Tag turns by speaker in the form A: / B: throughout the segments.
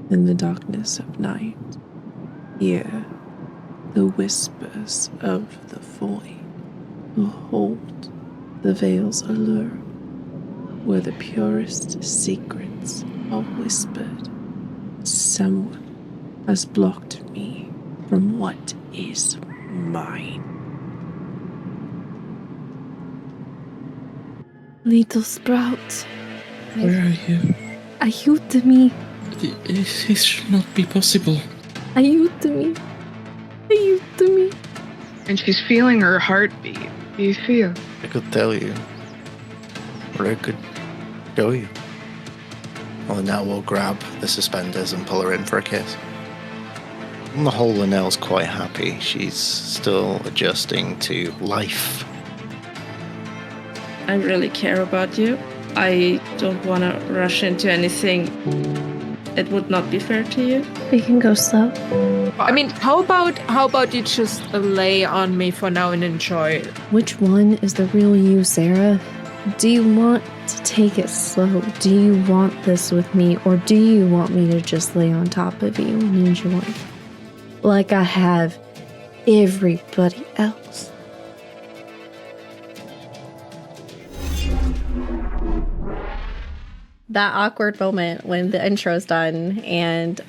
A: in the darkness of night, hear the whispers of the void. Behold, the veil's allure, where the purest secrets are whispered. Someone has blocked me from what is mine. Little Sprout.
B: Where are you?
A: Ayúdame.
B: This should not be possible.
A: Ayúdame. Ayúdame.
C: And she's feeling her heartbeat. Do you feel?
D: I could tell you, or I could show you. Well, now we'll grab the suspenders and pull her in for a kiss. On the whole, Linnell's quite happy. She's still adjusting to life.
E: I really care about you. I don't want to rush into anything. It would not be fair to you.
A: We can go slow.
F: I mean, how about you just lay on me for now and enjoy?
A: Which one is the real you, Sarah? Do you want to take it slow? Do you want this with me? Or do you want me to just lay on top of you and enjoy? Like I have everybody else.
G: That awkward moment when the intro's done and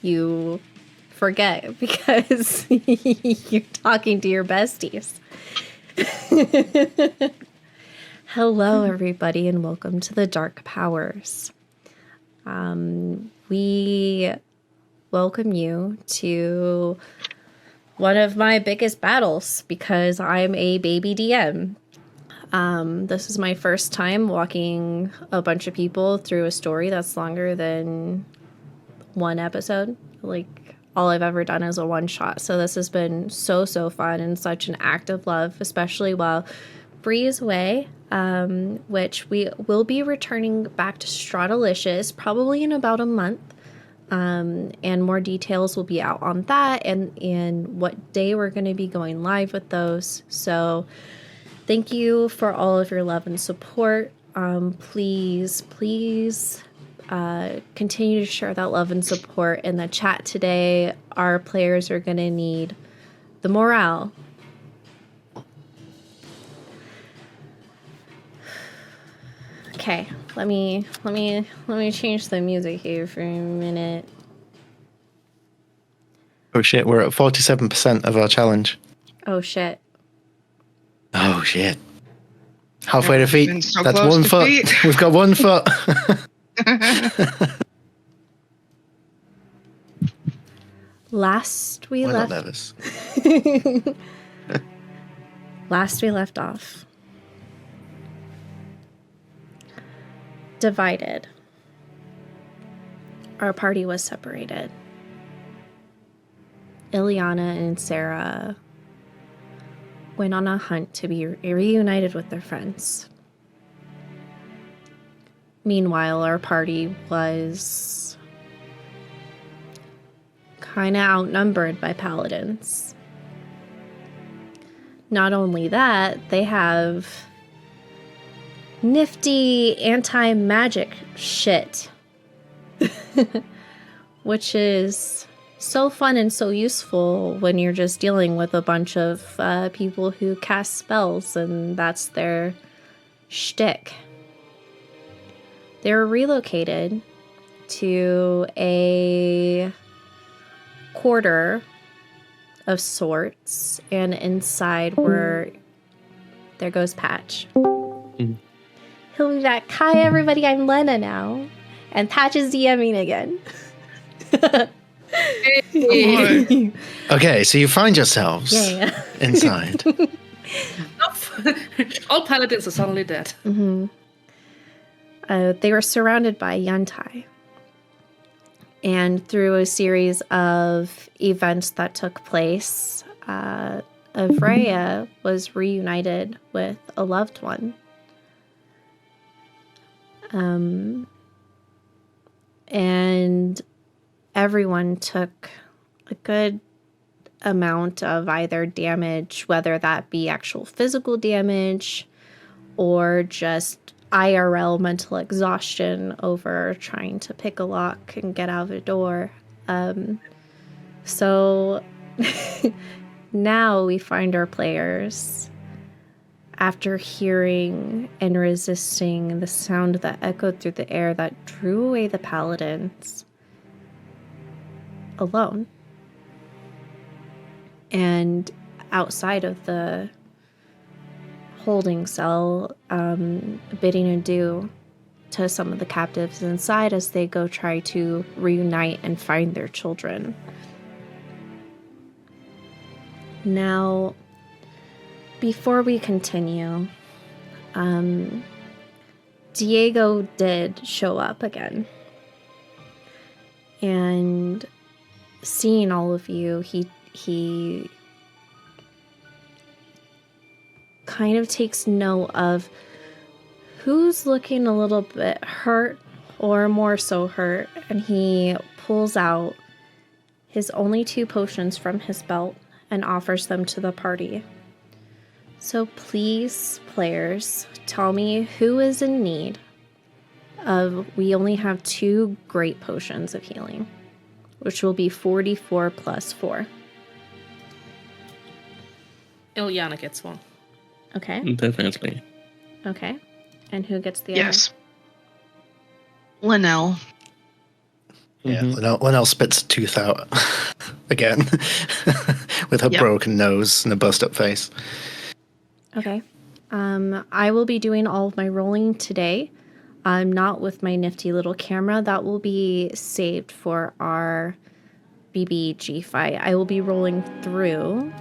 G: you forget because you're talking to your besties. Hello, everybody, and welcome to the Dark Powers. We welcome you to one of my biggest battles because I'm a baby DM. This is my first time walking a bunch of people through a story that's longer than one episode. Like, all I've ever done is a one-shot. So this has been so fun and such an act of love, especially while Bree is away, which we will be returning back to Stratalicious probably in about a month. And more details will be out on that and what day we're going to be going live with those. So thank you for all of your love and support. Please continue to share that love and support in the chat today. Our players are going to need the morale. Okay, let me change the music here for a minute.
D: Oh shit, we're at 47% of our challenge.
G: Oh shit.
D: Oh shit. Halfway to feet.
C: Been so
D: That's
C: close
D: 1
C: to
D: foot.
C: feet.
D: We've got 1 foot.
G: Last we
D: We're not
G: left
D: nervous.
G: Last we left off. Divided. Our party was separated. Ileana and Sarah went on a hunt to be reunited with their friends. Meanwhile, our party was kind of outnumbered by paladins. Not only that, they have nifty anti-magic shit, which is so fun and so useful when you're just dealing with a bunch of people who cast spells and that's their shtick. They were relocated to a quarter of sorts, and inside were... There goes Patch. He'll be back. Hi, everybody. I'm Lena now. And Patch is DMing again.
D: Okay, so you find yourselves inside.
E: All paladins are suddenly dead.
G: Mm-hmm. They were surrounded by Yuntai. And through a series of events that took place, Avreya was reunited with a loved one. And everyone took a good amount of either damage, whether that be actual physical damage or just IRL mental exhaustion over trying to pick a lock and get out of the door. So now we find our players, after hearing and resisting the sound that echoed through the air that drew away the paladins, alone. And outside of the holding cell, bidding adieu to some of the captives inside as they go try to reunite and find their children. Now, before we continue, Diego did show up again. And seeing all of you, he kind of takes note of who's looking a little bit hurt or more so hurt, and he pulls out his only 2 potions from his belt and offers them to the party. So please, players, tell me who is in need of, we only have 2 great potions of healing, which will be 44 plus 4.
E: Ilyana gets one.
G: Okay.
B: Definitely.
G: Okay. And who gets the
C: Yes. Linnell.
D: Yeah, Linnell spits a tooth out again with her broken nose and a bust up face.
G: other? Okay. I will be doing all of my rolling today. I'm not with my nifty little camera. That will be saved for our BBG fight. I will be rolling through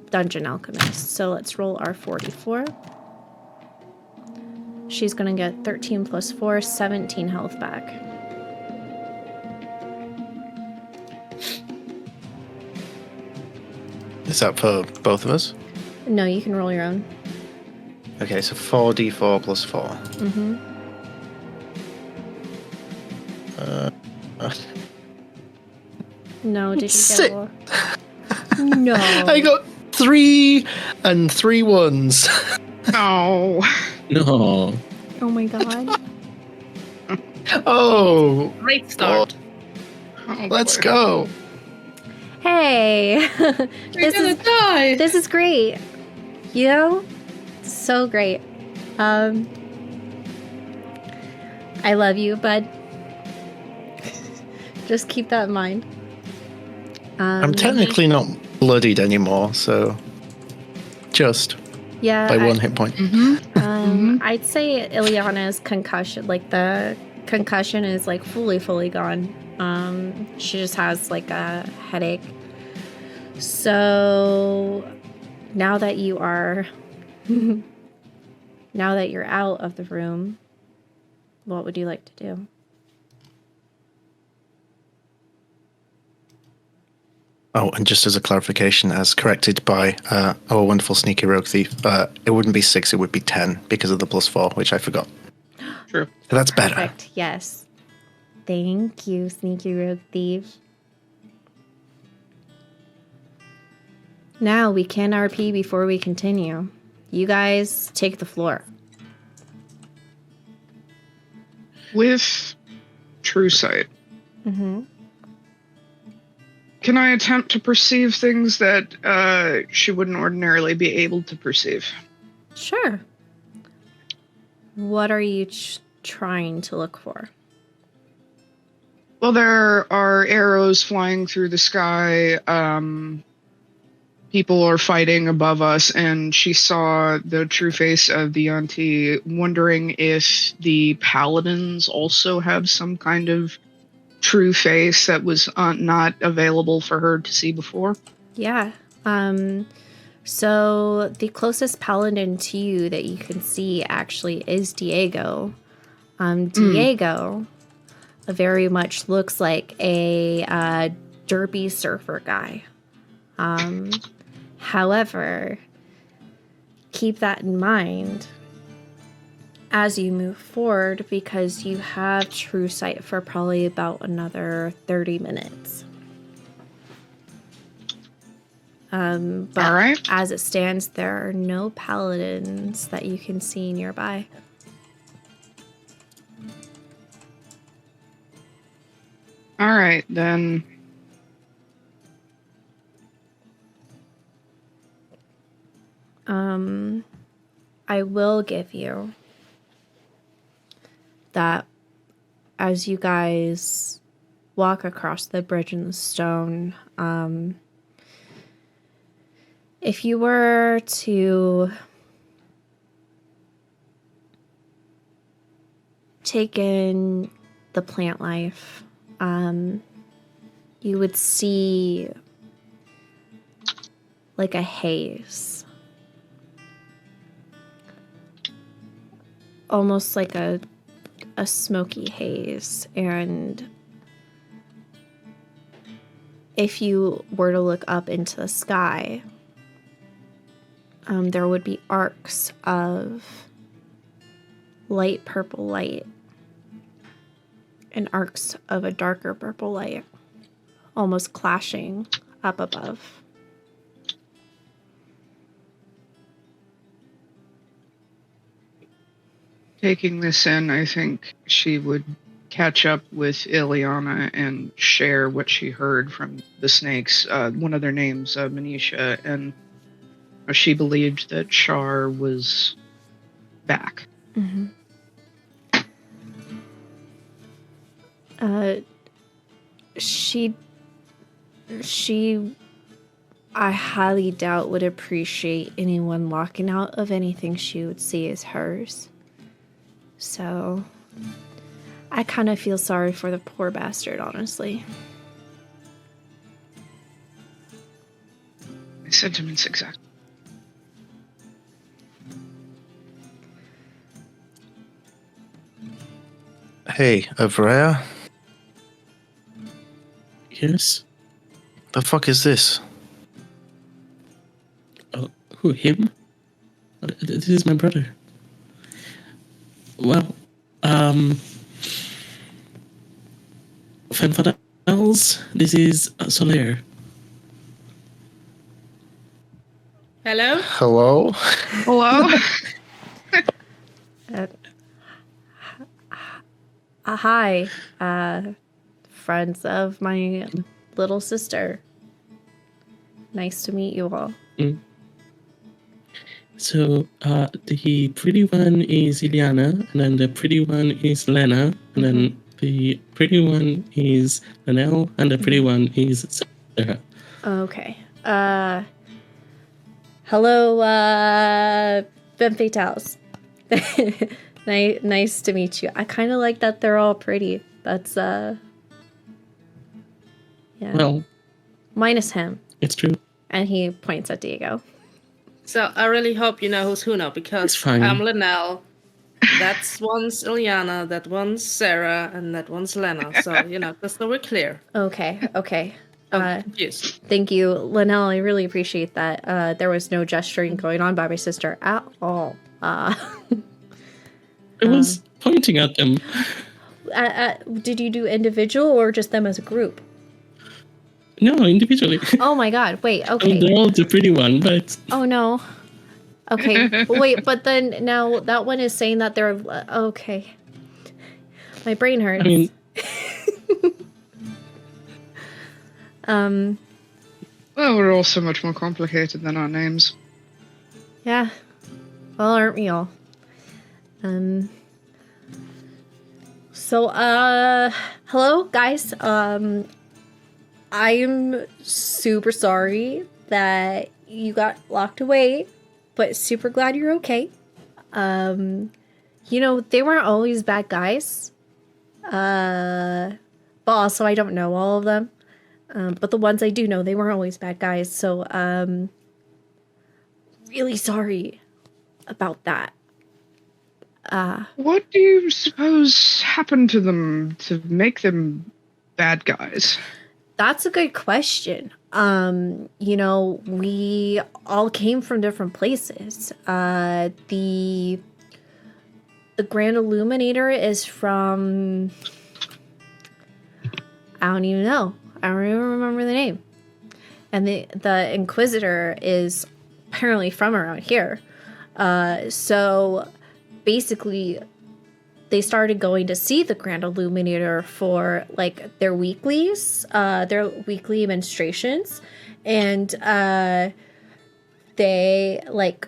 G: Dungeon Alchemist. So let's roll our 44. She's going to get 13 plus 4, 17 health back.
D: Is that for both of us?
G: No, you can roll your own.
D: Okay, so 4d4 plus 4.
G: Mm-hmm. No, did you
D: Sick.
G: get a... No.
D: I got 3 and 3 ones.
C: Oh.
B: No.
G: Oh my god.
D: Oh,
E: Great start.
C: Oh,
D: let's
C: boy.
D: go.
G: Hey.
E: Die.
G: This is great. You know? So great. I love you, bud. Just keep that in mind.
D: I'm technically not bloodied anymore, so just
G: yeah,
D: by 1 hit point.
G: I'd say Ilyana's concussion, like the concussion is like fully gone. She just has like a headache. So now that you are, now that you're out of the room, what would you like to do?
D: Oh, and just as a clarification, as corrected by our wonderful sneaky rogue thief, it wouldn't be 6, it would be 10 because of the plus 4, which I forgot.
C: True.
D: So that's better.
G: Perfect. Yes. Thank you, sneaky rogue thief. Now we can RP before we continue. You guys take the floor.
C: With true sight, can I attempt to perceive things that she wouldn't ordinarily be able to perceive?
G: Sure. What are you trying to look for?
C: Well, there are arrows flying through the sky. People are fighting above us, and she saw the true face of the auntie, wondering if the paladins also have some kind of true face that was not available for her to see before.
G: Yeah. So the closest paladin to you that you can see actually is Diego. Diego very much looks like a derpy surfer guy. However, keep that in mind as you move forward, because you have true sight for probably about another 30 minutes.
C: All
G: But
C: right.
G: as it stands, there are no paladins that you can see nearby.
C: All right, then.
G: I will give you that as you guys walk across the bridge in the stone, if you were to take in the plant life, you would see like a haze. Almost like a smoky haze. And if you were to look up into the sky, there would be arcs of light purple light and arcs of a darker purple light, almost clashing up above.
C: Taking this in, I think she would catch up with Ileana and share what she heard from the snakes. One of their names, Manisha, and she believed that Char was back.
G: Mm-hmm. She I highly doubt would appreciate anyone walking out of anything she would see as hers. So I kind of feel sorry for the poor bastard, honestly.
C: My sentiments exactly.
D: Hey, Avrea?
B: Yes.
D: The fuck is this?
B: Oh, who, him? This is my brother. Well, Femme Fatales, this is Solaire.
E: Hello?
D: Hello?
C: Hello?
G: Hi, friends of my little sister. Nice to meet you all.
B: Mm. So, the pretty one is Ileana, and then the pretty one is Lena, and then the pretty one is Lanelle, and the pretty one is Sarah.
G: Okay. Hello, Femme Fatales. Nice to meet you. I kind of like that they're all pretty. That's, yeah.
B: Well,
G: Minus him.
B: it's true.
G: And he points at Diego.
E: So I really hope you know who's who now, because
B: It's fine.
E: I'm Linnell. That's one's Ileana, that one's Sarah, and that one's Lena. So, just so we're clear.
G: Okay.
E: I'm confused.
G: Thank you, Linnell. I really appreciate that. There was no gesturing going on by my sister at all.
B: I was pointing at them.
G: Did you do individual or just them as a group?
B: No, individually.
G: Oh my god, wait,
B: I mean,
G: okay.
B: they're all the pretty one, but...
G: Oh no. Okay, wait, but then now that one is saying that they're... Okay. My brain hurts.
B: I mean...
C: Well, we're all so much more complicated than our names.
G: Yeah. Well, aren't we all? So, hello, guys. I'm super sorry that you got locked away, but super glad you're okay. They weren't always bad guys. But also I don't know all of them. But the ones I do know, they weren't always bad guys. So, really sorry about that.
C: What do you suppose happened to them to make them bad guys?
G: That's a good question. We all came from different places. The Grand Illuminator is from... I don't even know. I don't even remember the name. and the Inquisitor is apparently from around here. So basically, they started going to see the Grand Illuminator for like their weekly menstruations, and they like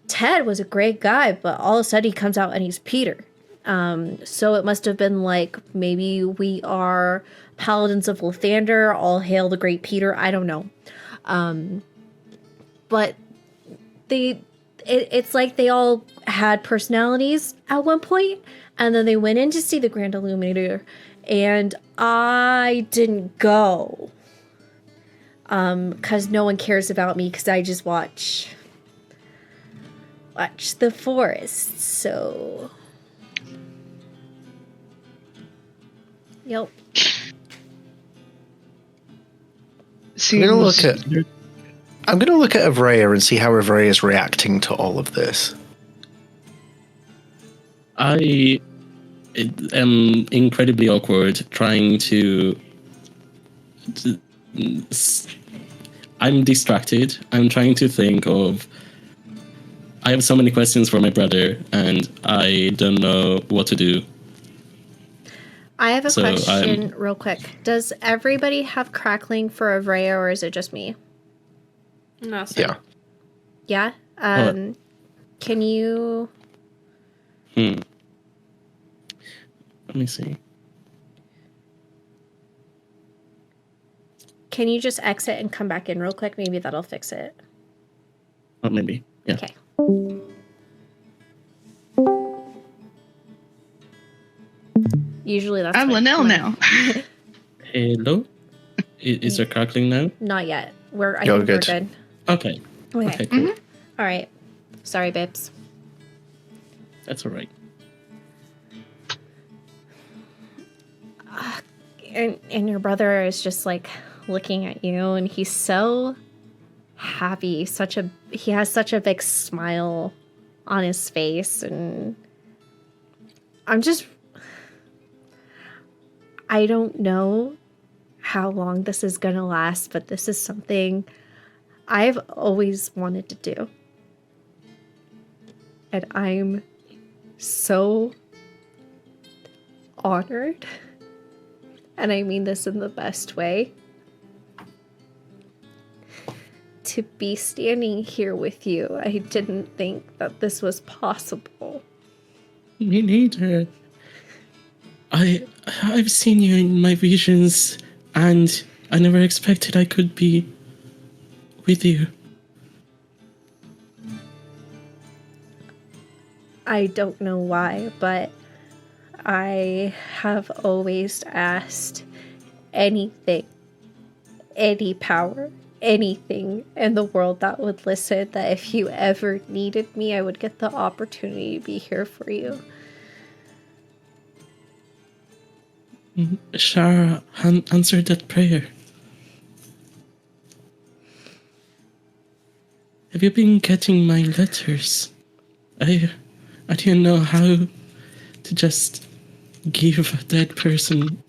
G: Ted was a great guy, but all of a sudden he comes out and he's Peter. So it must have been like maybe we are paladins of Lathander, all hail the great Peter. I don't know, but it's like they all had personalities at one point, and then they went in to see the Grand Illuminator, and I didn't go because no one cares about me because I just watch the forest. So yep.
C: Seems
D: I'm gonna look at Avreya and see how Avreya is reacting to all of this.
B: I am incredibly awkward trying to. I'm distracted. I'm trying to think of. I have so many questions for my brother, and I don't know what to do.
G: I have a
B: So
G: question real quick. Does everybody have crackling for Avreya, or is it just me?
E: No, sorry.
D: Yeah.
G: Yeah? Can you...
B: Let me see.
G: Can you just exit and come back in real quick? Maybe that'll fix it.
B: Oh, maybe. Yeah.
G: Okay. Usually that's
C: I'm
G: what-
C: Linnell now.
B: Hello? Is there crackling now?
G: Not yet. I
D: You're
G: think we're
D: good.
G: good.
B: Okay.
G: Okay.
B: Okay, cool.
G: All right. Sorry, babes.
B: That's all right.
G: And your brother is just like looking at you, and he's so happy. He has such a big smile on his face, and I don't know how long this is gonna last, but this is something I've always wanted to do. And I'm so honored. And I mean this in the best way. To be standing here with you, I didn't think that this was possible.
B: Me neither. I've seen you in my visions, and I never expected I could be with you.
G: I don't know why, but I have always asked anything, any power, anything in the world that would listen, that if you ever needed me, I would get the opportunity to be here for you.
B: Shara answered that prayer. Have you been getting my letters? I didn't know how to just give a dead person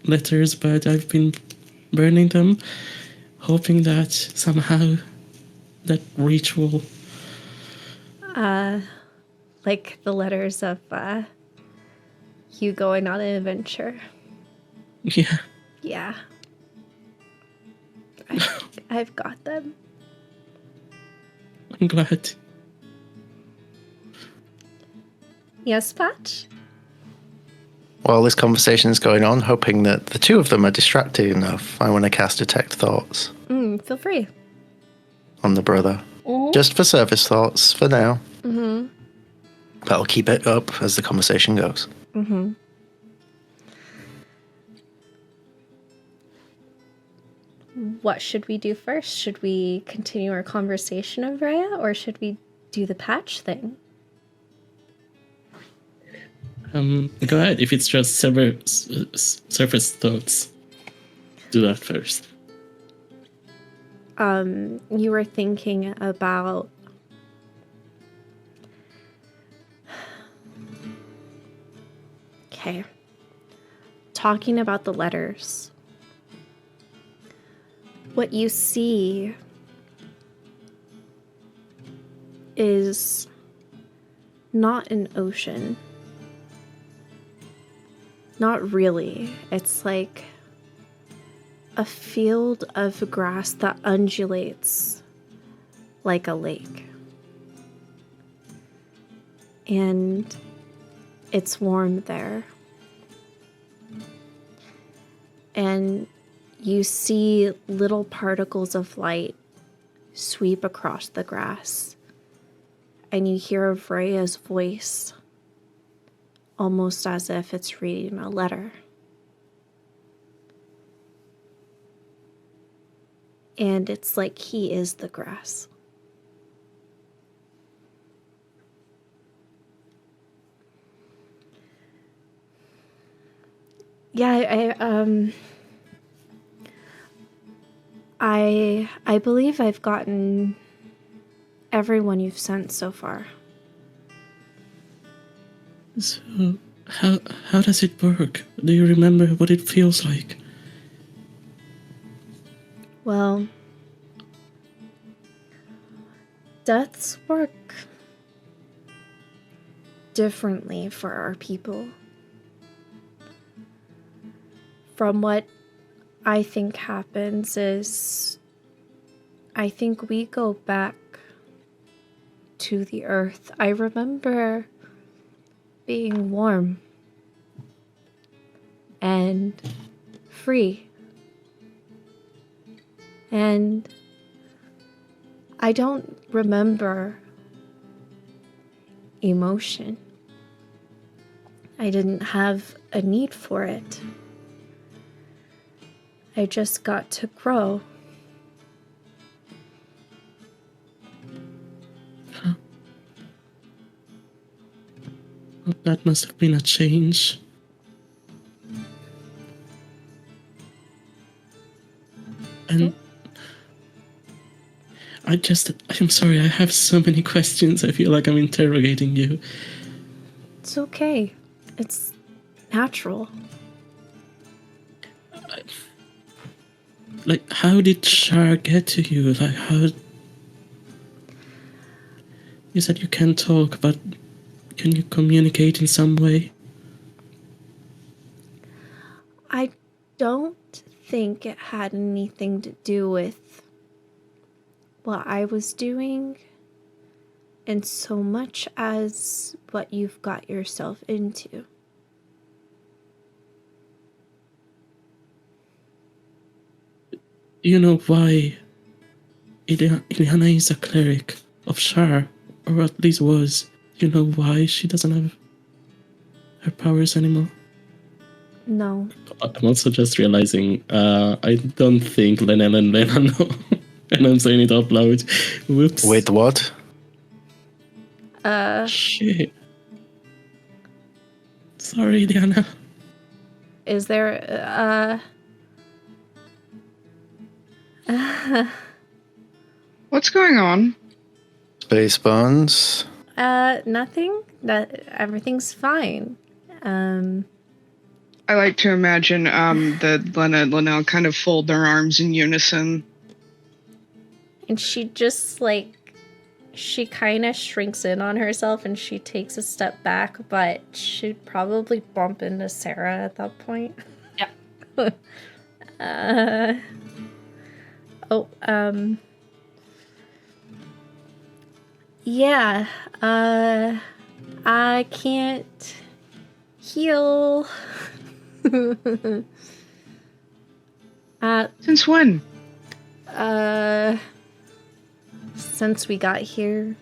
B: letters, but I've been burning them, hoping that somehow that ritual...
G: Like the letters of you going on an adventure.
B: Yeah.
G: Yeah. I've got them.
B: I'm glad.
G: Yes, Patch?
D: While this conversation is going on, hoping that the two of them are distracted enough, I want to cast Detect Thoughts
G: Feel free.
D: on the brother. Just for service thoughts for now. Mm-hmm. But I'll keep it up as the conversation goes.
G: Mm-hmm. What should we do first? Should we continue our conversation of Rhea, or should we do the patch thing?
B: Go ahead. If it's just surface thoughts, do that first.
G: You were thinking about talking about the letters. What you see is not an ocean. Not really. It's like a field of grass that undulates like a lake. And it's warm there. And you see little particles of light sweep across the grass. And you hear Freya's voice, almost as if it's reading a letter. And it's like he is the grass. Yeah, I believe I've gotten everyone you've sent so far.
B: So, how does it work? Do you remember what it feels like?
G: Well, deaths work differently for our people. From what I think happens is, I think we go back to the earth. I remember being warm and free. And I don't remember emotion. I didn't have a need for it. I just got to grow.
B: Huh. Well, that must have been a change. And I'm sorry, I have so many questions. I feel like I'm interrogating you.
G: It's okay. It's natural.
B: Like, how did Shar get to you? Like, how... You said you can't talk, but can you communicate in some way?
G: I don't think it had anything to do with what I was doing, and so much as what you've got yourself into.
B: Do you know why Ileana is a cleric of Shar? Or at least was. Do you know why she doesn't have her powers anymore?
G: No.
B: I'm also just realizing, I don't think Lenel and Lena know. And I'm saying it out loud. Whoops.
D: Wait, what?
B: Shit. Sorry, Diana.
G: Is there,
C: What's going on?
D: Space buns?
G: nothing? Everything's fine.
C: I like to imagine that Lena and Linnell kind of fold their arms in unison.
G: And she just, like, she kind of shrinks in on herself and she takes a step back, but she'd probably bump into Sarah at that point.
E: Yeah.
G: Yeah, I can't heal.
C: Since when?
G: Since we got here.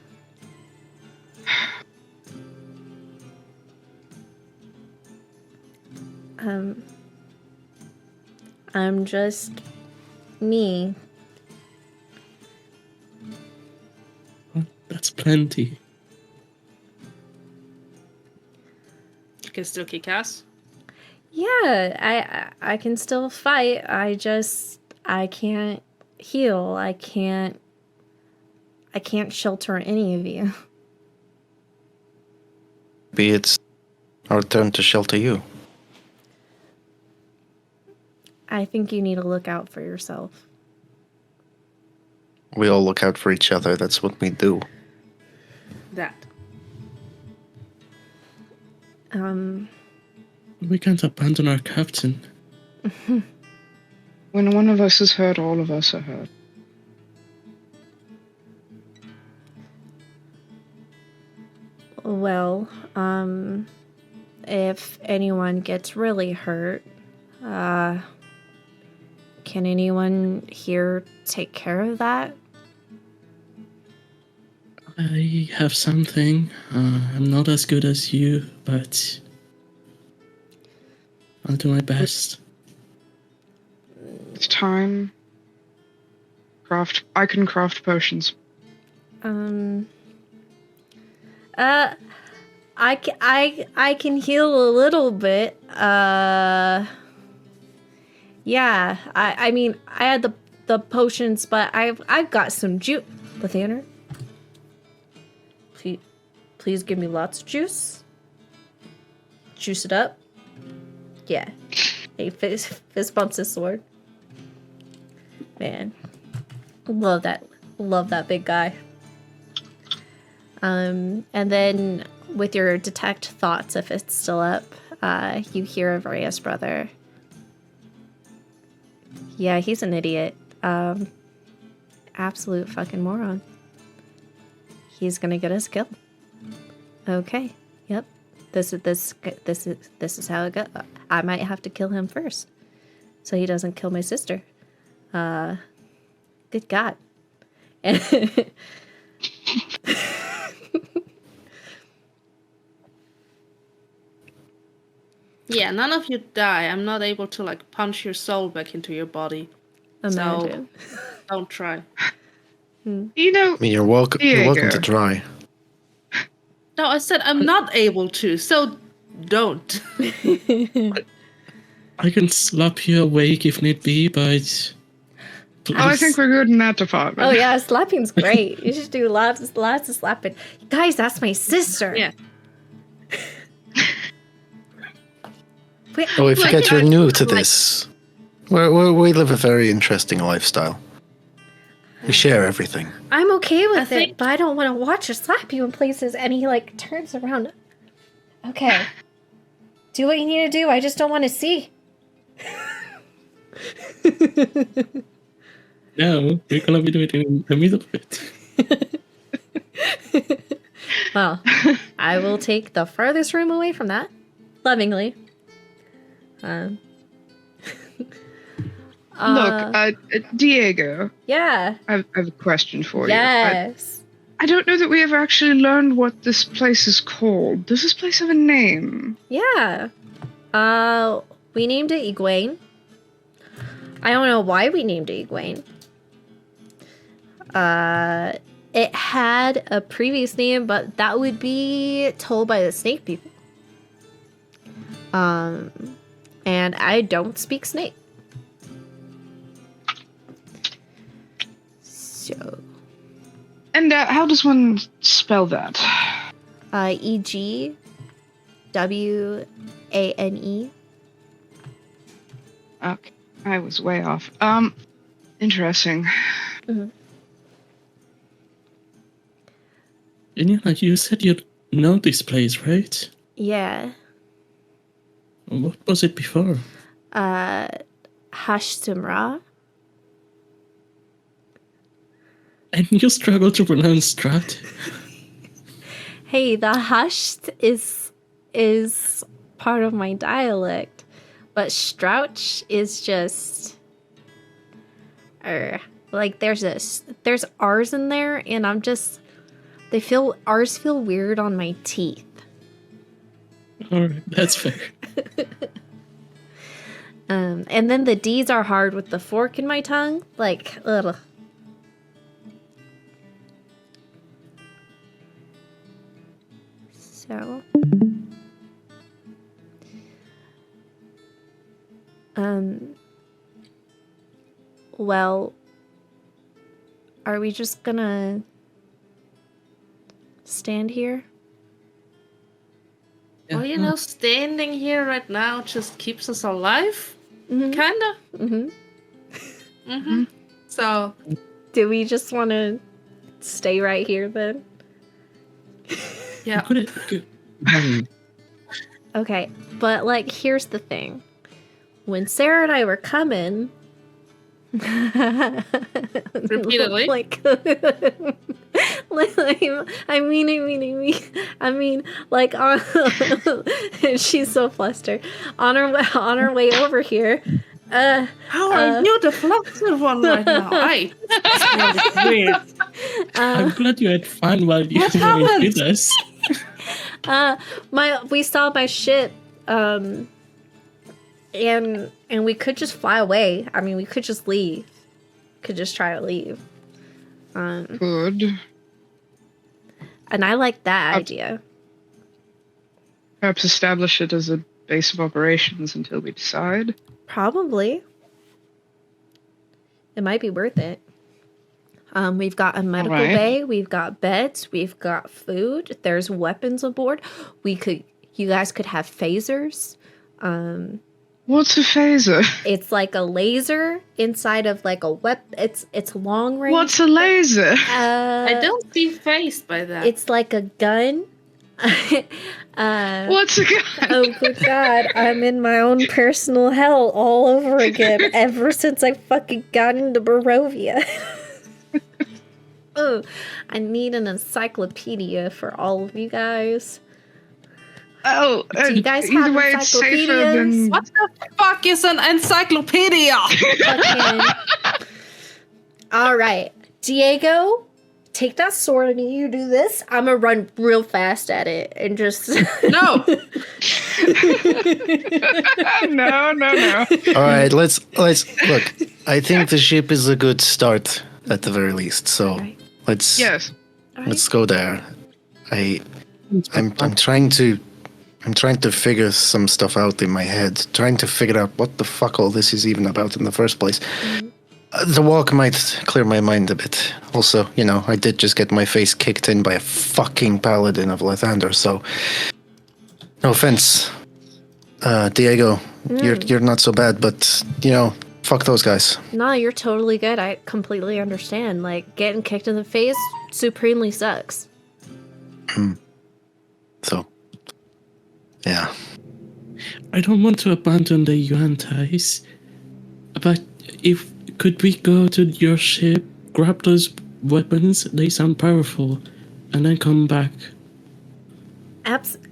G: I'm just me.
B: Well, that's plenty.
E: You can still kick ass.
G: Yeah, I can still fight. I can't heal. I can't shelter any of you.
D: Maybe it's our turn to shelter you.
G: I think you need to look out for yourself.
D: We all look out for each other. That's what we do.
E: That.
B: We can't abandon our captain.
C: When one of us is hurt, all of us are hurt.
G: Well, if anyone gets really hurt, can anyone here take care of that?
B: I have something. I'm not as good as you, but I'll do my best.
C: It's time. I can craft potions.
G: I can heal a little bit. Yeah. I mean, I had the potions, but I've got some juice. Lathander, please give me lots of juice. Juice it up. Yeah. He fist bumps his sword. Man, love that big guy. And then with your detect thoughts, if it's still up, you hear of Rhea's brother. Yeah, he's an idiot. Absolute fucking moron. He's gonna get us killed. Okay. Yep. This is how it goes. I might have to kill him first, so he doesn't kill my sister. Good God.
E: Yeah, none of you die. I'm not able to like punch your soul back into your body.
G: Imagine.
E: So don't try.
C: You know,
D: I mean, you're welcome. You're welcome
C: Diego.
D: to try.
E: No, I said I'm not able to, so don't.
B: I can slap you awake if need be, but
C: I think we're good in that department.
G: Oh yeah, slapping's great. You should do lots of slapping. Guys, that's my sister.
E: Yeah.
G: Wait,
D: Oh, we
E: Like,
D: forget you're
E: I-
D: new to
E: like-
D: this. We live a very interesting lifestyle. We share everything.
G: I'm okay with
E: I
G: it,
E: think-
G: but I don't want to watch her slap you in places. And he like turns around. Okay, do what you need to do. I just don't want to see.
B: no, we're gonna be doing it in the middle of it.
G: Well, I will take the farthest room away from that, lovingly.
C: Look, Diego,
G: Yeah.
C: I have a question for you.
G: Yes.
C: I don't know that we ever actually learned what this place is called. Does this place have a name?
G: Yeah. We named it Egwene. I don't know why we named it Egwene. It had a previous name, but that would be told by the snake people. And I don't speak snake. So,
C: And how does one spell that?
G: Egwane.
C: Okay, I was way off. Interesting.
B: Indiana, you said you know this place, right?
G: Yeah.
B: What was it before?
G: Hashtimra.
B: And you struggle to pronounce Strat?
G: Hey, the hushed is part of my dialect, but Strouch is just like there's R's in there, and R's feel weird on my teeth.
B: Alright, that's fair.
G: And then the D's are hard with the fork in my tongue, like ugh. So, well, are we just gonna stand here?
E: Well, you know, standing here right now just keeps us alive. Kinda. So
G: Do we just want to stay right here then?
E: Yeah.
G: Okay, but like, here's the thing. When Sarah and I were coming,
E: Repeatedly?
G: like, I mean, like, on, she's so flustered. On her way over here.
E: How are you the flustered one right now? It's weird.
B: I'm glad you had fun while you
E: What
B: were
E: happened?
B: with us.
G: We saw my ship, and we could just fly away. I mean, we could just leave. Could just try to leave.
C: Good.
G: And I like that idea.
C: Perhaps establish it as a base of operations until we decide.
G: Probably. It might be worth it. We've got a medical
C: Alright.
G: bay. We've got beds. We've got food. There's weapons aboard. You guys could have phasers.
C: What's a phaser?
G: It's like a laser inside of like a it's long range.
C: What's a laser?
E: I don't see phased by that.
G: It's like a gun.
C: What's a gun?
G: Oh good God, I'm in my own personal hell all over again ever since I fucking got into Barovia. Oh, I need an encyclopedia for all of you guys.
C: Oh,
G: Do you guys
C: either
G: have
C: way, it's safer
G: encyclopedias?
C: than.
E: What the fuck is an encyclopedia?
G: Fucking... All right, Diego, take that sword and you do this. I'm gonna run real fast at it and just
E: No.
C: No.
D: All right, let's look. I think the ship is a good start at the very least. So
G: Right.
D: let's
G: All
D: let's go there. I'm trying to figure some stuff out in my head, trying to figure out what the fuck all this is even about in the first place. The walk might clear my mind a bit. Also, you know, I did just get my face kicked in by a fucking paladin of Lathander, so no offense, Diego. You're not so bad, but you know, fuck those guys.
G: No, you're totally good. I completely understand. Like, getting kicked in the face supremely sucks.
D: So, yeah.
B: I don't want to abandon the Yuan-Tais, but could we go to your ship, grab those weapons, they sound powerful, and then come back?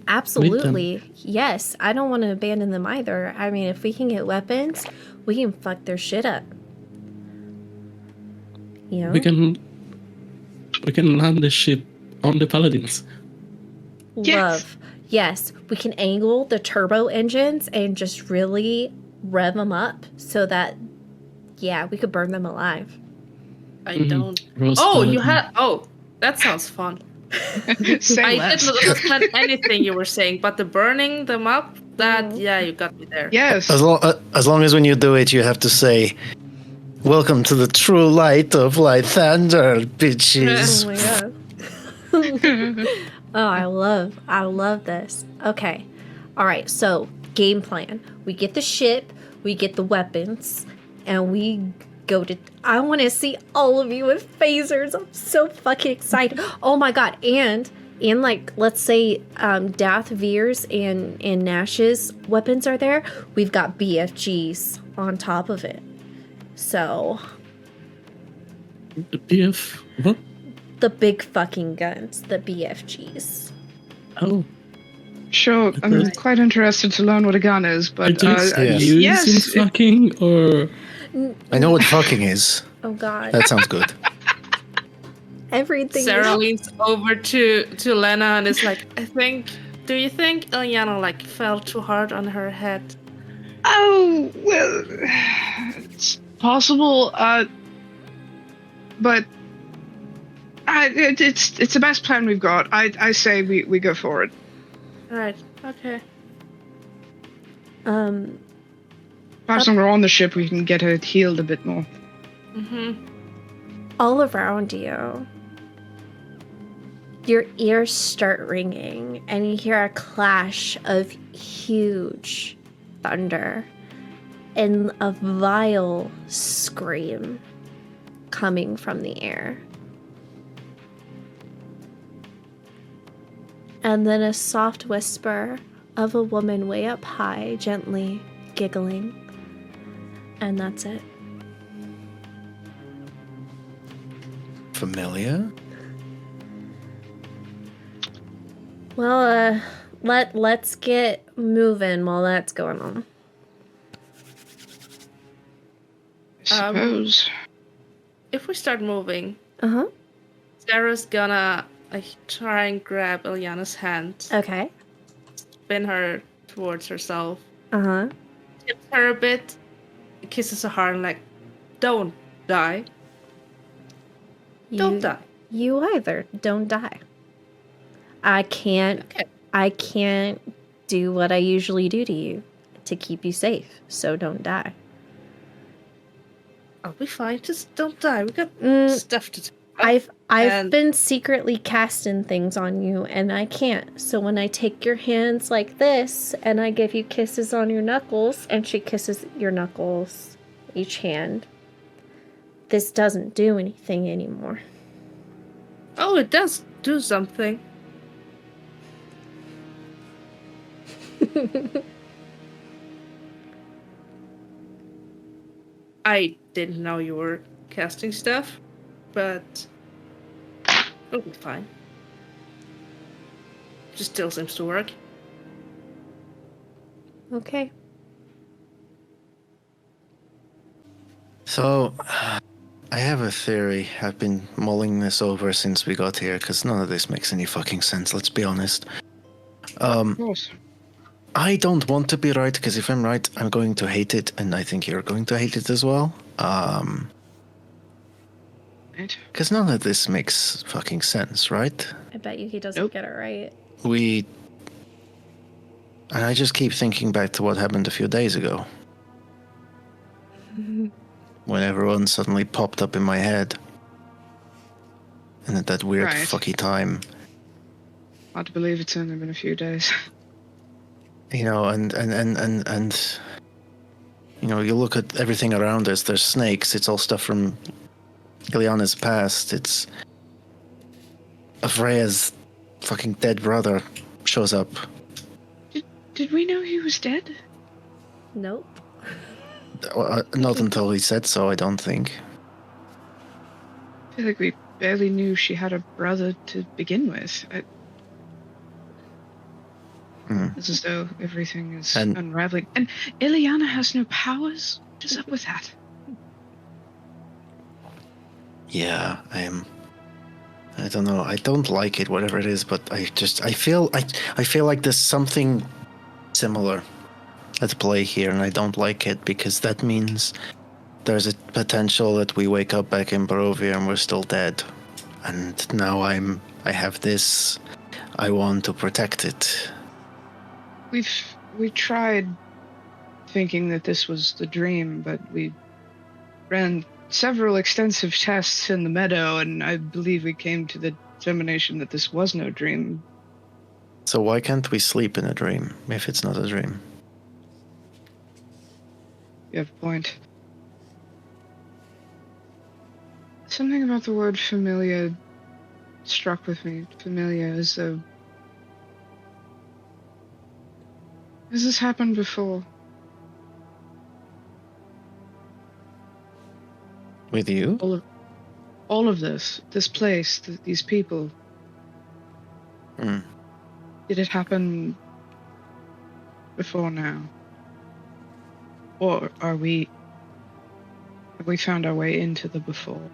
G: Absolutely. Yes, I don't want to abandon them either. I mean, if we can get weapons, we can fuck their shit up. You know?
B: We can land the ship on the paladins.
G: Love. Yes, we can angle the turbo engines and just really rev them up so that, yeah, we could burn them alive.
E: I don't.
B: Roast
E: Oh,
B: paladin.
E: you had. Oh, that sounds fun.
C: Say
E: I
C: less.
E: didn't understand anything you were saying, but the burning them up, that, yeah, you got me there.
C: Yes.
D: As long as when you do it, you have to say, "Welcome to the true light of Lathander, bitches."
G: Oh my god. Oh, I love this. Okay. All right. So, game plan. We get the ship, we get the weapons, and we go to. I want to see all of you with phasers. I'm so fucking excited. Oh my god. And like, let's say Dath Veer's and Nash's weapons are there. We've got BFGs on top of it. So,
B: The BF. What?
G: the big fucking guns, the BFGs.
B: Oh.
C: Sure, I'm quite interested to learn what a gun is,
B: Are
C: but
B: those
D: yes.
B: used
C: yes,
B: in fucking or?
D: I know what fucking is.
G: Oh god.
D: That sounds good.
G: Everything
E: Sarah
G: is-
E: leans over to Lena and is like, do you think Ilyana like fell too hard on her head?
C: Oh well, it's possible. But it's the best plan we've got. I say we go for it.
E: Right. Okay.
C: Perhaps when we're on the ship, we can get her healed a bit more.
G: all around you. Your ears start ringing and you hear a clash of huge thunder and a vile scream coming from the air. And then a soft whisper of a woman way up high, gently giggling. And that's it.
D: Familiar?
G: Well, let's get moving while that's going on.
C: I suppose.
E: If we start moving,
G: Uh-huh.
E: Sarah's gonna try and grab Ileana's hand,
G: Okay.
E: spin her towards herself,
G: Uh-huh.
E: tips her a bit, kisses her heart, and like, don't die. Don't die.
G: You either. Don't die. I can't do what I usually do to you to keep you safe, so don't die.
E: I'll be fine. Just don't die. We got stuff to do.
G: I've
E: And-
G: been secretly casting things on you, and I can't. So when I take your hands like this, and I give you kisses on your knuckles, and she kisses your knuckles, each hand, this doesn't do anything anymore.
E: Oh, it does do something. I didn't know you were casting stuff, but it'll be fine. Just still seems to work.
G: Okay.
D: So, I have a theory. I've been mulling this over since we got here, because none of this makes any fucking sense, let's be honest.
C: Of course.
D: I don't want to be right, because if I'm right, I'm going to hate it, and I think you're going to hate it as well.
C: Right.
D: Because none of this makes fucking sense, right?
G: I bet you he doesn't
C: Nope.
G: get it right.
D: And I just keep thinking back to what happened a few days ago. When everyone suddenly popped up in my head. And at that weird
C: Right.
D: fucky time.
C: Hard to believe it's only been a few days.
D: You know, and you know, you look at everything around us, there's snakes, it's all stuff from Ileana's past, it's Freya's fucking dead brother shows up.
C: Did we know he was dead?
G: Nope.
D: Not until he said so, I don't think.
C: I feel like we barely knew she had a brother to begin with. It's as though everything is
D: And-
C: unraveling. And Ileana has no powers? What is up with that?
D: Yeah, I don't know. I don't like it, whatever it is, but I feel like there's something similar at play here, and I don't like it because that means there's a potential that we wake up back in Barovia and we're still dead. And now I have this. I want to protect it.
C: We tried thinking that this was the dream, but we ran several extensive tests in the meadow, and I believe we came to the determination that this was no dream.
D: So why can't we sleep in a dream if it's not a dream?
C: You have a point. Something about the word familiar struck with me. Familiar, as though... Has this happened before?
D: With you?
C: All of this place, these people.
D: Hmm.
C: Did it happen before now? Or have we found our way into the before?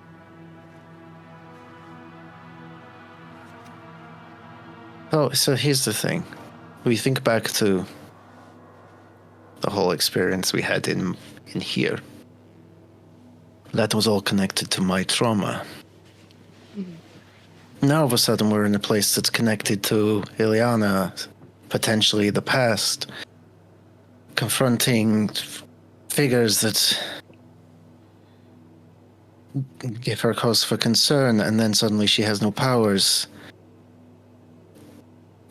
D: Oh, so here's the thing. We think back to the whole experience we had in here. That was all connected to my trauma. Now all of a sudden we're in a place that's connected to Ileana, potentially the past, confronting figures that give her cause for concern, and then suddenly she has no powers.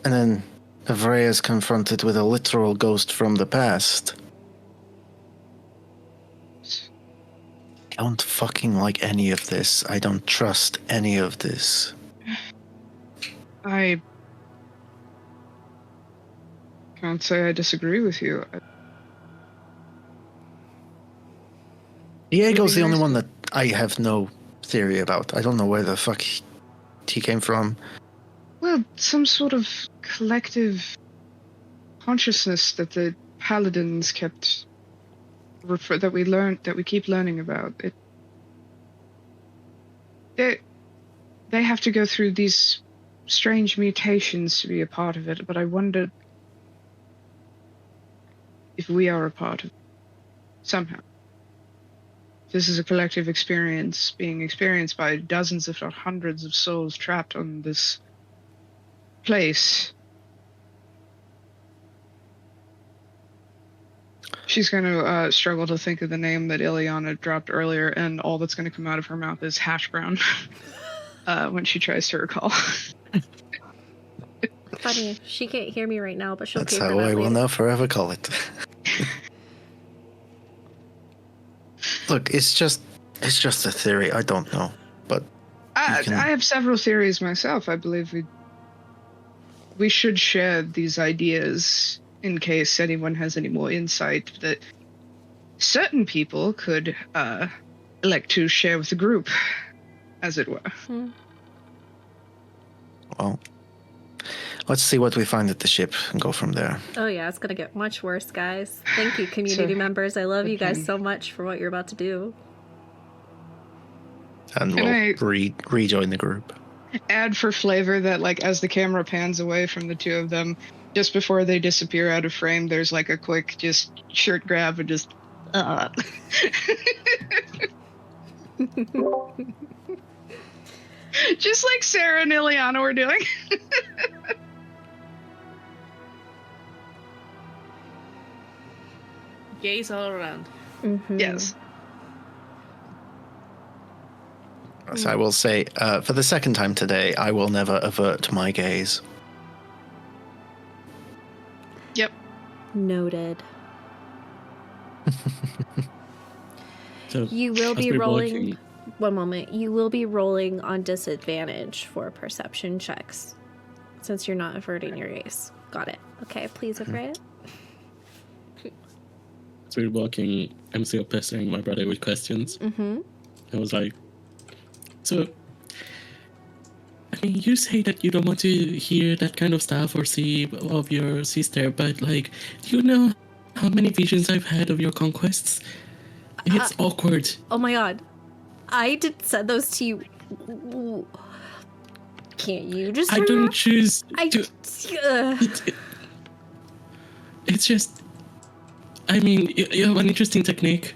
D: And then Avrea is confronted with a literal ghost from the past. don't fucking like any of this. I don't trust any of this.
C: I can't say I disagree with you.
D: Diego's the only one that I have no theory about. I don't know where the fuck he came from.
C: Well, some sort of collective consciousness that the paladins kept that we keep learning about. They have to go through these strange mutations to be a part of it, but I wonder if we are a part of it somehow. This is a collective experience being experienced by dozens, if not hundreds, of souls trapped on this place. She's going to struggle to think of the name that Ileana dropped earlier, and all that's going to come out of her mouth is hash brown when she tries to recall.
G: Funny, she can't hear me right now, but she'll
D: That's
G: pay for
D: how
G: that
D: I will
G: later.
D: now forever call it. Look, it's just a theory. I don't know, but
C: I have several theories myself. I believe we should share these ideas in case anyone has any more insight that certain people could elect to share with the group, as it were.
D: Well, let's see what we find at the ship and go from there.
G: Oh yeah, it's gonna get much worse, guys. Thank you, community members. I love you guys so much for what you're about to do.
D: And
C: Can
D: we'll rejoin the group.
C: Add for flavor that, like, as the camera pans away from the two of them, just before they disappear out of frame, there's like a quick just shirt grab and just just like Sarah and Ileana were doing.
E: Gaze all around.
G: Mm-hmm.
C: Yes.
D: So I will say, for the second time today, I will never avert my gaze.
C: Yep.
G: Noted.
B: So
G: You will
B: as
G: be
B: we're
G: rolling.
B: walking-
G: One moment. You will be rolling on disadvantage for perception checks, since you're not averting your gaze. Got it. Okay, please avert it.
B: As we're walking, I'm still pestering my brother with questions.
G: Mm-hmm.
B: I was like, so, I mean, you say that you don't want to hear that kind of stuff or see of your sister, but, like, do you know how many visions I've had of your conquests? It's awkward.
G: Oh my god. I did send those to you. Can't you just
B: I don't choose to... It's just... I mean, you have an interesting technique,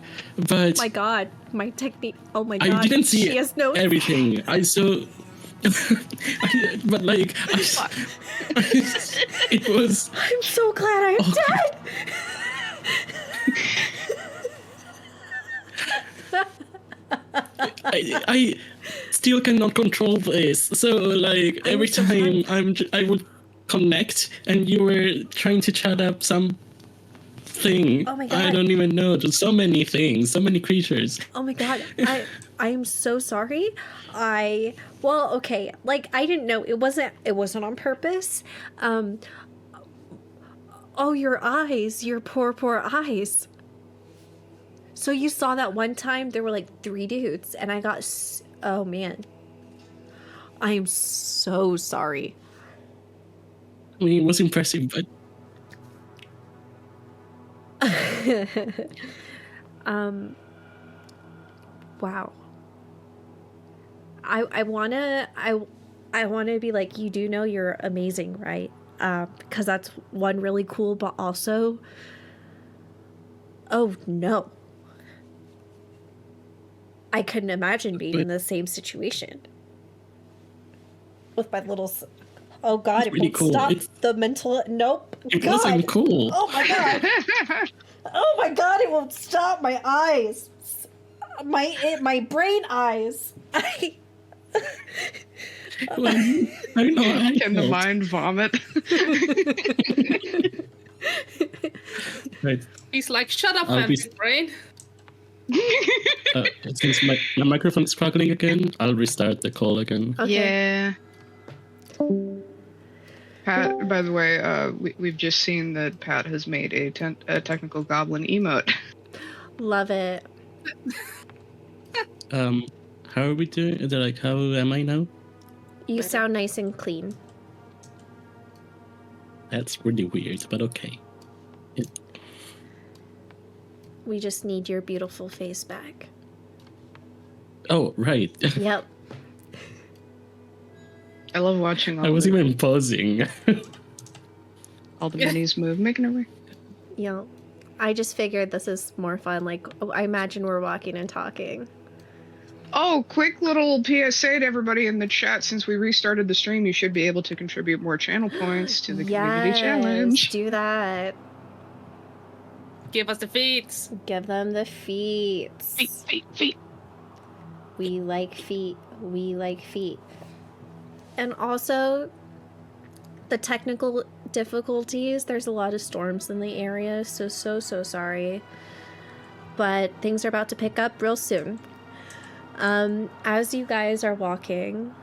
B: but...
G: my god. My technique. Oh my god.
B: I didn't see
G: She has no...
B: everything. I saw... but, like... it was...
G: I'm so glad I'm dead!
B: I still cannot control this. So, like, every time I would connect and you were trying to chat up some thing.
G: Oh my God.
B: I don't even know. There's so many things, so many creatures.
G: Oh my god. I am so sorry. Well, okay. Like, I didn't know. It wasn't on purpose. Oh, your eyes. Your poor eyes. So you saw that one time there were like 3 dudes and I got oh man. I am so sorry.
B: I mean, it was impressive, but
G: Wow. I wanna be like, you do know you're amazing, right? Because that's one, really cool, but also, oh no. I couldn't imagine being in the same situation. With my little... Oh god, it
B: really
G: won't
B: cool.
G: stop the mental... Nope.
B: it
G: God.
B: wasn't cool.
G: Oh my god. Oh my god, it won't stop. My eyes. My brain eyes.
B: I don't know how I
C: Can the
B: felt.
C: mind vomit?
B: Right.
E: He's like, shut up,
B: I'll be-
E: fancy brain.
B: Since my microphone is struggling again, I'll restart the call again.
G: Okay.
C: Yeah. Pat, by the way, we've just seen that Pat has made a technical goblin emote.
G: Love it.
B: How are we doing? Is it like, how am I now?
G: You sound nice and clean.
B: That's really weird, but okay.
G: We just need your beautiful face back.
B: Oh, right.
G: Yep.
C: I love watching
B: I was even pausing.
C: all the minis move, making it way.
G: Yep. I just figured this is more fun. Like, I imagine we're walking and talking.
C: Oh, quick little PSA to everybody in the chat. Since we restarted the stream, you should be able to contribute more channel points to the community challenge.
G: Do that.
E: Give us the feats.
G: Give them the feats.
C: Feet.
G: We like feet. We like feet. And also, the technical difficulties. There's a lot of storms in the area, so sorry. But things are about to pick up real soon. As you guys are walking,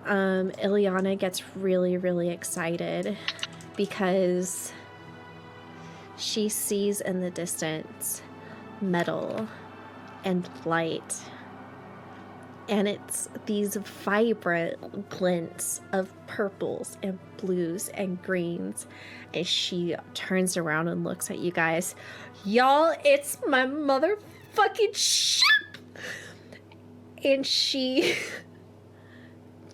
G: Ileana gets really excited because she sees in the distance metal and light. And it's these vibrant glints of purples and blues and greens. As she turns around and looks at you guys. Y'all, it's my motherfucking ship! And she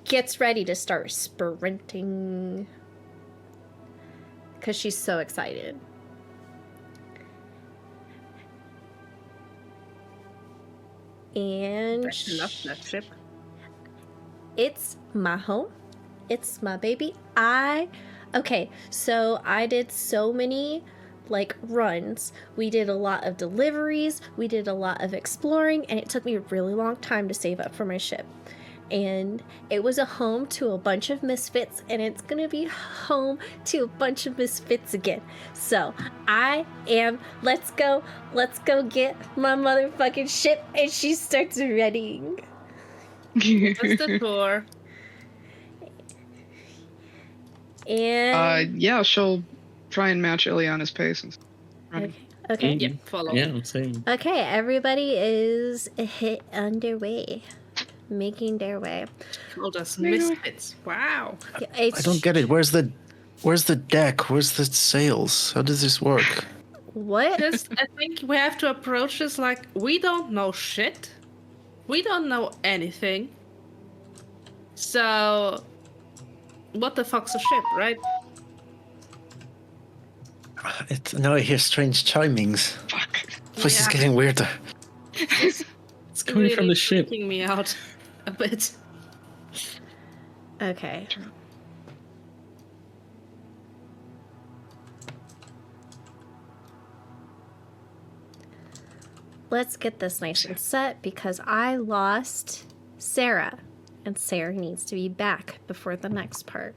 G: gets ready to start sprinting. Because she's so excited. And
E: I love that ship.
G: it's my home. It's my baby. Okay, so I did so many runs. We did a lot of deliveries, we did a lot of exploring, and it took me a really long time to save up for my ship. And it was a home to a bunch of misfits, and it's gonna be home to a bunch of misfits again. So let's go get my motherfucking ship. And she starts running.
E: That's the tour.
G: And
C: Yeah, she'll try and match Ileana's pace and running.
G: okay.
E: Yeah, follow.
B: Yeah, same.
G: Okay, everybody is underway, making their way.
E: Called us misfits. Wow.
D: I don't get it. Where's the deck? Where's the sails? How does this work?
G: What?
E: Just, I think we have to approach this like we don't know shit. We don't know anything. So, what the fuck's a ship, right?
D: Now I hear strange chimings.
C: Fuck.
D: Place is
E: Yeah.
D: getting weirder.
B: It's coming from the ship.
E: Freaking me out a bit.
G: Okay. Let's get this nice and set because I lost Sarah, and Sarah needs to be back before the next part.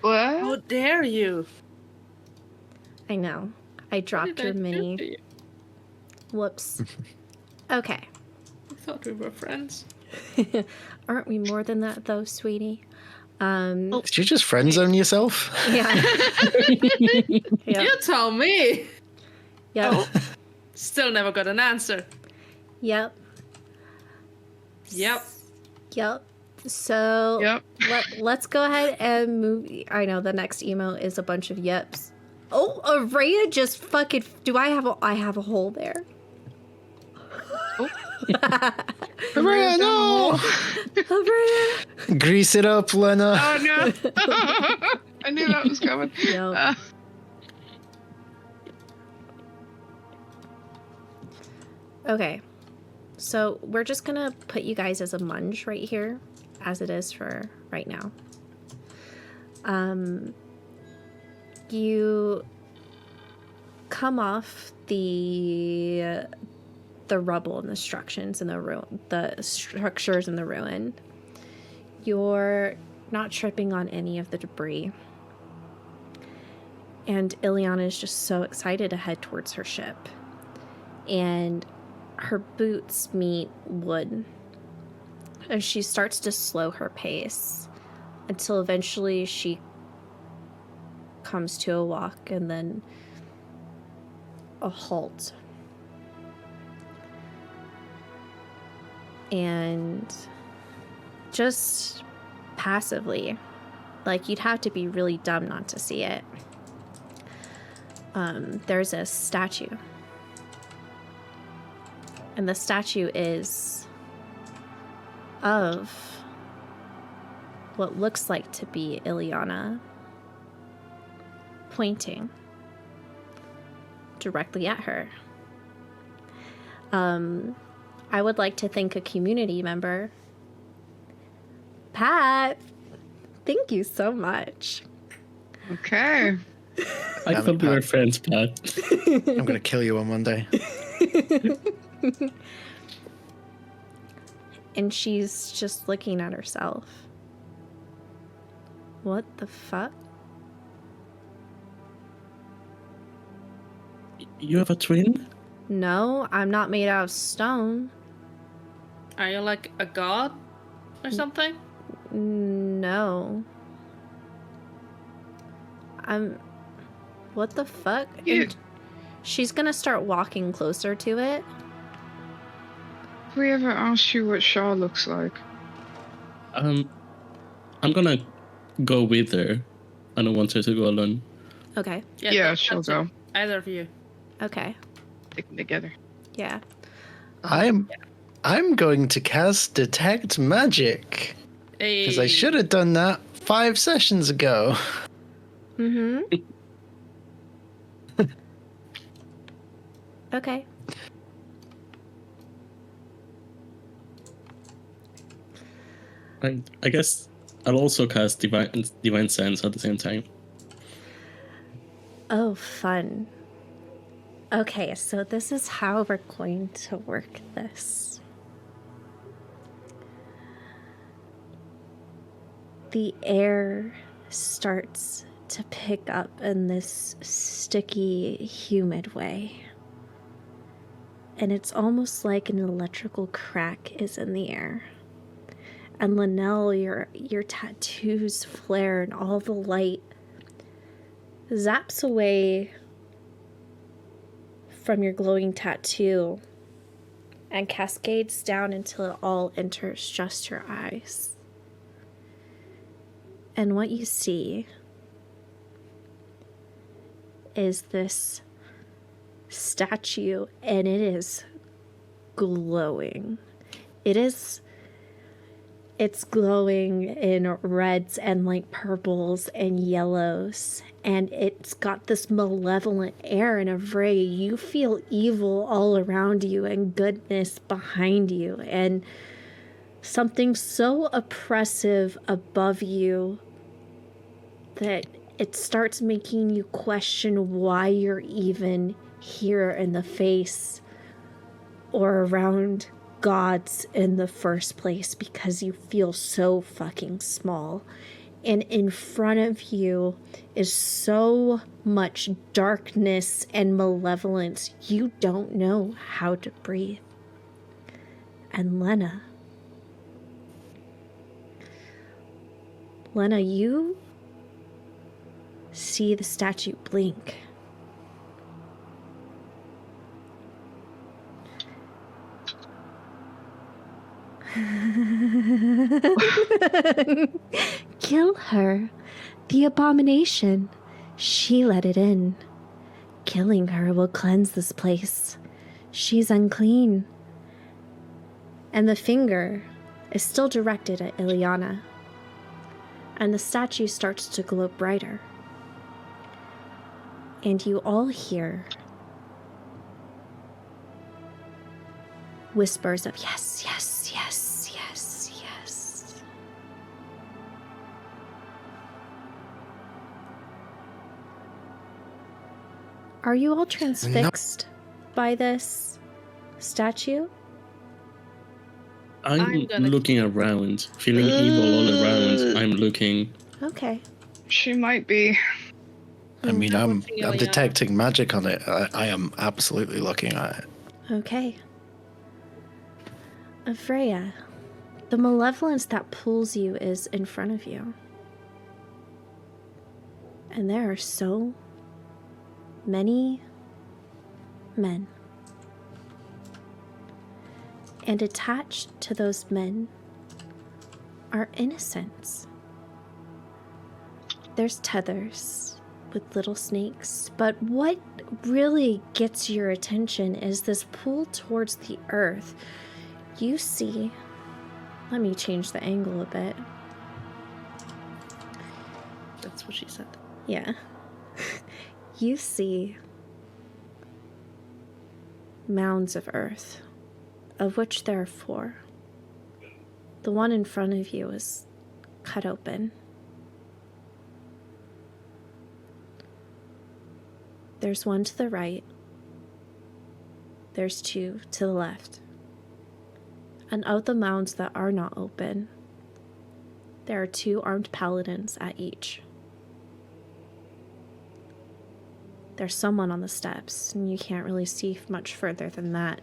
C: What?
E: How dare you?
G: I know. I dropped your mini. Whoops. Okay.
E: I thought we were friends.
G: Aren't we more than that, though, sweetie?
D: Did you just friend zone yourself?
G: Yeah. Yep.
E: You tell me.
G: Yep.
E: Still never got an answer.
G: Yep.
E: Yep.
G: Yep. So
C: Yep.
G: let's go ahead and move. I know the next emo is a bunch of yeps. Oh, Araya just fucking. Do I have a hole there?
D: Maria, no!
G: Araya.
D: Grease it up, Lena.
C: Oh no! I knew that was coming.
G: No. Okay. So we're just gonna put you guys as a munge right here, as it is for right now. You come off the rubble and the structures and the structures in the ruin. You're not tripping on any of the debris. And Ileana is just so excited to head towards her ship. And her boots meet wood, and she starts to slow her pace until eventually she comes to a walk and then a halt. And just passively, like you'd have to be really dumb not to see it, there's a statue. And the statue is of what looks like to be Ileana, pointing directly at her. I would like to thank a community member. Pat, thank you so much.
C: Okay.
B: I thought we were friends, Pat.
D: I'm going to kill you on Monday.
G: And she's just looking at herself. What the fuck?
B: You have a twin?
G: No, I'm not made out of stone.
E: Are you like a god or something?
G: No. What the fuck?
C: Yeah.
G: And she's gonna start walking closer to it.
C: Have we ever asked you what Shaw looks like?
B: I'm gonna go with her. I don't want her to go alone.
G: Okay.
C: Yeah, she'll go.
E: Either of you.
G: Okay.
C: Take them together.
G: Yeah.
D: I'm going to cast Detect Magic. Because I should have done that 5 sessions ago.
G: Mm-hmm. Okay.
B: I guess I'll also cast Divine Sense at the same time.
G: Oh, fun. Okay, so this is how we're going to work this. The air starts to pick up in this sticky, humid way. And it's almost like an electrical crack is in the air. And Linnell, your tattoos flare and all the light zaps away from your glowing tattoo and cascades down until it all enters just your eyes. And what you see is this statue, and it is glowing. It's glowing in reds and like purples and yellows, and it's got this malevolent air and a ray. You feel evil all around you and goodness behind you, and something so oppressive above you that it starts making you question why you're even here in the face or around gods in the first place, because you feel so fucking small. And in front of you is so much darkness and malevolence, you don't know how to breathe. And Lena, you see the statue blink. Kill her. The abomination. She let it in. Killing her will cleanse this place. She's unclean. And the finger is still directed at Ileana. And the statue starts to glow brighter. And you all hear whispers of yes, yes, yes, yes, yes. Are you all transfixed by this statue?
B: I'm looking around, feeling evil all around. I'm looking.
G: Okay.
C: She might be.
D: I mean, I'm
E: Ileana.
D: detecting magic on it. I am absolutely looking at it.
G: Okay. Freya, the malevolence that pulls you is in front of you. And there are so many men. And attached to those men are innocents. There's tethers with little snakes, but what really gets your attention is this pull towards the earth. You see, let me change the angle a bit.
E: That's what she said.
G: Yeah. You see mounds of earth, of which there are 4. The one in front of you is cut open. There's one to the right. There's 2 to the left. And of the mounds that are not open, there are 2 armed paladins at each. There's someone on the steps, and you can't really see much further than that.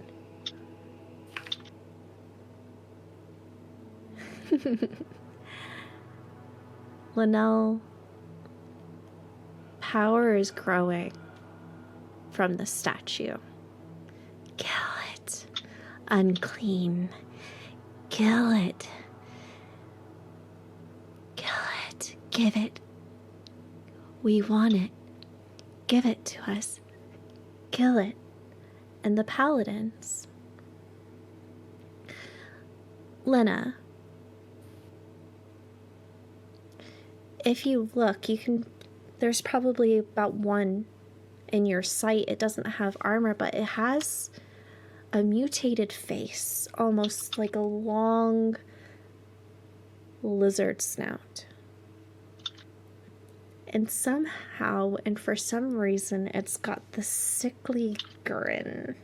G: Linnell, power is growing from the statue. Kill it. Unclean. Kill it. Kill it. Give it. We want it. Give it to us. Kill it. And the paladins. Lena, if you look, you can. There's probably about one in your sight. It doesn't have armor, but it has a mutated face, almost like a long lizard snout. And somehow, and for some reason, it's got this sickly grin.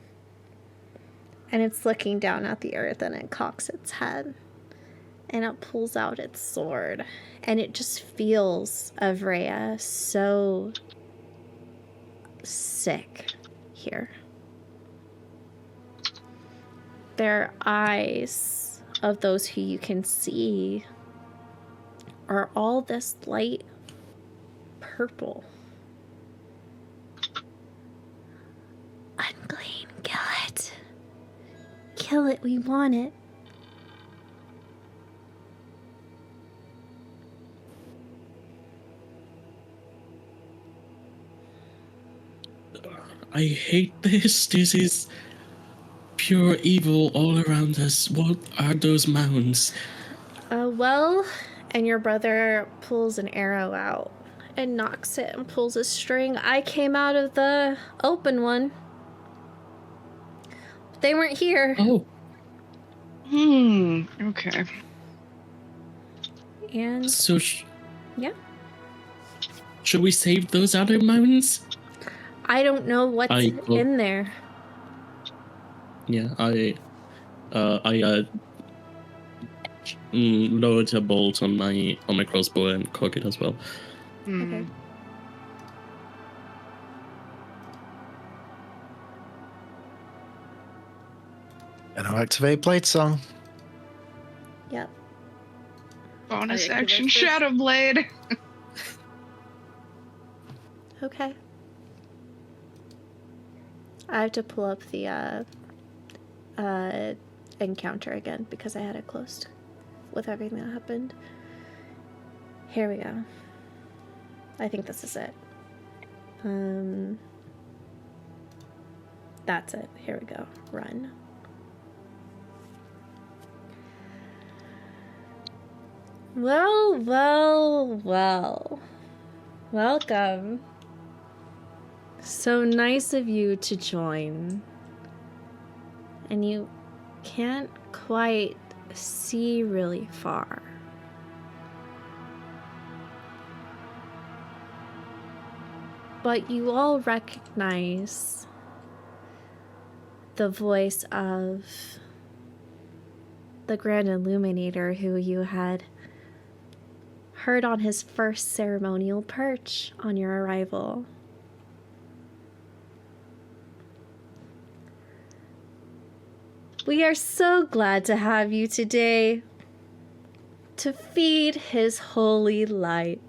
G: And it's looking down at the earth, and it cocks its head. And it pulls out its sword. And it just feels Avrea so sick here. Their eyes of those who you can see are all this light purple. Unclean, kill it. Kill it, we want it.
B: I hate this. This is pure evil all around us. What are those mounds?
G: Well, and your brother pulls an arrow out and knocks it and pulls a string. I came out of the open one. They weren't here.
B: Oh,
C: Okay.
G: And
B: so
G: yeah,
B: should we save those other mounds?
G: I don't know what's in there.
B: Yeah, I load a bolt on my crossbow and cock it as well.
G: Okay.
D: And I'll activate Blade Song.
G: Yep.
C: Bonus
E: I
C: action
E: activate
C: Shadow Blade.
G: Okay. I have to pull up the encounter again because I had it closed with everything that happened. Here we go. I think this is it. That's it. Here we go. Run. Well. Welcome. So nice of you to join. And you can't quite see really far. But you all recognize the voice of the Grand Illuminator who you had heard on his first ceremonial perch on your arrival. We are so glad to have you today to feed his holy light.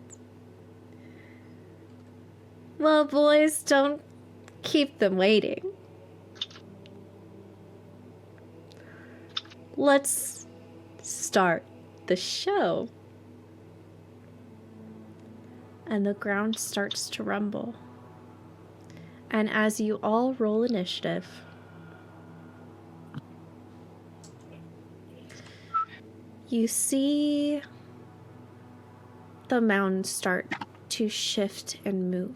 G: Well, boys, don't keep them waiting. Let's start the show. And the ground starts to rumble. And as you all roll initiative, you see the mountain start to shift and move.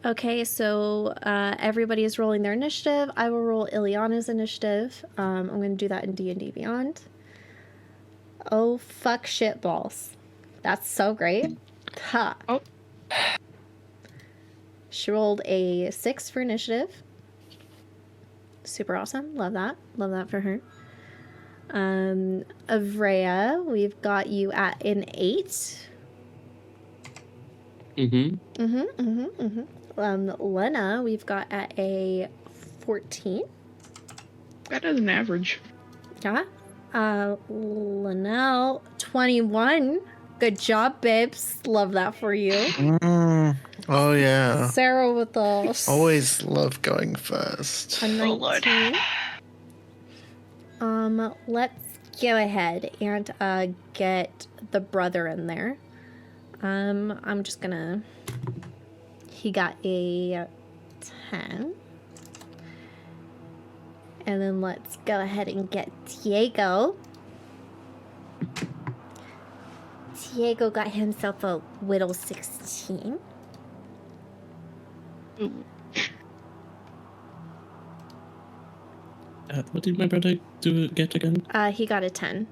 G: Okay, so everybody is rolling their initiative. I will roll Ileana's initiative. I'm going to do that in D&D Beyond. Oh, fuck shit balls. That's so great. Ha.
C: Oh.
G: She rolled a 6 for initiative. Super awesome. Love that. Love that for her. Avrea, we've got you at an 8. Lena, we've got at a 14.
C: Better than average.
G: Yeah. Linnell, 21. Good job, babes. Love that for you.
D: Oh, yeah.
G: Sarah with the...
D: Always love going first.
G: A 19.
C: Oh, Lord.
G: Let's go ahead and get the brother in there. I'm just gonna... He got a 10. And then let's go ahead and get Diego. Diego got himself a whittle 16.
B: What did my brother get again?
G: He got a 10.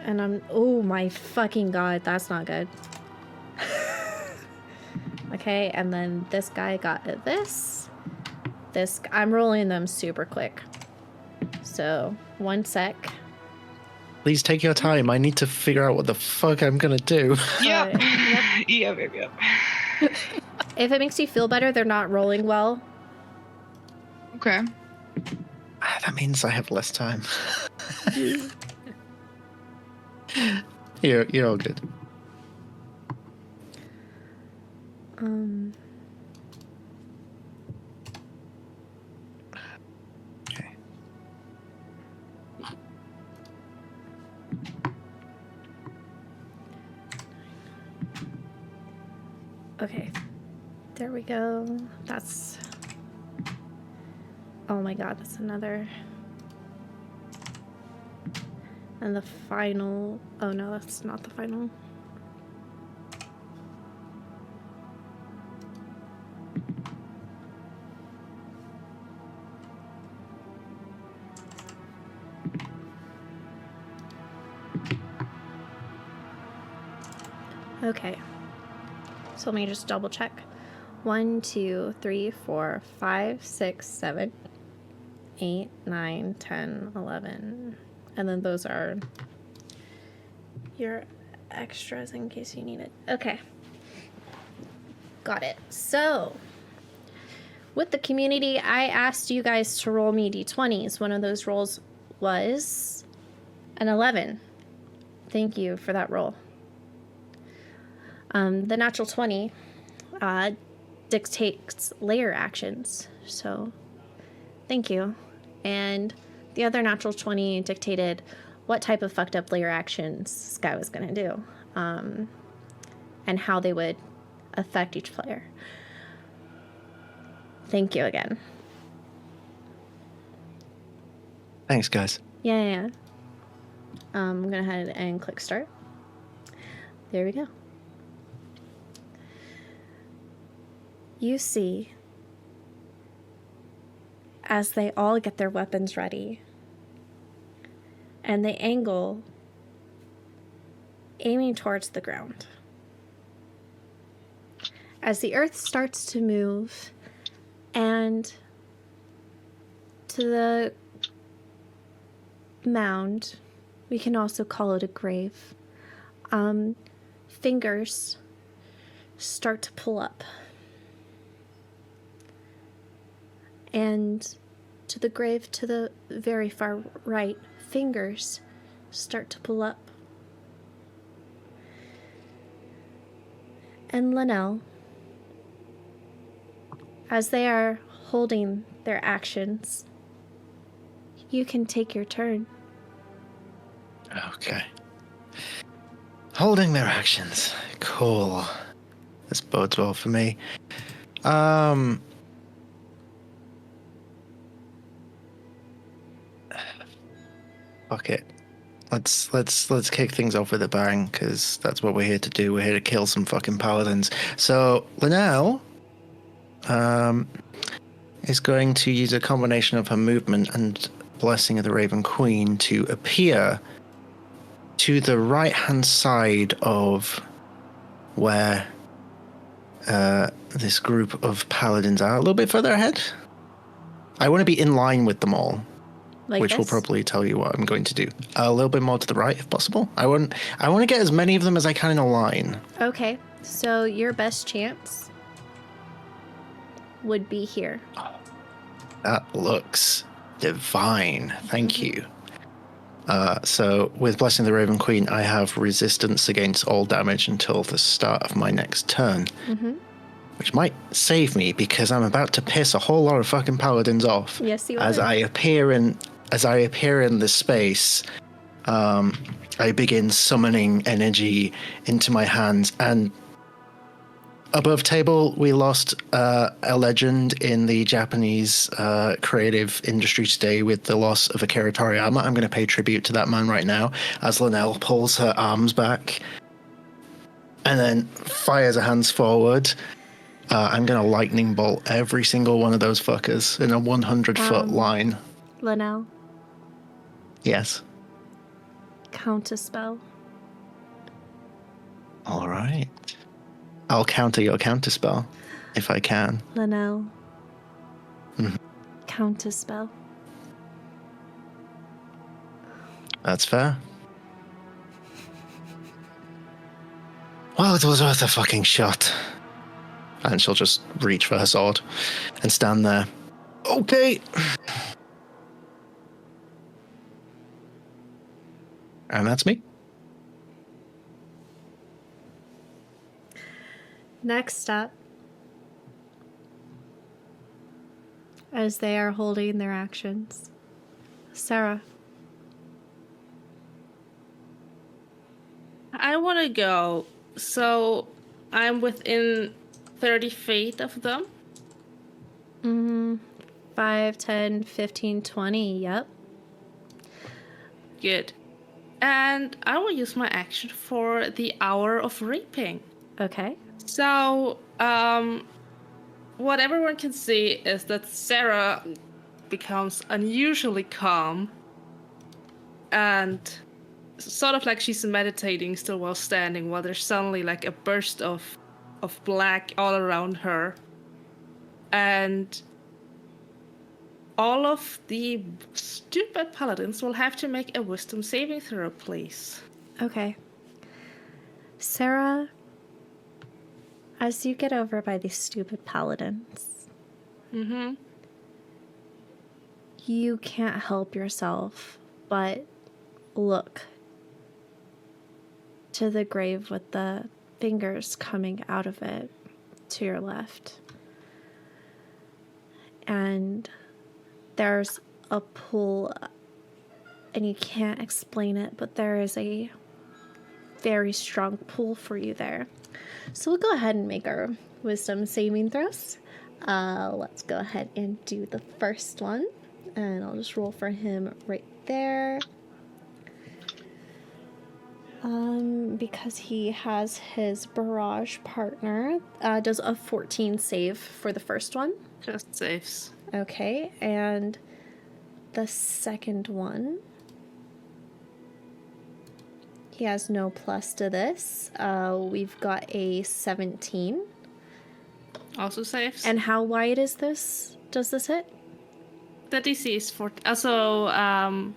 G: And I'm... Oh my fucking god, that's not good. Okay, and then this guy got this. I'm rolling them super quick. So, 1 sec.
D: Please take your time. I need to figure out what the fuck I'm gonna do.
C: Yep.
G: Yep.
C: Yep.
G: If it makes you feel better, they're not rolling well.
C: Okay.
D: That means I have less time. You're all good. Okay.
G: Okay. There we go. That's... Oh my god, that's another... And the final... Oh no, that's not the final. Okay. So let me just double check. 1, 2, 3, 4, 5, 6, 7, 8, 9, 10, 11. And then those are your extras in case you need it. Okay. Got it. So, with the community, I asked you guys to roll me d20s. One of those rolls was an 11. Thank you for that roll. The natural 20 dictates layer actions, so thank you. And the other natural 20 dictated what type of fucked up layer actions Sky was going to do, and how they would affect each player. Thank you again.
D: Thanks, guys.
G: Yeah. I'm going to head and click start. There we go. You see, as they all get their weapons ready, and they angle, aiming towards the ground. as the earth starts to move, and to the mound, we can also call it a grave, fingers start to pull up. And to the grave to the very far right, fingers start to pull up. And Linnell, as they are holding their actions, you can take your turn.
D: Okay. Holding their actions. Cool. This bodes well for me. Fuck it. Let's kick things off with a bang, because that's what we're here to do. We're here to kill some fucking paladins. So Linnell is going to use a combination of her movement and Blessing of the Raven Queen to appear to the right-hand side of where this group of paladins are, a little bit further ahead. I want to be in line with them all.
G: Like
D: Which
G: this?
D: will probably tell you what I'm going to do. A little bit more to the right, if possible. I want to get as many of them as I can in a line.
G: Okay, so your best chance would be here.
D: That looks divine. Thank you. So with Blessing of the Raven Queen, I have resistance against all damage until the start of my next turn.
G: Mm-hmm.
D: Which might save me, because I'm about to piss a whole lot of fucking paladins off.
G: Yes, you
D: as
G: are.
D: As I appear in this space, I begin summoning energy into my hands. And above table, we lost a legend in the Japanese creative industry today with the loss of Akira Toriyama. I'm going to pay tribute to that man right now as Linnell pulls her arms back and then fires her hands forward. I'm going to lightning bolt every single one of those fuckers in a 100-foot line.
G: Linnell,
D: Yes.
G: count a spell.
D: All right. I'll counter your counterspell if I can.
G: Linnell,
D: Mhm.
G: count a spell.
D: That's fair. Well, it was worth a fucking shot. And she'll just reach for her sword and stand there. Okay. And that's me.
G: Next up, as they are holding their actions, Sarah.
E: I want to go. So I'm within 30 feet of them.
G: 5, 10, 15, 20, yep.
E: Good. And I will use my action for the Hour of Reaping.
G: Okay.
E: So, what everyone can see is that Sarah becomes unusually calm and sort of like she's meditating still while standing, while there's suddenly like a burst of black all around her. And all of the stupid paladins will have to make a wisdom saving throw, please.
G: Okay. Sarah, as you get over by these stupid paladins, you can't help yourself but look to the grave with the fingers coming out of it to your left. And there's a pull, and you can't explain it, but there is a very strong pull for you there. So we'll go ahead and make our wisdom saving throws. Let's go ahead and do the first one, and I'll just roll for him right there. Because he has his barrage partner, does a 14 save for the first one.
E: Just saves.
G: Okay, and the second one, he has no plus to this. We've got a 17.
E: Also saves.
G: And how wide is this? Does this hit?
E: The DC is 40. Also,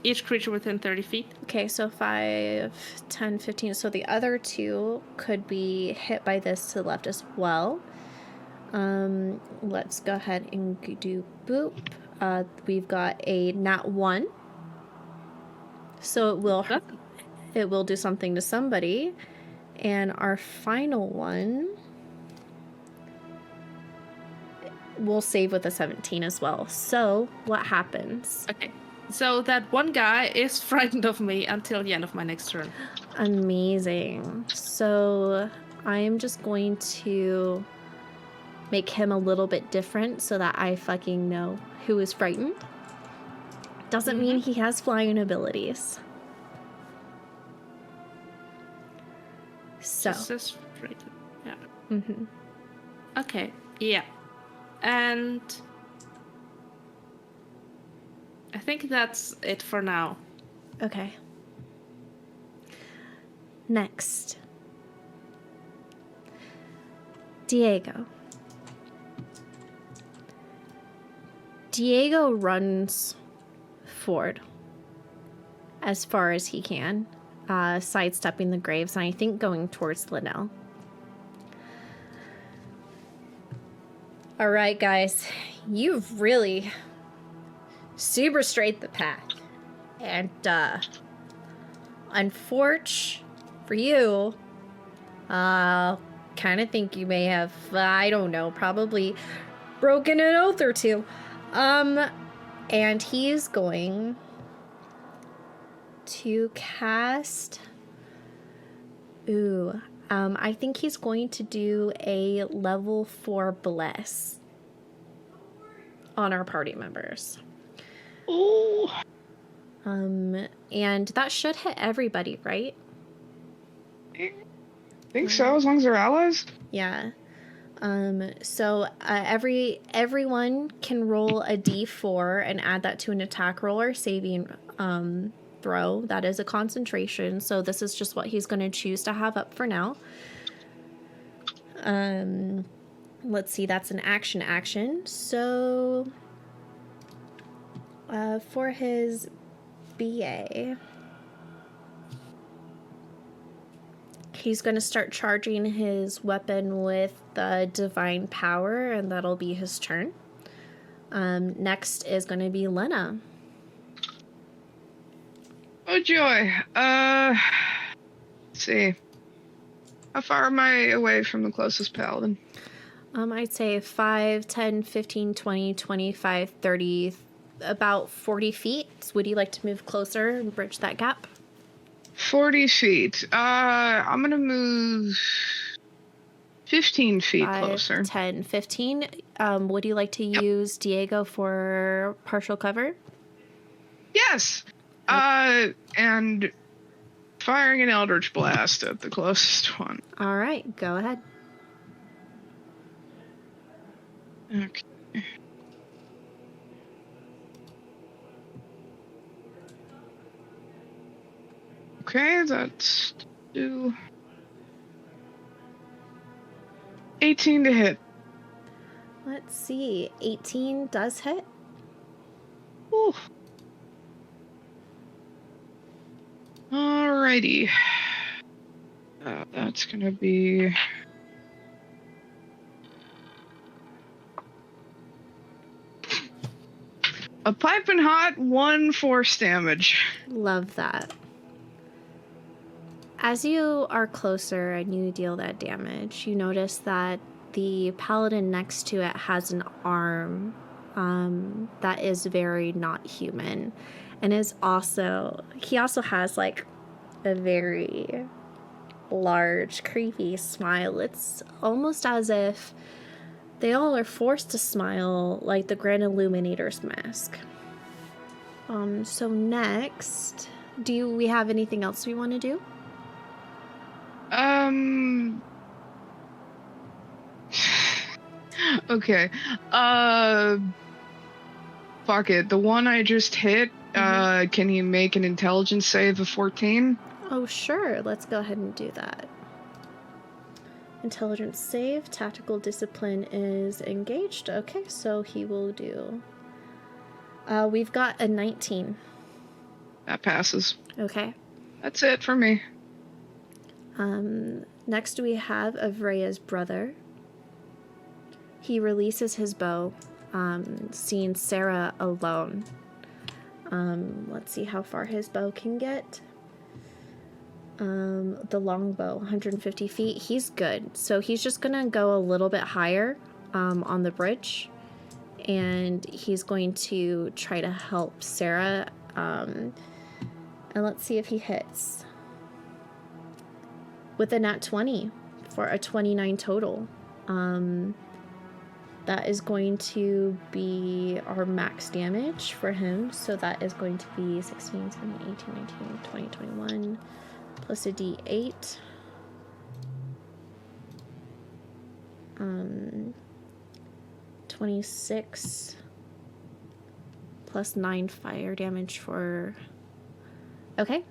E: each creature within 30 feet.
G: Okay, so 5, 10, 15. So the other two could be hit by this to the left as well. Let's go ahead and do boop. We've got a nat 1. So it will do something to somebody. And our final one will save with a 17 as well. So what happens?
E: Okay. So that one guy is frightened of me until the end of my next turn.
G: Amazing. So I am just going to make him a little bit different so that I fucking know who is frightened. Doesn't mean he has flying abilities. So.
E: This is frightened. Yeah.
G: Mm-hmm.
E: Okay. Yeah. And I think that's it for now.
G: Okay. Next. Diego. Diego runs forward as far as he can, sidestepping the graves, and I think going towards Linnell. All right, guys, you've really super straight the path, and unfortunately for you, kind of think you may have, I don't know, probably broken an oath or two. And he's going to cast, I think he's going to do a level 4 bless on our party members.
C: Oh.
G: And that should hit everybody, right?
C: I think so, as long as they're allies.
G: Yeah. So everyone can roll a d4 and add that to an attack roll or saving throw. That is a concentration, so this is just what he's going to choose to have up for now. Let's see, that's an action. So for his BA, he's going to start charging his weapon with the divine power, and that'll be his turn. Next is going to be Lena.
C: Oh joy. Let's see. How far am I away from the closest paladin?
G: I'd say 5, 10, 15, 20, 25, 30, about 40 feet. Would you like to move closer and bridge that gap?
C: 40 feet. I'm gonna move 15 feet
G: 5,
C: closer.
G: 10, 15. Would you like to use Diego for partial cover?
C: Yes! And firing an Eldritch Blast at the closest one.
G: All right, go ahead.
C: Okay. Okay, that's 18 to hit.
G: Let's see. 18 does hit.
C: Ooh. Alrighty. That's gonna be... a piping hot 1 force damage.
G: Love that. As you are closer and you deal that damage, you notice that the paladin next to it has an arm that is very not human, and he also has like a very large, creepy smile. It's almost as if they all are forced to smile, like the Grand Illuminator's mask. So next, do we have anything else we want to do?
C: Okay. Fuck it. The one I just hit, can he make an intelligence save of 14?
G: Oh, sure. Let's go ahead and do that. Intelligence save. Tactical discipline is engaged. Okay, so he will do... we've got a 19.
C: That passes.
G: Okay.
C: That's it for me.
G: Next we have Avreya's brother. He releases his bow, seeing Sarah alone. Let's see how far his bow can get. The longbow, 150 feet. He's good. So he's just gonna go a little bit higher on the bridge, and he's going to try to help Sarah. And let's see if he hits with a nat 20 for a 29 total. That is going to be our max damage for him. So that is going to be 16, 17, 18, 19, 20, 21, plus a d8. 26 plus 9 fire damage for... Okay.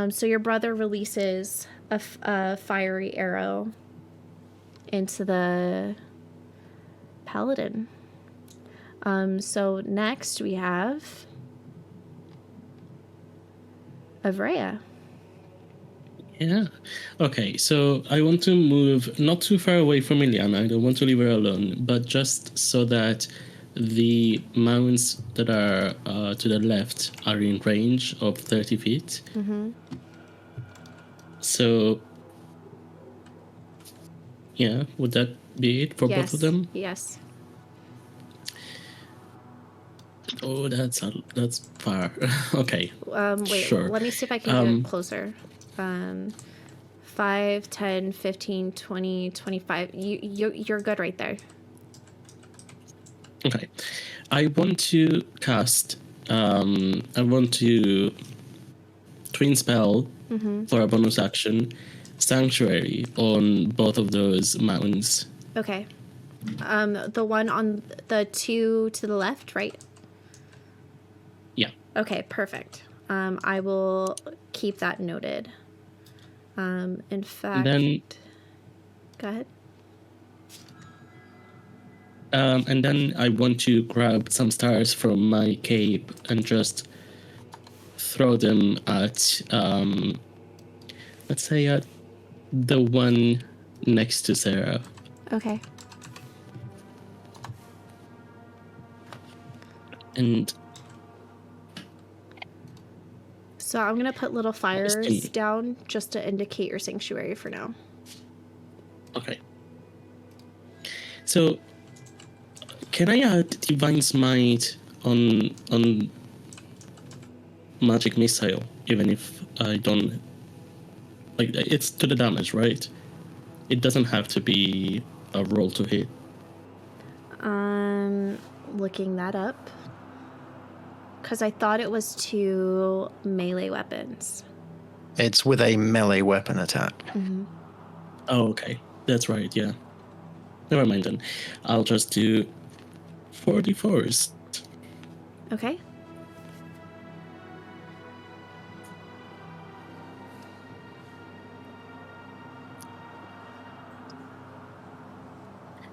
G: So your brother releases a fiery arrow into the paladin. So next we have Avreya.
B: Yeah. Okay, so I want to move not too far away from Iliana. I don't want to leave her alone, but just so that the mountains that are to the left are in range of 30 feet.
G: Mm-hmm.
B: So, yeah, would that be it for both of them?
G: Yes.
B: Oh, that's far. Okay.
G: Wait,
B: sure.
G: let me see if I can get closer. 5, 10, 15, 20, 25. You're good right there.
B: Okay. I want to cast, I want to twin spell for a bonus action, Sanctuary on both of those mountains.
G: Okay. The one on the 2 to the left, right?
B: Yeah.
G: Okay, perfect. I will keep that noted. In fact...
B: Then,
G: go ahead.
B: and then I want to grab some stars from my cape and just throw them at, let's say at the one next to Sarah.
G: Okay.
B: And
G: so I'm going to put little fires down just to indicate your sanctuary for now.
B: Okay. So, can I add Divine Smite on Magic Missile, even if I don't... Like, it's to the damage, right? It doesn't have to be a roll to hit.
G: Looking that up. Because I thought it was 2 melee weapons.
D: It's with a melee weapon attack.
G: Mm-hmm.
B: Oh, okay. That's right, yeah. Never mind then. I'll just do 44s.
G: Okay.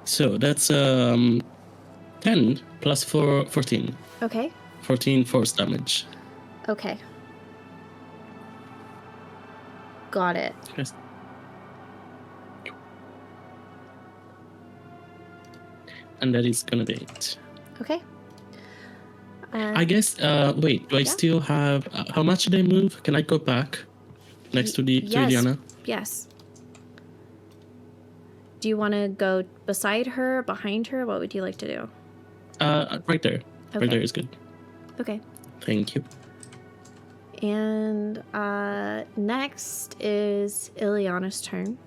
B: So that's 10 plus 4, 14.
G: Okay.
B: 14 force damage.
G: Okay. Got it.
B: Yes. And that is gonna be it.
G: Okay.
B: I guess, wait, do I still have... how much did I move? Can I go back next to the to Iliana?
G: Yes. Do you want to go beside her, behind her? What would you like to do?
B: Right there.
G: Okay.
B: Right there is good.
G: Okay.
B: Thank you.
G: And next is Iliana's turn.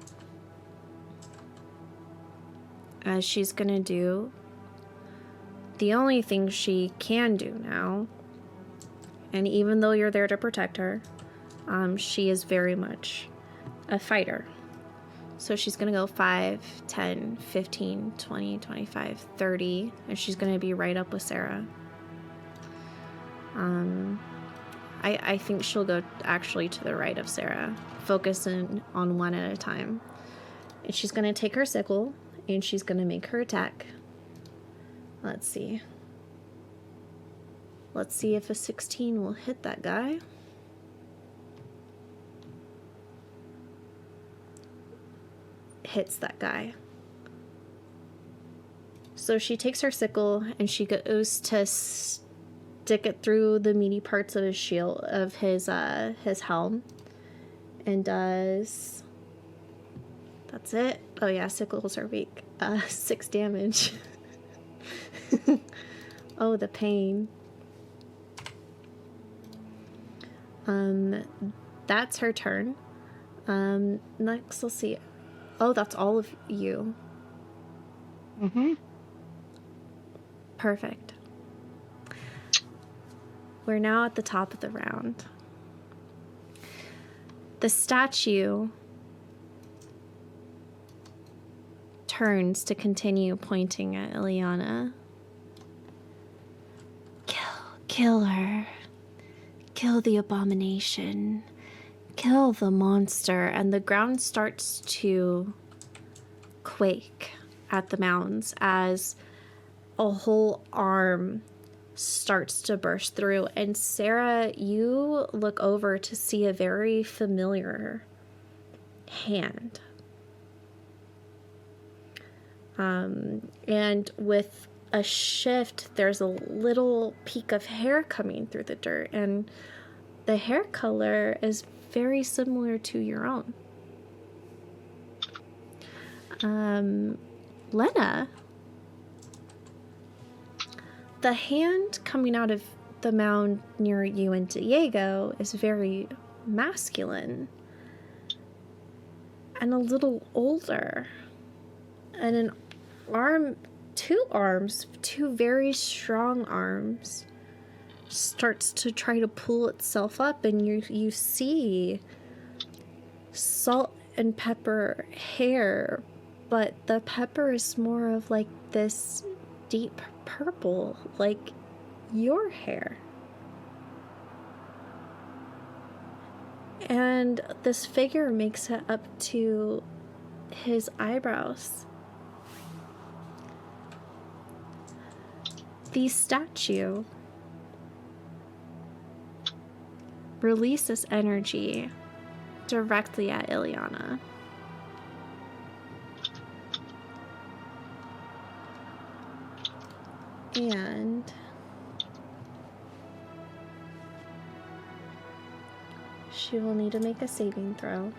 G: She's going to do the only thing she can do now. And even though you're there to protect her, she is very much a fighter. So she's going to go 5, 10, 15, 20, 25, 30. And she's going to be right up with Sarah. I think she'll go actually to the right of Sarah, focusing on one at a time. And she's going to take her sickle, and she's going to make her attack. Let's see. Let's see if a 16 will hit that guy. Hits that guy. So she takes her sickle and she goes to stick it through the meaty parts of his shield, of his helm, and does. That's it. Oh yeah, sickles are weak. 6 damage. Oh, the pain. That's her turn. Next, let's see. Oh, that's all of you.
C: Mm-hmm.
G: Perfect. We're now at the top of the round. The statue turns to continue pointing at Ileana. Kill her. Kill the abomination. Kill the monster. And the ground starts to quake at the mounds as a whole arm starts to burst through. And Sarah, you look over to see a very familiar hand. And with a shift, there's a little peak of hair coming through the dirt, and the hair color is very similar to your own. Lena, the hand coming out of the mound near you and Diego is very masculine and a little older, and an arm, 2 arms, 2 very strong arms, starts to try to pull itself up, and you see salt and pepper hair, but the pepper is more of like this deep purple, like your hair. And this figure makes it up to his eyebrows. The statue releases energy directly at Ileana. And she will need to make a saving throw.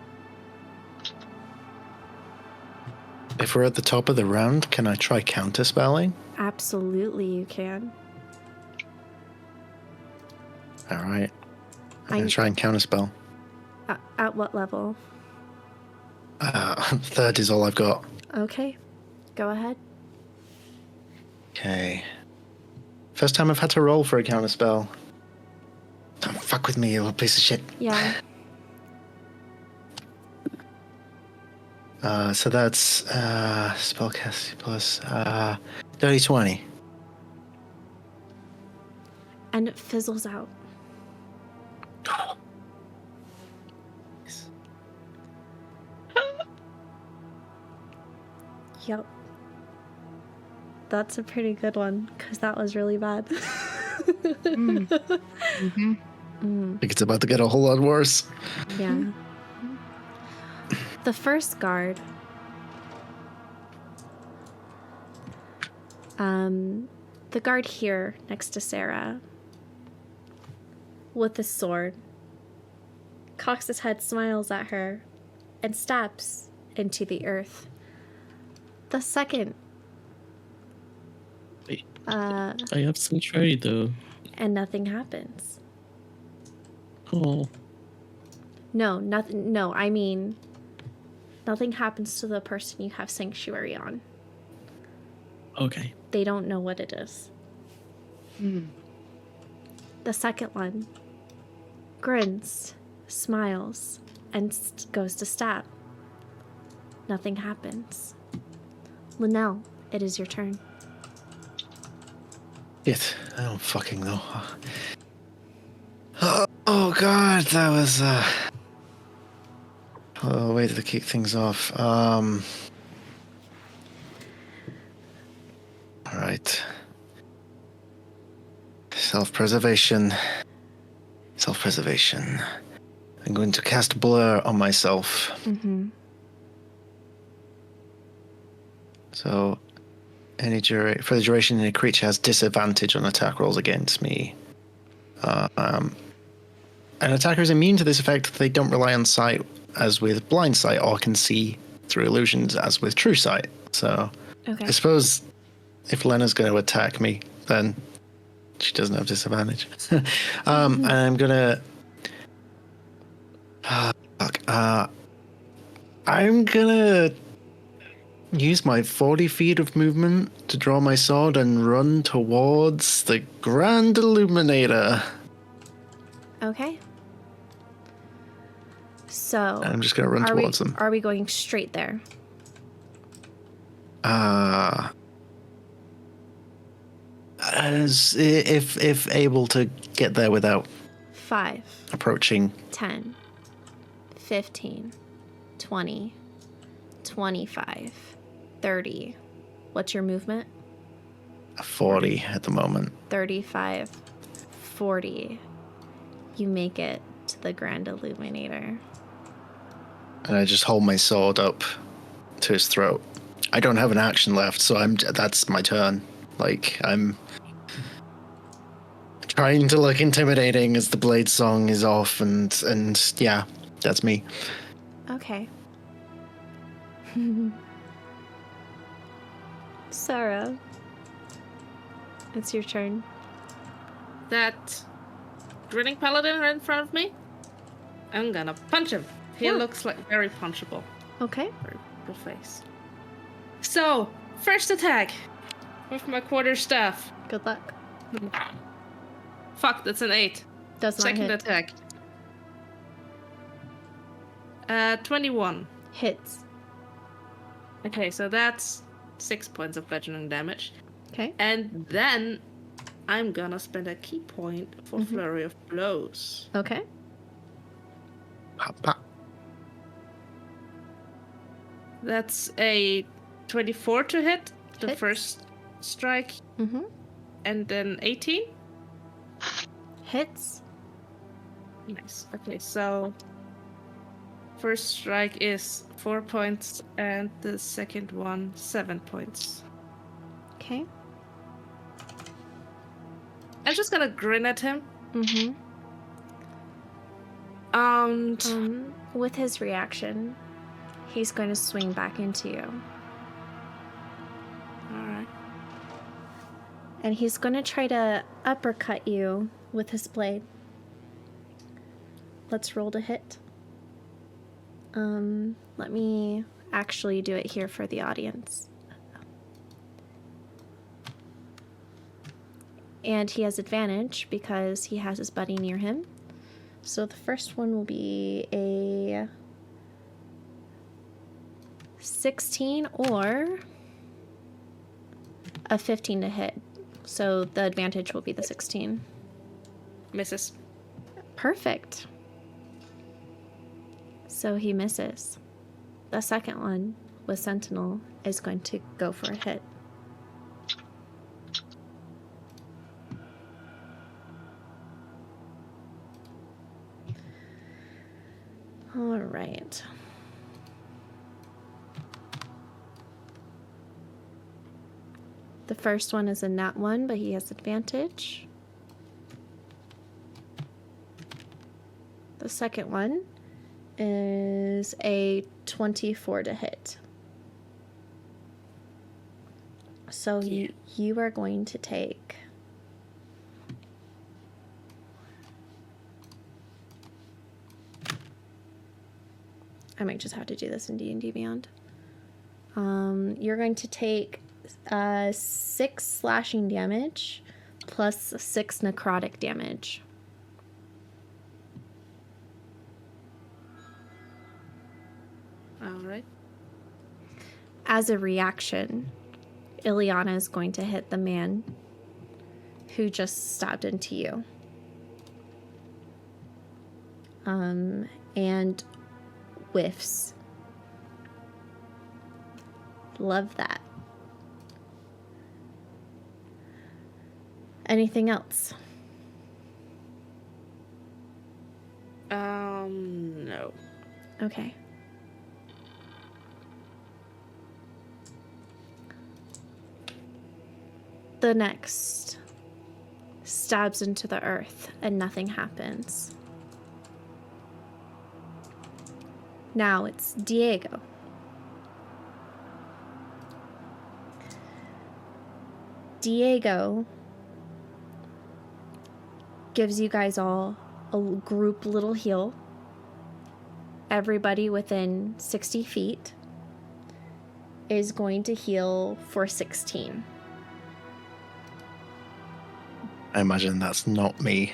D: If we're at the top of the round, can I try counterspelling?
G: Absolutely, you can.
D: Alright. I'm going to try and counterspell.
G: At what level?
D: 3rd is all I've got.
G: Okay, go ahead.
D: Okay. First time I've had to roll for a counterspell. Don't fuck with me, you little piece of shit.
G: Yeah.
D: So that's spellcast plus dirty 20.
G: And it fizzles out. Yep. That's a pretty good one, because that was really bad.
C: Mm-hmm.
D: I think it's about to get a whole lot worse.
G: Yeah. The first guard, the guard here next to Sarah, with the sword, cocks his head, smiles at her, and stabs into the earth. The second,
B: I have some trade though.
G: and nothing happens.
B: Oh,
G: No, nothing. No, I mean, nothing happens to the person you have sanctuary on.
B: okay.
G: They don't know what it is.
C: Mm.
G: The second one grins, smiles, and goes to stab. Nothing happens. Linnell, it is your turn.
D: Shit, I don't fucking know. Oh, God, that was a way to kick things off. All right. Self-preservation. Self-preservation. I'm going to cast Blur on myself.
G: Mm-hmm.
D: So, for the duration, any creature has disadvantage on attack rolls against me. An attacker is immune to this effect if they don't rely on sight, as with blind sight, or can see through illusions, as with true sight. So,
G: Okay.
D: I suppose if Lena's going to attack me, then she doesn't have disadvantage. And I'm gonna. I'm gonna use my 40 feet of movement to draw my sword and run towards the Grand Illuminator.
G: Okay. So
D: I'm just gonna run towards them.
G: Are we going straight there?
D: As if able to get there without
G: 5,
D: approaching.
G: 10, 15, 20, 25, 30. What's your movement?
D: 40 at the moment.
G: 35, 40. You make it to the Grand Illuminator.
D: And I just hold my sword up to his throat. I don't have an action left, so that's my turn. Like, I'm trying to look intimidating as the blade song is off, and yeah, that's me.
G: Okay. Sarah, it's your turn.
E: That grinning paladin right in front of me, I'm gonna punch him. He looks like very punchable.
G: Okay.
E: Very brutal face. So, first attack with my quarterstaff.
G: Good luck.
E: Fuck, that's an 8.
G: Does not
E: Second
G: hit.
E: attack. 21.
G: Hits.
E: Okay, so that's 6 points of bludgeoning damage.
G: Okay.
E: And then I'm gonna spend a key point for Flurry of Blows.
G: Okay.
D: Pop, pop.
E: That's a 24 to hit, the
G: Hits.
E: first strike,
G: Mm-hmm.
E: and then 18.
G: Hits.
E: Nice. Okay, so first strike is 4 points, and the second one 7 points.
G: Okay.
E: I'm just gonna grin at him.
G: Mm-hmm. With his reaction, he's going to swing back into you.
E: Alright.
G: And he's going to try to uppercut you with his blade. Let's roll to hit. Let me actually do it here for the audience. And he has advantage because he has his buddy near him. So the first one will be a 16 or a 15 to hit. So the advantage will be the 16.
E: Misses.
G: Perfect. So he misses. The second one with Sentinel is going to go for a hit. All right. The first one is a nat 1, but he has advantage. The second one is a 24 to hit. So you are going to take I might just have to do this in D&D Beyond. You're going to take 6 slashing damage plus 6 necrotic damage.
E: Alright.
G: As a reaction, Ileana is going to hit the man who just stabbed into you. and whiffs. Love that. Anything else?
E: No.
G: Okay. The next stabs into the earth and nothing happens. Now it's Diego. Diego gives you guys all a group little heal. Everybody within 60 feet is going to heal for 16.
D: I imagine that's not me.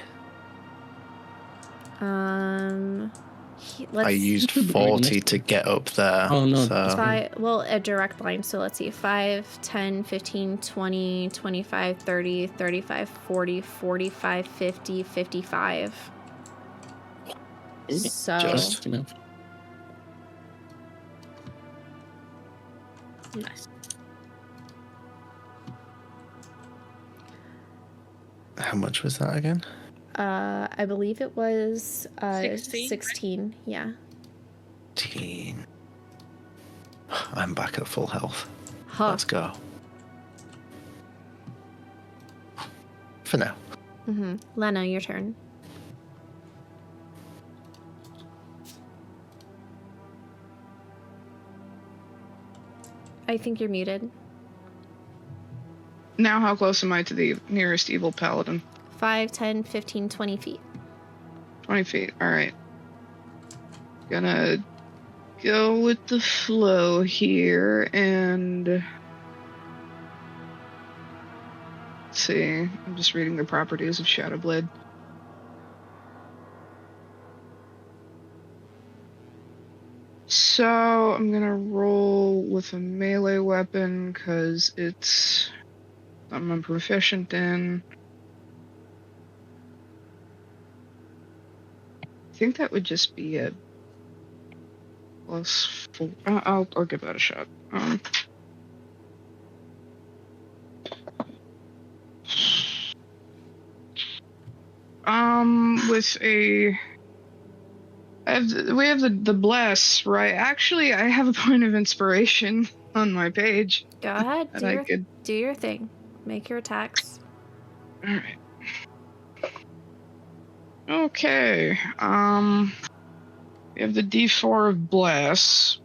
G: Let's
D: I used 40 to get up there.
B: Oh, no.
D: So.
G: well, a direct line. So let's see. 5, 10, 15, 20, 25, 30, 35, 40, 45, 50, 55. So
D: Just
B: enough.
E: Nice.
D: how much was that again?
G: I believe it was
E: 16,
G: 16. Yeah.
D: 15. I'm back at full health.
G: Huh.
D: Let's go. For now.
G: Lena, your turn. I think you're muted.
C: Now, how close am I to the nearest evil paladin?
G: 5, 10, 15, 20 feet.
C: 20 feet. All right. Gonna go with the flow here and let's see. I'm just reading the properties of Shadowblade. So I'm gonna roll with a melee weapon because it's I'm proficient in. I think that would just be a +4. I'll give that a shot. With a, we have the bless, right? Actually, I have a point of inspiration on my page.
G: Go ahead.
C: that
G: Do your thing. Make your attacks.
C: All right. Okay. We have the D4 of bless.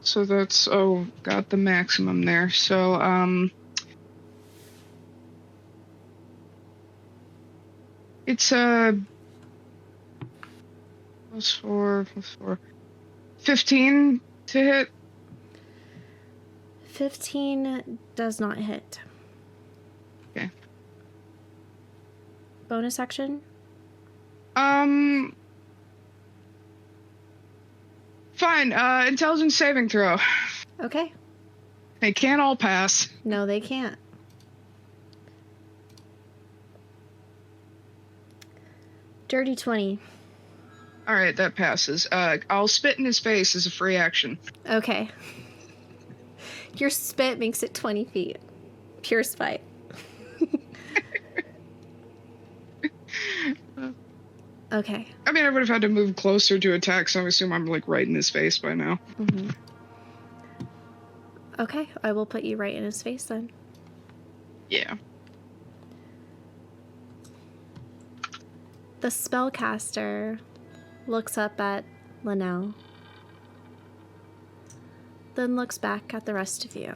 C: So that's got the maximum there. So it's +4 +4 15 to hit.
G: 15 does not hit.
C: Okay.
G: Bonus action?
C: Fine. Intelligence saving throw.
G: Okay.
C: They can't all pass.
G: No, they can't. Dirty 20.
C: All right, that passes. I'll spit in his face as a free action.
G: Okay. Your spit makes it 20 feet. Pure spite. Okay.
C: I mean, I would have had to move closer to attack, so I assume I'm like right in his face by now.
G: Okay, I will put you right in his face then.
C: Yeah.
G: The spellcaster looks up at Linnell, then looks back at the rest of you.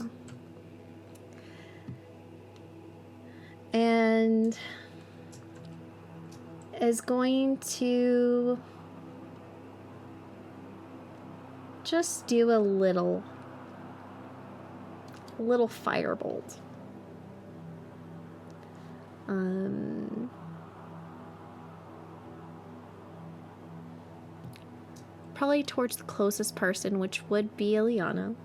G: And is going to just do a little firebolt. Probably towards the closest person, which would be Eliana.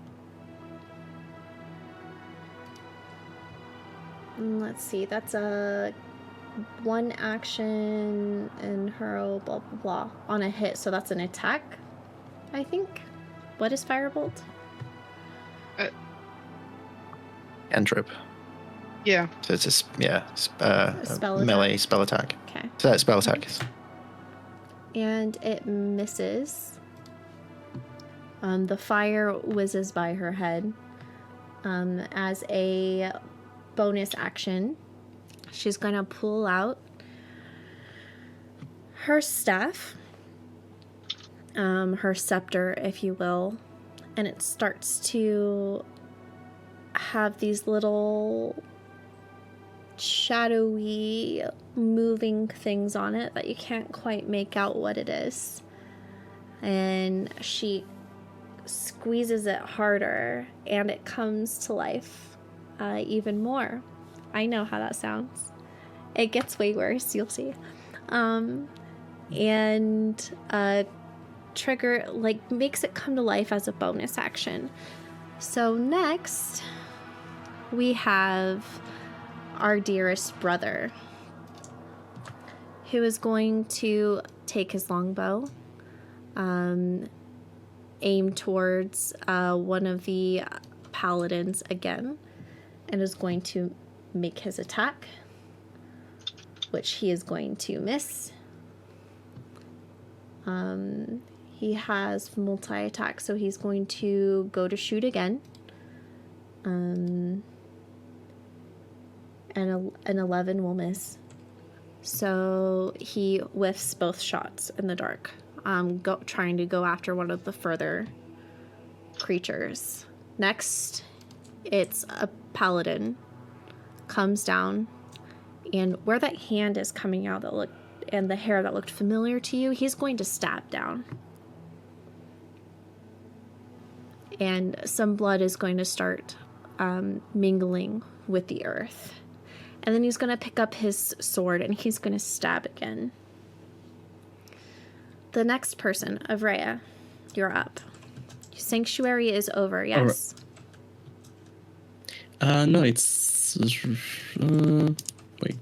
G: let's see. That's a 1 action and hurl, blah, blah, blah, on a hit. So that's an attack, I think. What is Firebolt?
D: Cantrip.
C: Yeah.
D: So it's a
G: Spell
D: melee
G: attack.
D: spell attack.
G: Okay.
D: So that's spell attack.
G: And it misses. The fire whizzes by her head. As a bonus action, she's gonna pull out her staff, her scepter, if you will, and it starts to have these little shadowy moving things on it that you can't quite make out what it is. And she squeezes it harder and it comes to life even more. I know how that sounds. It gets way worse, you'll see. And trigger, like, makes it come to life as a bonus action. So next we have our dearest brother, who is going to take his longbow, aim towards one of the paladins again, and is going to make his attack, which he is going to miss. He has multi-attack, so he's going to go to shoot again. And an 11 will miss. So he whiffs both shots in the dark, trying to go after one of the further creatures. Next, it's a paladin. Comes down, and where that hand is coming out and the hair that looked familiar to you, he's going to stab down. And some blood is going to start mingling with the earth. And then he's going to pick up his sword and he's going to stab again. The next person, Avrea, you're up. Sanctuary is over, yes?
B: No, it's... wait.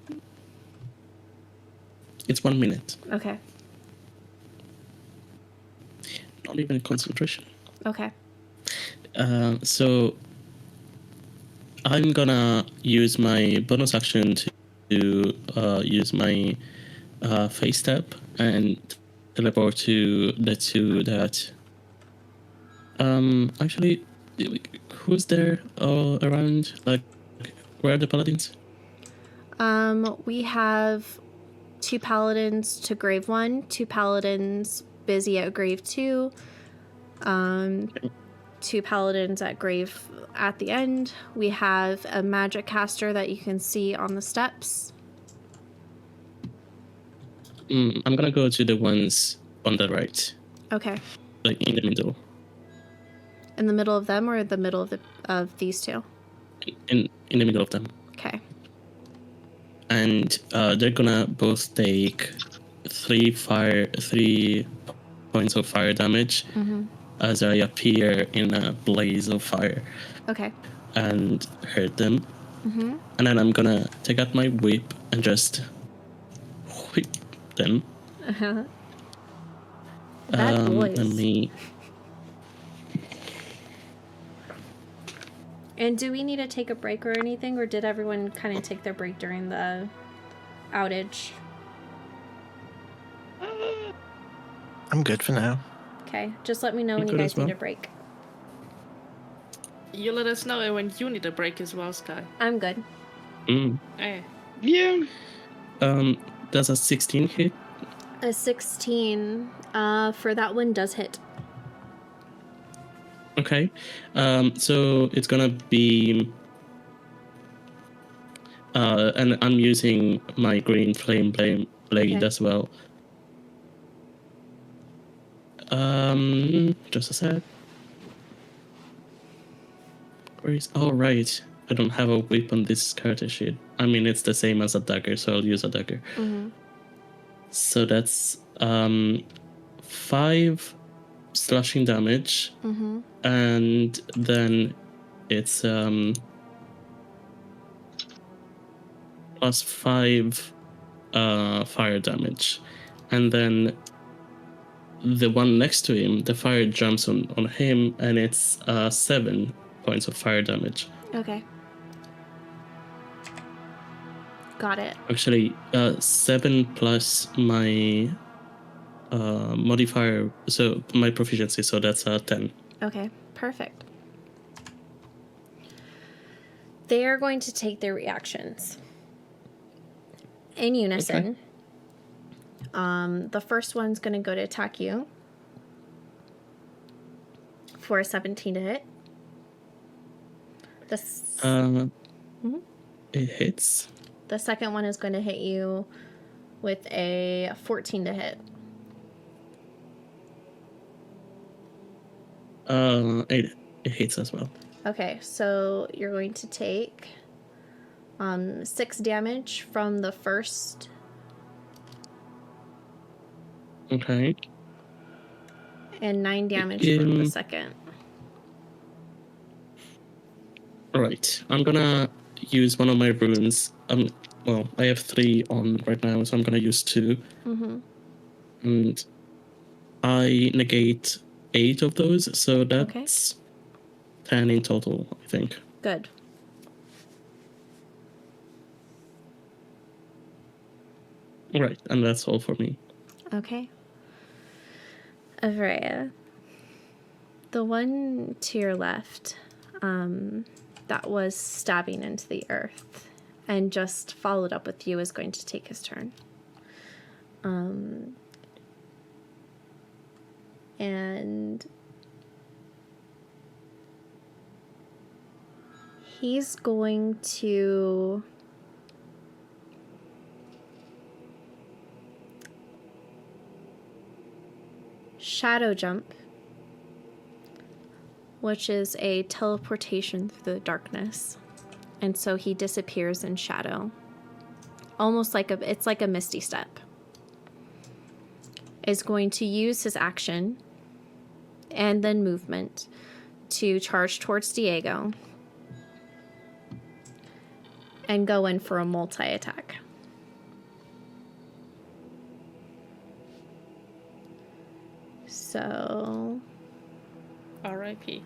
B: It's 1 minute.
G: Okay.
B: Not even concentration.
G: Okay.
B: So I'm gonna use my bonus action to use my face step and teleport to the two that. Actually, who's there around? Like, where are the paladins?
G: We have 2 paladins to grave 1, 2 paladins busy at grave 2, 2 paladins at grave at the end. We have a magic caster that you can see on the steps.
B: I'm gonna go to the ones on the right,
G: Okay.
B: like in the middle.
G: In the middle of them or the middle of these 2?
B: In the middle of them.
G: Okay.
B: And they're gonna both take 3 points of fire damage as I appear in a blaze of fire.
G: Okay.
B: And hurt them. And then I'm gonna take out my whip and just whip them.
G: Bad boys.
B: Let me...
G: And do we need to take a break or anything, or did everyone kind of take their break during the outage?
D: I'm good for now.
G: Okay, just let me know when you
B: good
G: guys
B: as well.
G: need a break.
E: You let us know when you need a break as well, Sky.
G: I'm good.
E: Eh.
C: Yeah.
B: Does a 16 hit?
G: A 16 for that one does hit.
B: Okay. So it's gonna be... and I'm using my green flame blade
G: Okay.
B: as well. Just a sec. Where is... Oh, right. I don't have a whip on this character sheet. I mean, it's the same as a dagger, so I'll use a dagger. So that's 5 slashing damage. And then it's plus 5 fire damage. And then the one next to him, the fire jumps on him, and it's 7 points of fire damage.
G: Okay. Got it.
B: Actually, 7 plus my modifier, so my proficiency, so that's 10.
G: Okay, perfect. They are going to take their reactions in unison. Okay. The first one's going to go to attack you for a 17 to hit.
B: It hits.
G: The second one is going to hit you with a 14 to hit.
B: It hits as well.
G: Okay, so you're going to take 6 damage from the first.
B: Okay.
G: And 9 damage from the second.
B: Right. I'm gonna use one of my runes. Well, I have 3 on right now, so I'm gonna use 2.
G: Mm-hmm.
B: And I negate 8 of those, so that's 10 in total, I think.
G: Good.
B: Right, and that's all for me.
G: Okay. Avrea. The one to your left, that was stabbing into the earth and just followed up with you is going to take his turn. And he's going to shadow jump, which is a teleportation through the darkness. And so he disappears in shadow. Almost like it's like a misty step. Is going to use his action and then movement to charge towards Diego and go in for a multi-attack. So
E: R.I.P.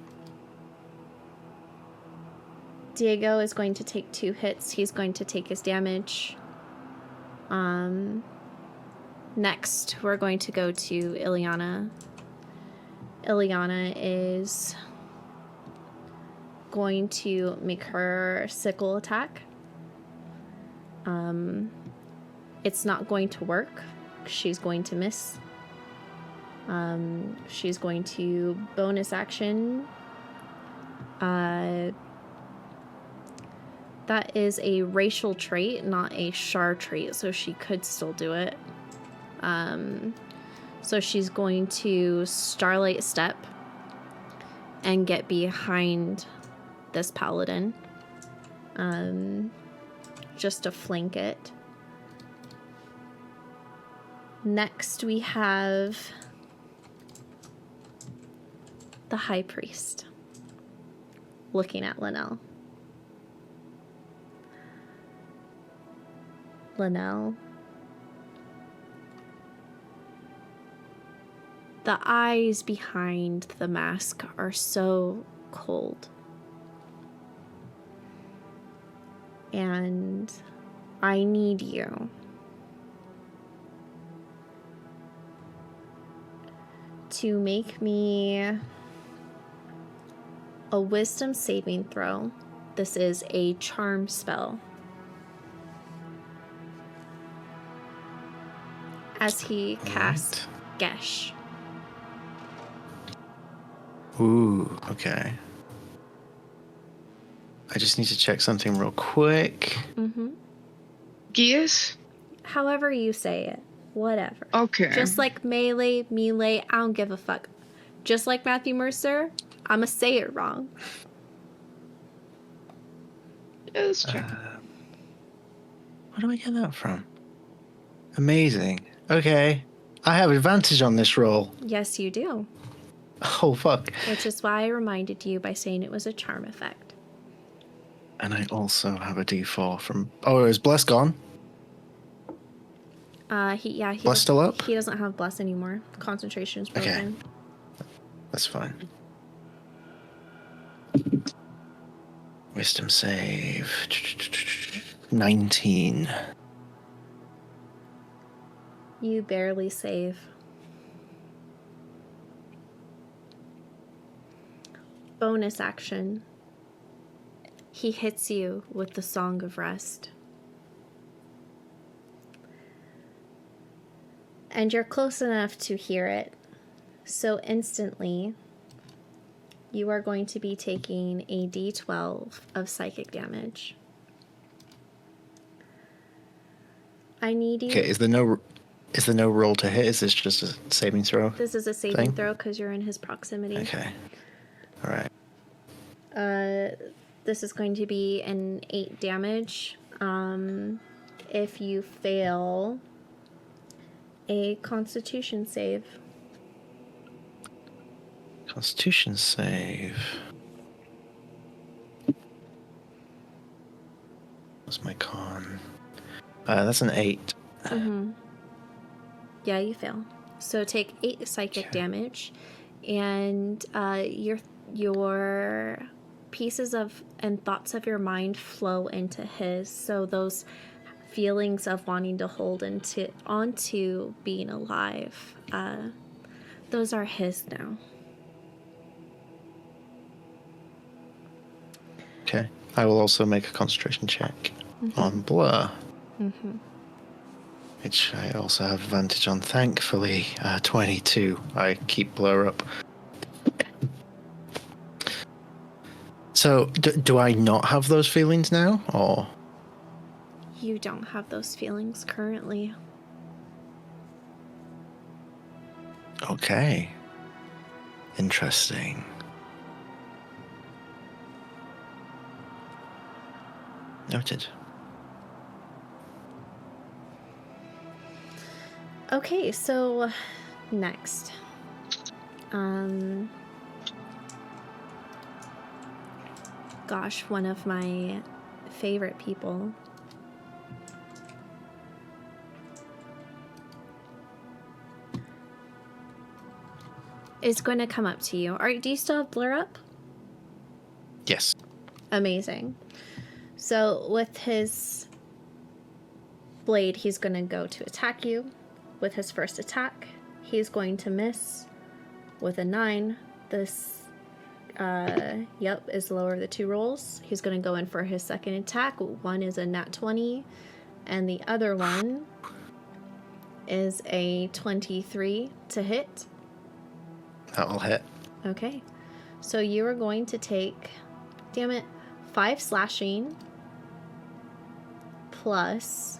G: Diego is going to take 2 hits. He's going to take his damage. Next, we're going to go to Ileana. Ileana is going to make her sickle attack. It's not going to work. She's going to miss. She's going to bonus action. That is a racial trait, not a char trait, so she could still do it. So she's going to Starlight Step and get behind this paladin, just to flank it. Next we have the High Priest looking at Linnell. Linnell. The eyes behind the mask are so cold. And I need you to make me a wisdom saving throw. This is a charm spell. As he casts Gesh.
D: Ooh, okay. I just need to check something real quick.
G: Mm-hmm.
C: Geas?
G: However you say it. Whatever.
C: Okay.
G: Just like melee, I don't give a fuck. Just like Matthew Mercer, I'ma say it wrong.
C: It's true.
D: Where do I get that from? Amazing. Okay. I have advantage on this roll.
G: Yes, you do.
D: Oh, fuck.
G: Which is why I reminded you by saying it was a charm effect.
D: And I also have a D4 from. Oh, is Bless gone?
G: He
D: Bless still up?
G: He doesn't have bless anymore. Concentration's broken.
D: Okay. That's fine. Wisdom save. 19.
G: You barely save. Bonus action. He hits you with the Song of Rest. And you're close enough to hear it. So instantly, you are going to be taking a d12 of psychic damage. I need you.
D: Okay, is there no roll to hit? Is this just a saving throw?
G: This is a saving throw because you're in his proximity.
D: Okay. All right.
G: This is going to be an 8 damage. If you fail a Constitution save.
D: Constitution save. What's my con? That's an 8.
G: Mm-hmm. Yeah, you fail. So take 8 psychic damage, and your pieces of and thoughts of your mind flow into his. So those feelings of wanting to hold onto being alive, those are his now.
D: Okay. I will also make a concentration check on Blur.
G: Mm-hmm.
D: Which I also have advantage on, thankfully. 22. I keep Blur up. So, do I not have those feelings now, or?
G: You don't have those feelings currently.
D: Okay. Interesting. Noted.
G: Okay, so next. Gosh, one of my favorite people. Is going to come up to you. Do you still have Blur up?
D: Yes.
G: Amazing. So with his blade, he's going to go to attack you. With his first attack, he's going to miss with a 9. This, is lower of the 2 rolls. He's going to go in for his second attack. One is a nat 20, and the other one is a 23 to hit.
D: That'll hit.
G: Okay. So you are going to take, 5 slashing plus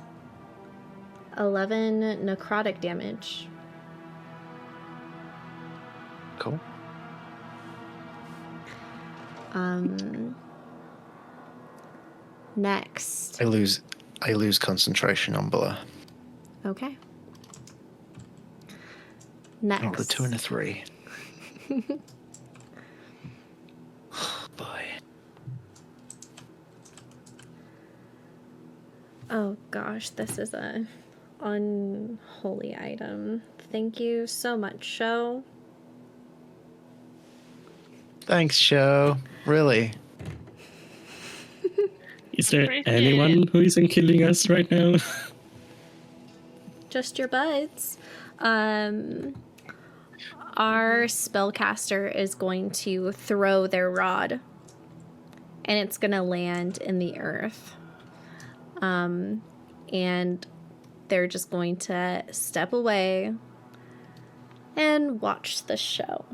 G: 11 necrotic damage.
D: Cool.
G: Next.
D: I lose concentration on Blur.
G: Okay. Next.
D: Oh, the 2 and a 3. Oh, boy.
G: Oh gosh, this is a unholy item. Thank you so much, Show.
D: Thanks, Show. Really?
B: Is there
E: Appreciate
B: anyone who isn't killing us right now?
G: Just your buds. Our spellcaster is going to throw their rod, and it's going to land in the earth. And they're just going to step away and watch the show.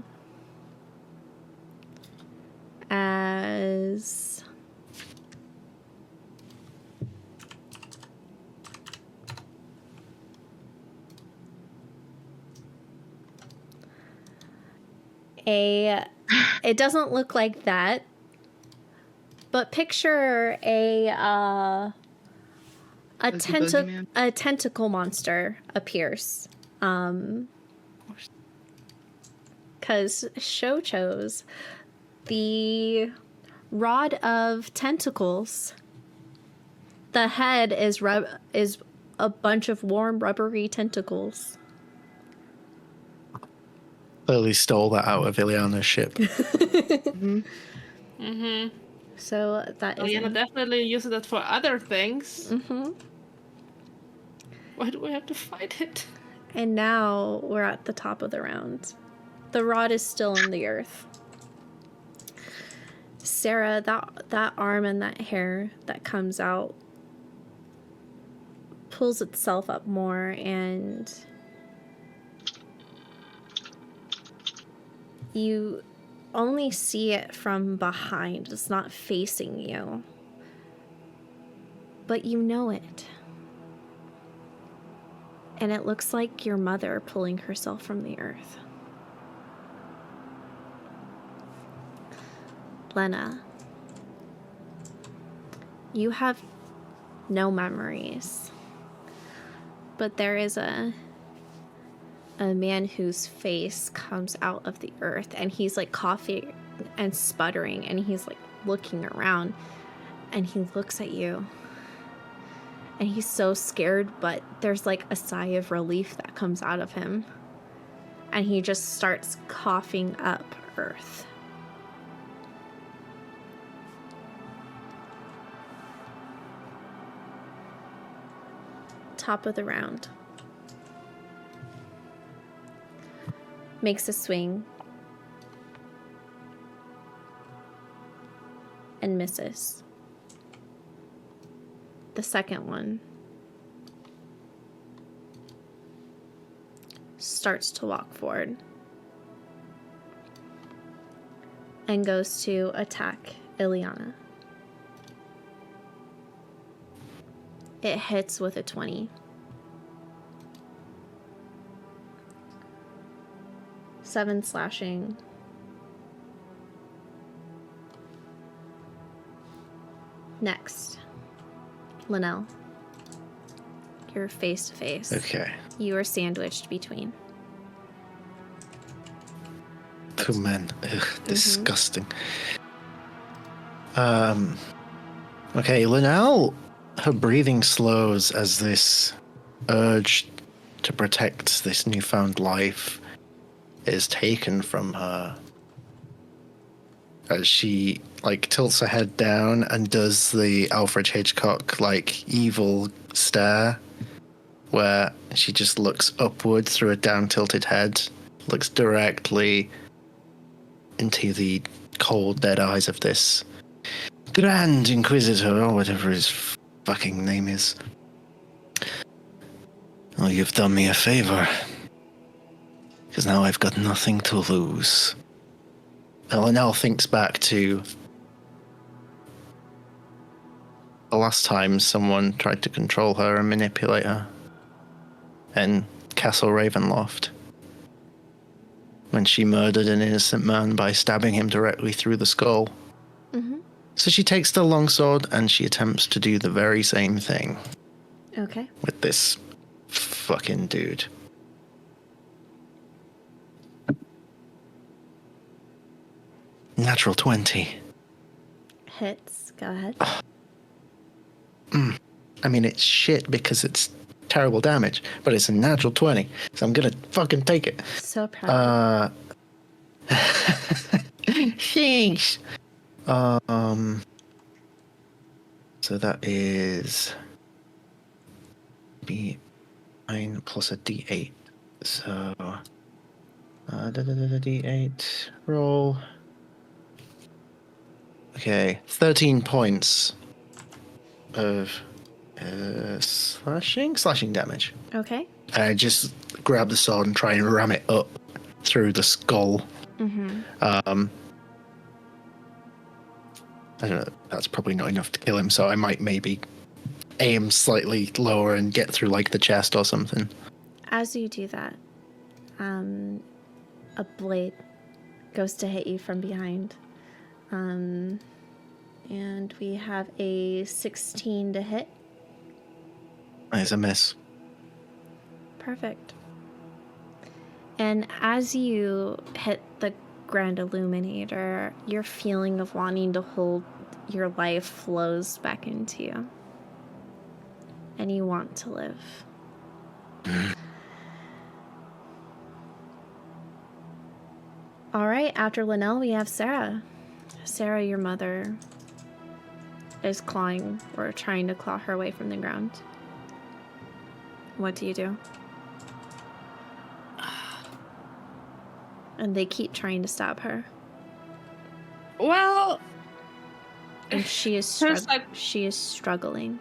G: As it doesn't look like that, but picture a tentacle monster appears. Because Show chose the rod of tentacles. The head is a bunch of warm, rubbery tentacles.
D: Clearly stole that out of Ileana's ship.
G: So that is.
E: Diana definitely uses that for other things. Why do we have to fight it?
G: And now we're at the top of the round. The rod is still in the earth. Sarah, that arm and that hair that comes out pulls itself up more, and you only see it from behind. It's not facing you. But you know it. And it looks like your mother pulling herself from the earth. Lena, you have no memories. But there is a man whose face comes out of the earth, and he's like coughing and sputtering, and he's like looking around, and he looks at you. And he's so scared, but there's like a sigh of relief that comes out of him. And he just starts coughing up earth. Top of the round. Makes a swing. And misses. The second one starts to walk forward and goes to attack Ileana. It hits with a 20. 7 slashing. Next. Linnell, you're face to face.
D: Okay.
G: You are sandwiched between.
D: Oh man, ugh, disgusting. Okay, Linnell, her breathing slows as this urge to protect this newfound life is taken from her. As she tilts her head down and does the Alfred Hitchcock evil stare, where she just looks upward through a down tilted head, looks directly into the cold dead eyes of this Grand Inquisitor, or whatever his fucking name is. Oh, you've done me a favor, because now I've got nothing to lose. Linnell thinks back to the last time someone tried to control her and manipulate her in Castle Ravenloft, when she murdered an innocent man by stabbing him directly through the skull. So she takes the longsword and she attempts to do the very same thing.
G: Okay.
D: With this fucking dude. Natural 20.
G: Hits. Go ahead.
D: I mean, it's shit because it's terrible damage, but it's a natural 20, so I'm gonna fucking take it.
G: So proud.
D: Thanks. So that is B9 plus a D8. So D8 roll. Okay, 13 points of slashing damage.
G: Okay.
D: I just grab the sword and try and ram it up through the skull. I don't know, that's probably not enough to kill him, so I might maybe aim slightly lower and get through the chest or something.
G: As you do that, a blade goes to hit you from behind. And we have a 16 to hit.
D: It's a miss.
G: Perfect. And as you hit the Grand Illuminator, your feeling of wanting to hold your life flows back into you. And you want to live. All right, after Linnell, we have Sarah. Sarah, your mother, is clawing or trying to claw her way from the ground. What do you do? And they keep trying to stop her.
E: Well,
G: And she is
E: There's
G: she is struggling.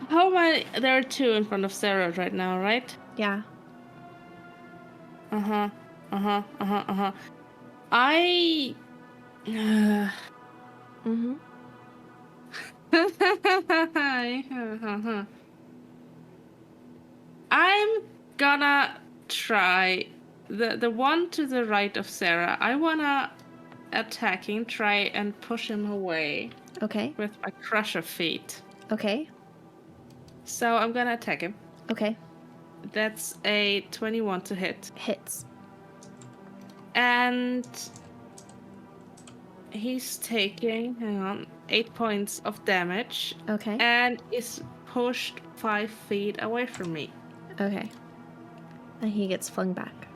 E: how many? There are two in front of Sarah right now, right?
G: Yeah.
E: I.
G: Mm-hmm.
E: I'm gonna try the one to the right of Sarah. I wanna try and push him away
G: Okay.
E: with my crusher feet.
G: Okay.
E: So I'm gonna attack him.
G: Okay.
E: That's a 21 to hit.
G: Hits.
E: And he's taking, hang on, 8 points of damage.
G: Okay.
E: And is pushed 5 feet away from me.
G: Okay. And he gets flung back.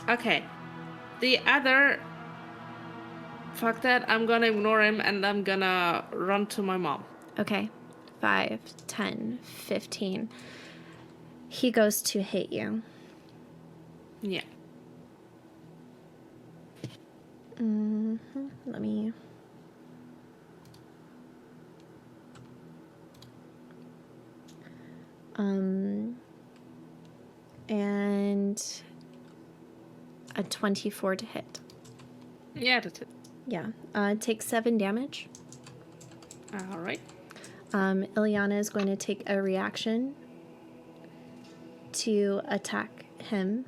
E: Okay. The other... Fuck that, I'm gonna ignore him and I'm gonna run to my mom.
G: Okay. 5, 10, 15. He goes to hit you.
E: Yeah.
G: Let me... And a 24 to hit.
E: Yeah, that's it.
G: Yeah. Take 7 damage.
E: Alright.
G: Ileana is going to take a reaction to attack him.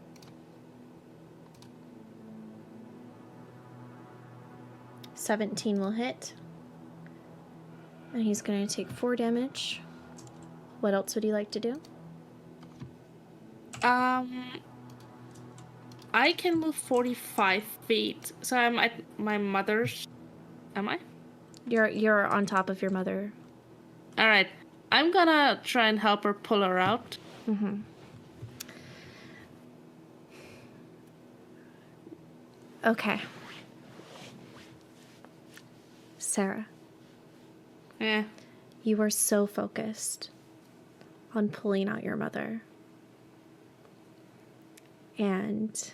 G: $17 will hit. And he's going to take 4 damage. What else would you like to do?
E: I can move 45 feet. So I'm at my mother's... Am I?
G: You're on top of your mother.
E: Alright. I'm gonna try and help her pull her out.
G: Okay. Sarah,
E: Yeah.
G: you are so focused on pulling out your mother. And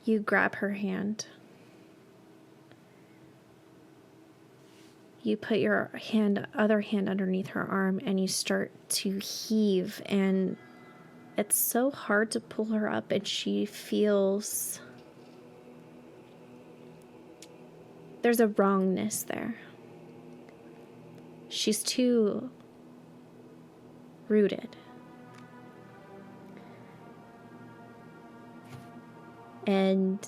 G: you grab her hand. You put your other hand underneath her arm and you start to heave, and it's so hard to pull her up, and she feels there's a wrongness there. She's too rooted. And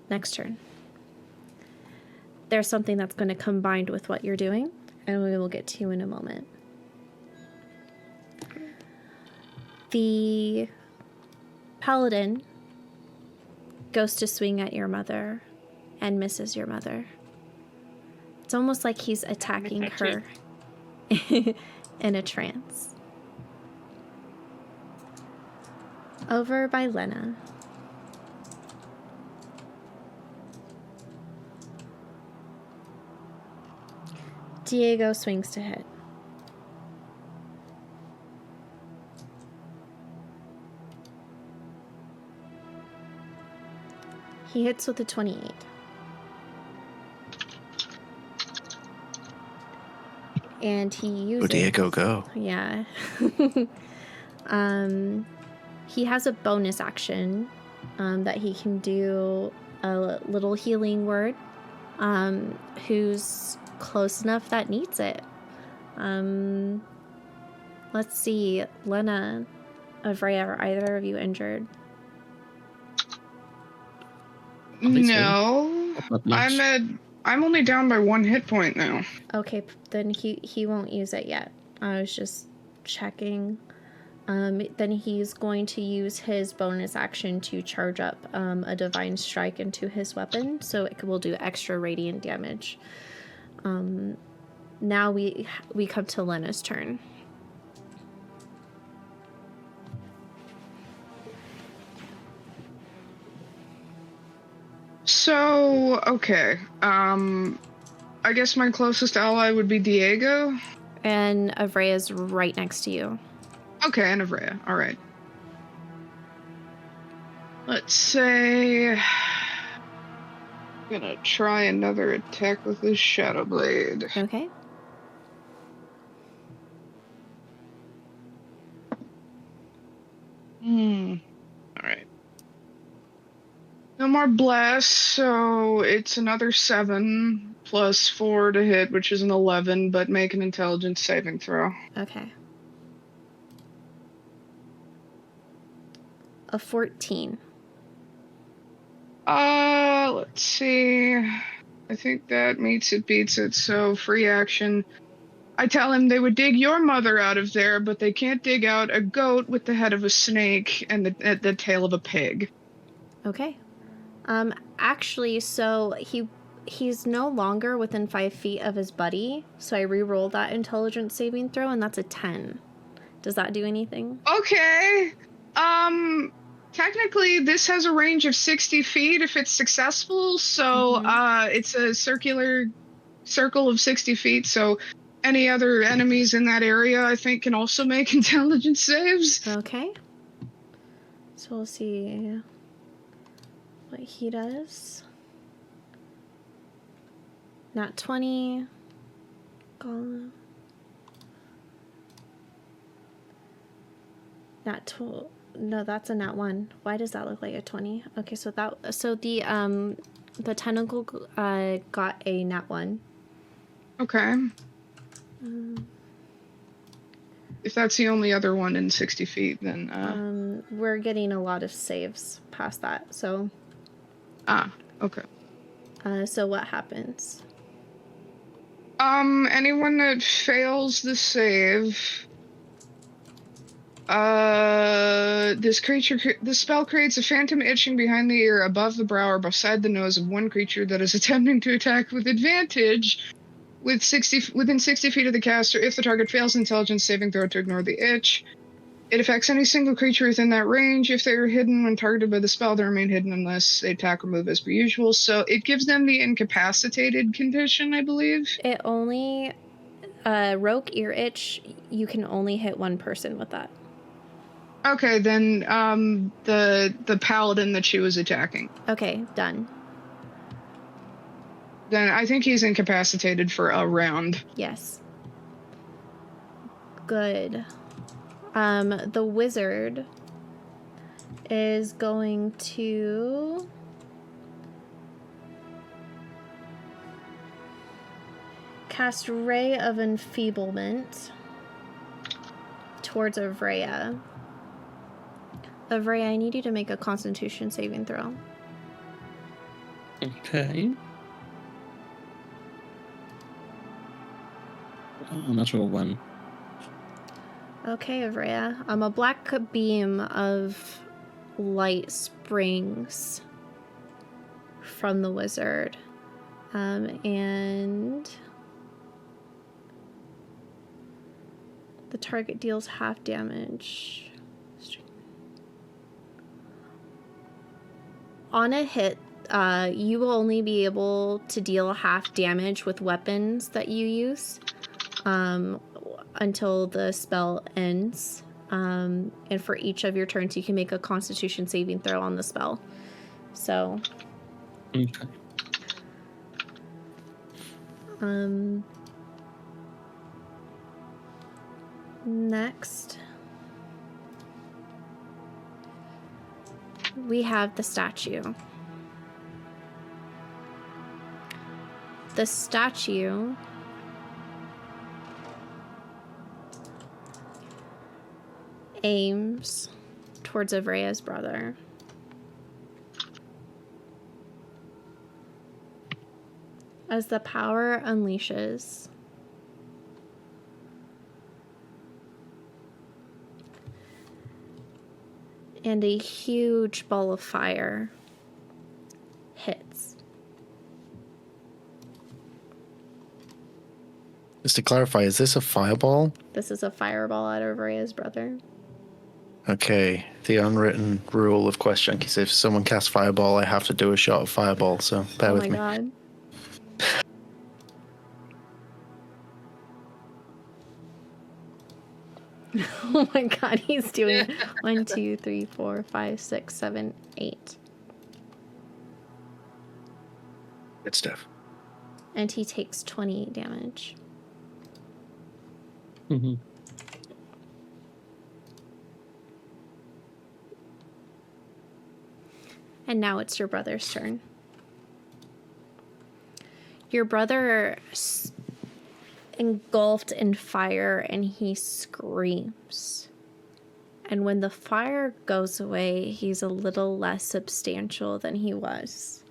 G: next turn. There's something that's going to combine with what you're doing, and we will get to you in a moment. The paladin goes to swing at your mother and misses your mother. It's almost like he's attacking her in a trance. Over by Lena. Diego swings to hit. He hits with a 28. And he uses...
D: Go Diego, go.
G: Yeah. He has a bonus action that he can do a little healing word. Who's close enough that needs it. Let's see. Lena, Freya, are either of you injured?
C: No,
B: Not much.
C: I'm at I'm only down by 1 hit point now.
G: Okay, then he won't use it yet. I was just checking. Then he's going to use his bonus action to charge up a divine strike into his weapon, so it will do extra radiant damage. Now we come to Lena's turn.
C: So, okay. I guess my closest ally would be Diego.
G: And Avrea's right next to you.
C: Okay, and Avrea. All right. Let's say... I'm gonna try another attack with this Shadow Blade.
G: Okay.
C: Alright. No more blast, so it's another 7 plus 4 to hit, which is an 11, but make an intelligence saving throw.
G: Okay. A 14.
C: Let's see. I think that meets it, beats it, so free action. I tell him they would dig your mother out of there, but they can't dig out a goat with the head of a snake and the tail of a pig.
G: Okay. Actually, so he's no longer within 5 feet of his buddy, so I re-rolled that intelligence saving throw, and that's a 10. Does that do anything?
C: Okay. Technically, this has a range of 60 feet if it's successful, so it's a circular circle of 60 feet, so any other enemies in that area, I think, can also make intelligence saves.
G: Okay. So we'll see what he does. Nat 20. Golem. Nat 12. No, that's a nat 1. Why does that look like a 20? Okay, so the tentacle got a nat 1.
C: Okay. If that's the only other one in 60 feet, then...
G: We're getting a lot of saves past that, so...
C: okay.
G: So what happens?
C: Anyone that fails the save... this spell creates a phantom itching behind the ear, above the brow, or beside the nose of one creature that is attempting to attack with advantage within 60 feet of the caster if the target fails an intelligence saving throw to ignore the itch. It affects any single creature within that range. If they are hidden when targeted by the spell, they remain hidden unless they attack or move as per usual. So it gives them the incapacitated condition, I believe.
G: It only... rogue ear itch, you can only hit one person with that.
C: Okay, then the paladin that she was attacking.
G: Okay, done.
C: Then I think he's incapacitated for a round.
G: Yes. Good. The wizard is going to... cast Ray of Enfeeblement towards Avrea. Avrea, I need you to make a Constitution saving throw.
B: Okay. Oh, natural 1.
G: Okay, Avrea. A black beam of light springs from the wizard. And the target deals half damage. On a hit, you will only be able to deal half damage with weapons that you use until the spell ends. And for each of your turns, you can make a Constitution saving throw on the spell. So...
B: Okay.
G: Next, we have the statue. The statue aims towards Avrea's brother. As the power unleashes, and a huge ball of fire hits.
D: Just to clarify, is this a fireball?
G: This is a fireball out of Rhea's brother.
D: Okay, the unwritten rule of QuestJunkies: if someone casts fireball, I have to do a shot of fireball. So bear with me.
G: Oh my god. Oh my god, he's doing 1, 2, 3, 4, 5, 6, 7, 8.
D: Good stuff.
G: And he takes 20 damage.
B: Mm-hmm.
G: And now it's your brother's turn. Your brother engulfed in fire and he screams. And when the fire goes away, he's a little less substantial than he was.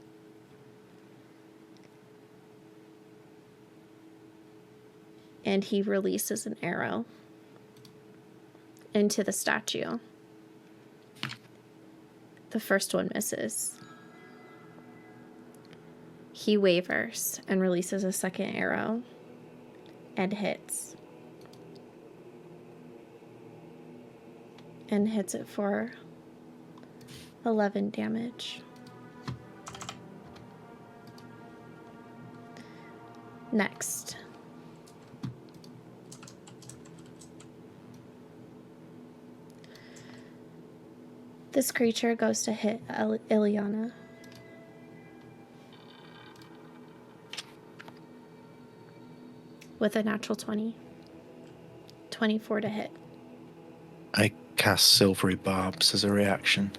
G: And he releases an arrow into the statue. The first one misses. He wavers and releases a second arrow and hits. And hits it for 11 damage. Next. This creature goes to hit Ileana. With a natural 20. 24 to hit.
D: I cast Silvery Barbs as a reaction.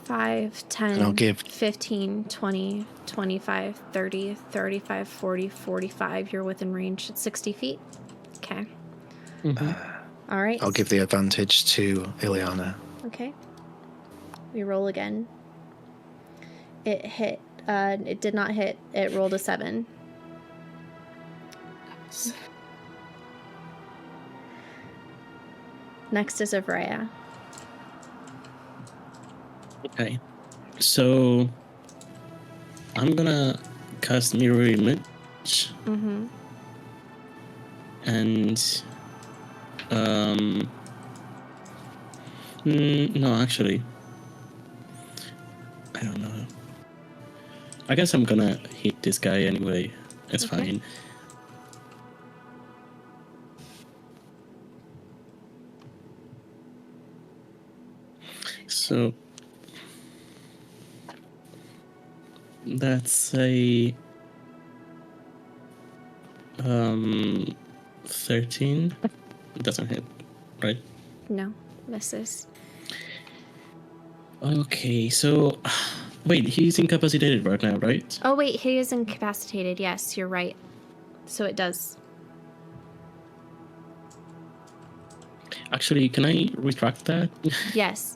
G: 5, 10,
D: And I'll give
G: 15, 20, 25, 30, 35, 40, 45. You're within range at 60 feet. Okay.
B: Mm-hmm.
G: All right.
D: I'll give the advantage to Ileana.
G: Okay. We roll again. It hit. It did not hit. It rolled a 7. Next is Avrea.
B: Okay. So I'm gonna cast Mirror Image.
G: Mm-hmm.
B: And no, actually, I don't know. I guess I'm gonna hit this guy anyway. It's
G: Okay.
B: fine. So that's a 13. It doesn't hit, right?
G: No, misses.
B: Okay, so wait, he's incapacitated right now, right?
G: Oh wait, he is incapacitated. Yes, you're right. So it does.
B: Actually, can I retract that?
G: Yes.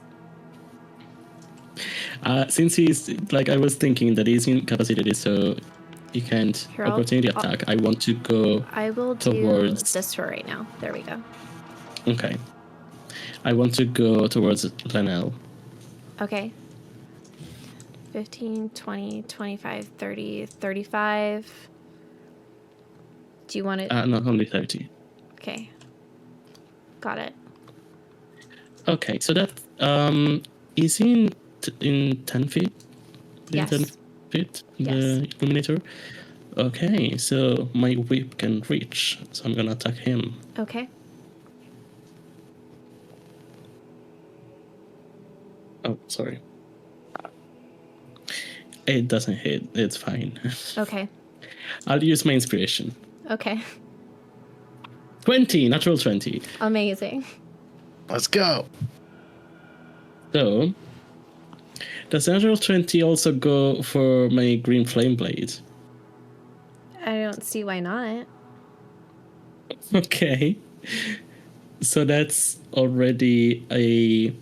B: Since he's like, I was thinking that he's incapacitated, so he can't
G: Here, I'll-
B: opportunity attack. I want to go
G: I will do
B: towards.
G: this for right now. There we go.
B: Okay, I want to go towards Lanelle.
G: Okay. 15, 20, 25, 30, 35. Do you want it?
B: Not only 30.
G: Okay. Got it.
B: Okay, so that is he in 10 feet?
G: Yes.
B: 10 feet.
G: Yes.
B: The Illuminator. Okay, so my whip can reach, so I'm gonna attack him.
G: Okay.
B: Oh, sorry. It doesn't hit. It's fine.
G: Okay.
B: I'll use my inspiration.
G: Okay.
B: 20, natural 20.
G: Amazing.
D: Let's go.
B: So, does natural 20 also go for my green flame blade?
G: I don't see why not.
B: Okay. So that's already a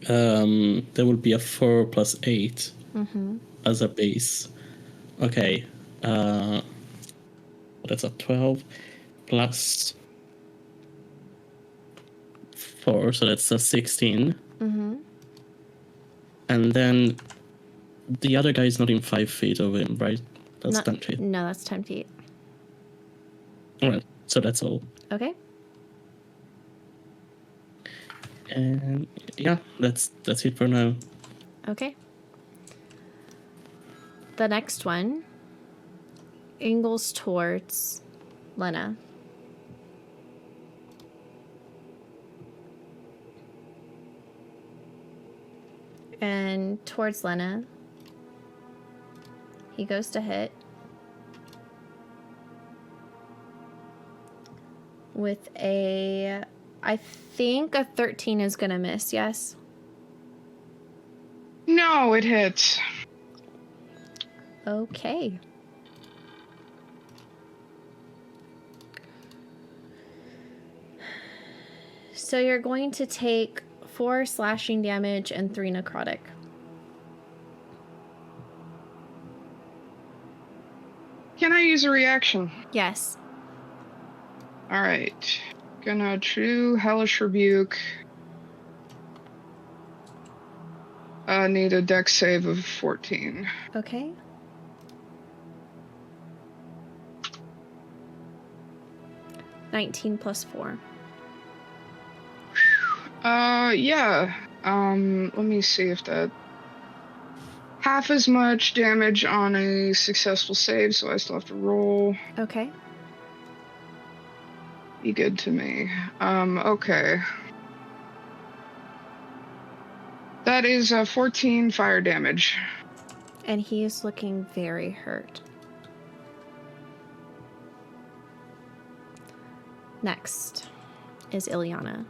B: there will be a 4 plus 8 as a base. Okay. That's a 12 plus 4, so that's a 16.
G: Mm-hmm.
B: And then the other guy is not in 5 feet of him, right? That's 10 feet.
G: No, that's 10 feet.
B: Alright, so that's all.
G: Okay.
B: And yeah, that's it for now.
G: Okay. The next one angles towards Lena. And towards Lena, he goes to hit with I think a 13 is gonna miss, yes?
C: No, it hits.
G: Okay. So you're going to take 4 slashing damage and 3 necrotic.
C: Can I use a reaction?
G: Yes.
C: Alright. Gonna true hellish rebuke. Need a dex save of 14.
G: Okay. (19 plus 4).
C: Yeah. Let me see if that... Half as much damage on a successful save, so I still have to roll.
G: Okay.
C: Be good to me. Okay. That is 14 fire damage.
G: And he is looking very hurt. Next is Ileana.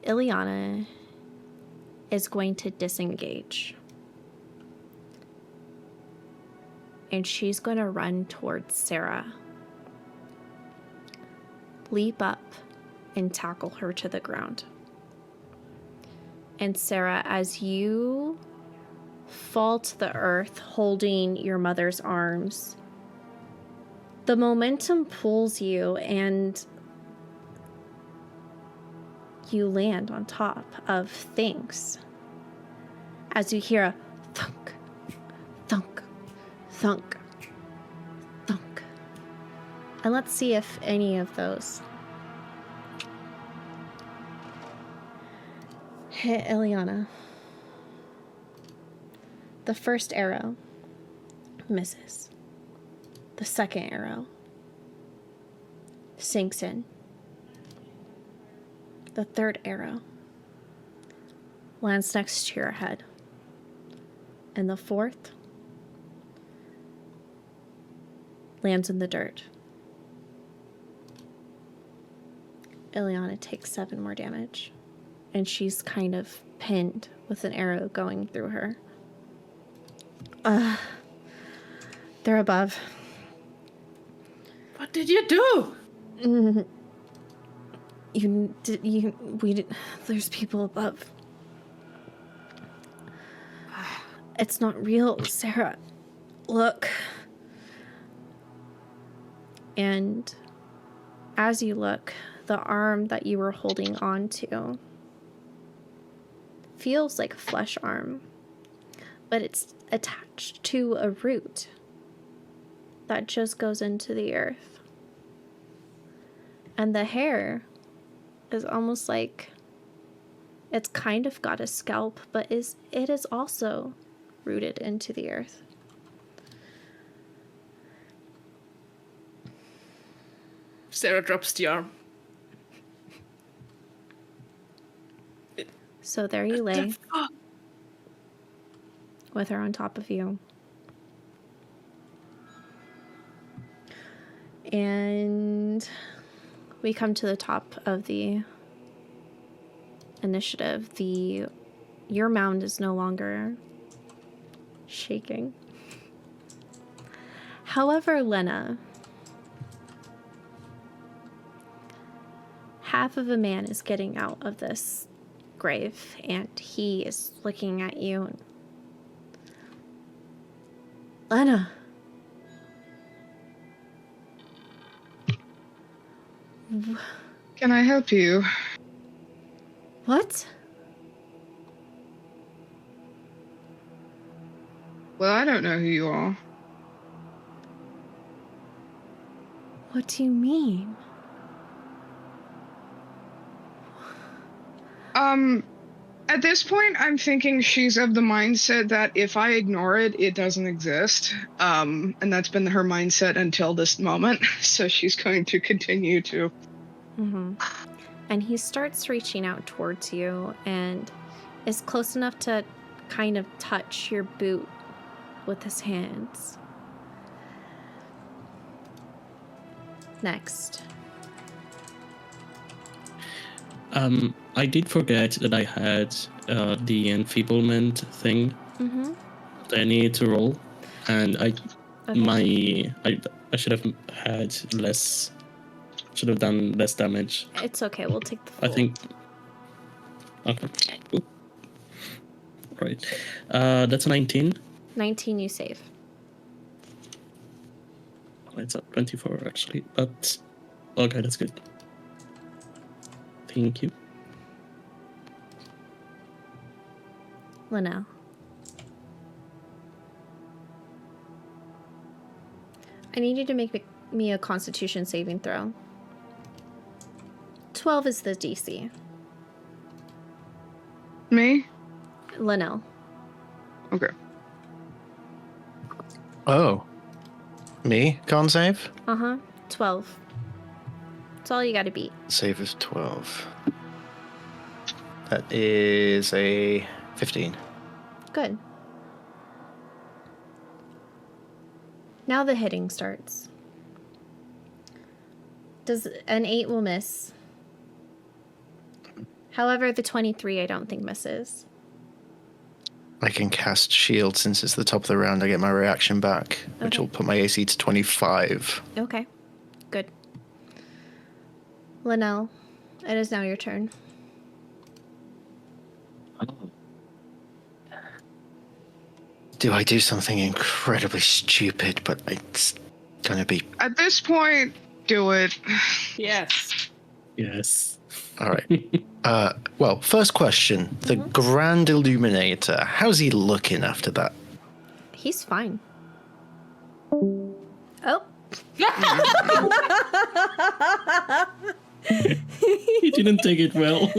G: Ileana is going to disengage. And she's going to run towards Sarah. Leap up and tackle her to the ground. And Sarah, as you fall to the earth holding your mother's arms, the momentum pulls you and you land on top of things as you hear a thunk, thunk, thunk, thunk. And let's see if any of those hit Ileana. The first arrow misses. The second arrow sinks in. The third arrow lands next to your head. And the fourth lands in the dirt. Ileana takes 7 more damage. And she's kind of pinned with an arrow going through her. They're above.
E: What did you do?
G: There's people above. It's not real, Sarah. Look. And as you look, the arm that you were holding on to feels like a flesh arm, but it's attached to a root that just goes into the earth. And the hair is almost like it's kind of got a scalp, but it is also rooted into the earth.
E: Sarah drops the arm.
G: So there you lay, with her on top of you. And we come to the top of the initiative. Your mound is no longer shaking. However, Lena, half of a man is getting out of this grave, and he is looking at you. Lena.
C: Can I help you?
G: What?
C: Well, I don't know who you are.
G: What do you mean?
C: At this point, I'm thinking she's of the mindset that if I ignore it, it doesn't exist. And that's been her mindset until this moment. So she's going to continue to.
G: Mm-hmm. And he starts reaching out towards you and is close enough to kind of touch your boot with his hands. Next.
B: I did forget that I had the enfeeblement thing
G: Mm-hmm.
B: that I needed to roll, and I
G: Okay.
B: should have had less. Should have done less damage.
G: It's okay. We'll take the full.
B: I think. Okay. Oop. Right. That's a 19.
G: 19 you save.
B: It's a 24 actually, but okay, that's good. Thank you.
G: Linnell. I need you to make me a Constitution saving throw. 12 is the DC.
C: Me?
G: Linnell.
C: Okay.
D: Oh. Me? Con save?
G: 12. That's all you gotta beat.
D: Save is 12. That is a 15.
G: Good. Now the hitting starts. Does an 8 will miss. However, the 23 I don't think misses.
D: I can cast shield since it's the top of the round. I get my reaction back, which
G: Okay.
D: will put my AC to 25.
G: Okay. Good. Linnell, it is now your turn.
D: Do I do something incredibly stupid, but it's gonna be...
C: At this point, do it.
E: Yes.
B: Yes.
D: All right. Well, first question. The Grand Illuminator. How's he looking after that?
G: He's fine. Oh.
B: He didn't take it well.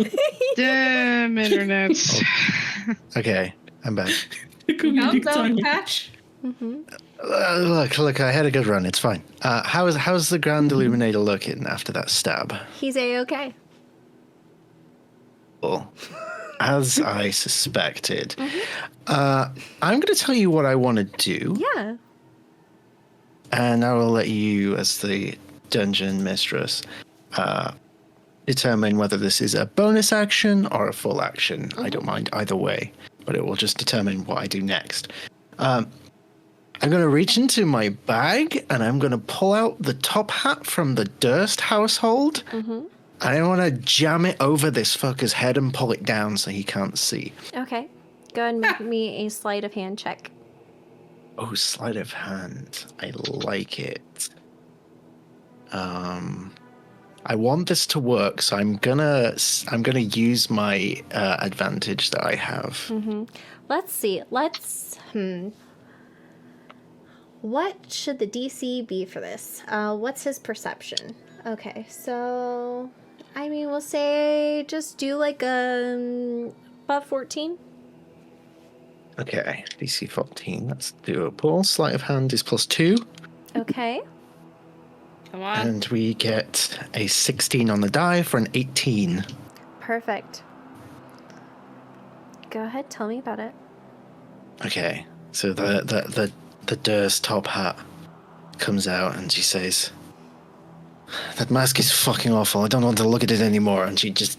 C: Damn internets.
D: Okay, I'm back.
B: Comedic
E: Countdown
B: timing.
E: patch.
D: Look, I had a good run. It's fine. How's the Grand Illuminator looking after that stab?
G: He's A-okay.
D: Well, as I suspected. I'm going to tell you what I want to do,
G: Yeah.
D: and I will let you, as the dungeon mistress, determine whether this is a bonus action or a full action. I don't mind either way, but it will just determine what I do next. I'm going to reach into my bag, and I'm going to pull out the top hat from the Durst household. I want to jam it over this fucker's head and pull it down so he can't see.
G: Okay. Go ahead and make me a sleight of hand check.
D: Oh, sleight of hand. I like it. I want this to work, so I'm gonna use my advantage that I have.
G: Let's see. What should the DC be for this? What's his perception? Okay, so I mean, we'll say just do like about 14.
D: Okay, DC 14. That's doable. Sleight of hand is +2,
G: Okay.
E: Come on.
D: and we get a 16 on the die for an 18.
G: Perfect. Go ahead, tell me about it.
D: Okay, so the Durst top hat comes out, and she says, "That mask is fucking awful. I don't want to look at it anymore." And she just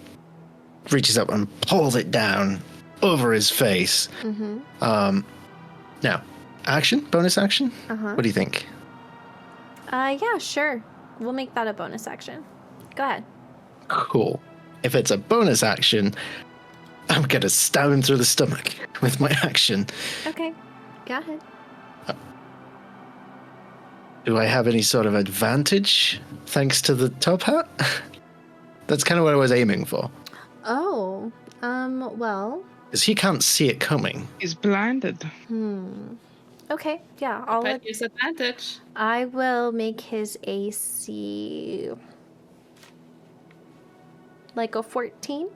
D: reaches up and pulls it down over his face. Now, action, bonus action. What do you think?
G: Yeah, sure. We'll make that a bonus action. Go ahead.
D: Cool. If it's a bonus action, I'm gonna stab him through the stomach with my action.
G: Okay. Go ahead.
D: Do I have any sort of advantage thanks to the top hat? That's kind of what I was aiming for.
G: Oh, well.
D: Because he can't see it coming.
C: He's blinded.
G: Okay, yeah, I'll
E: But use advantage.
G: I will make his AC like a 14.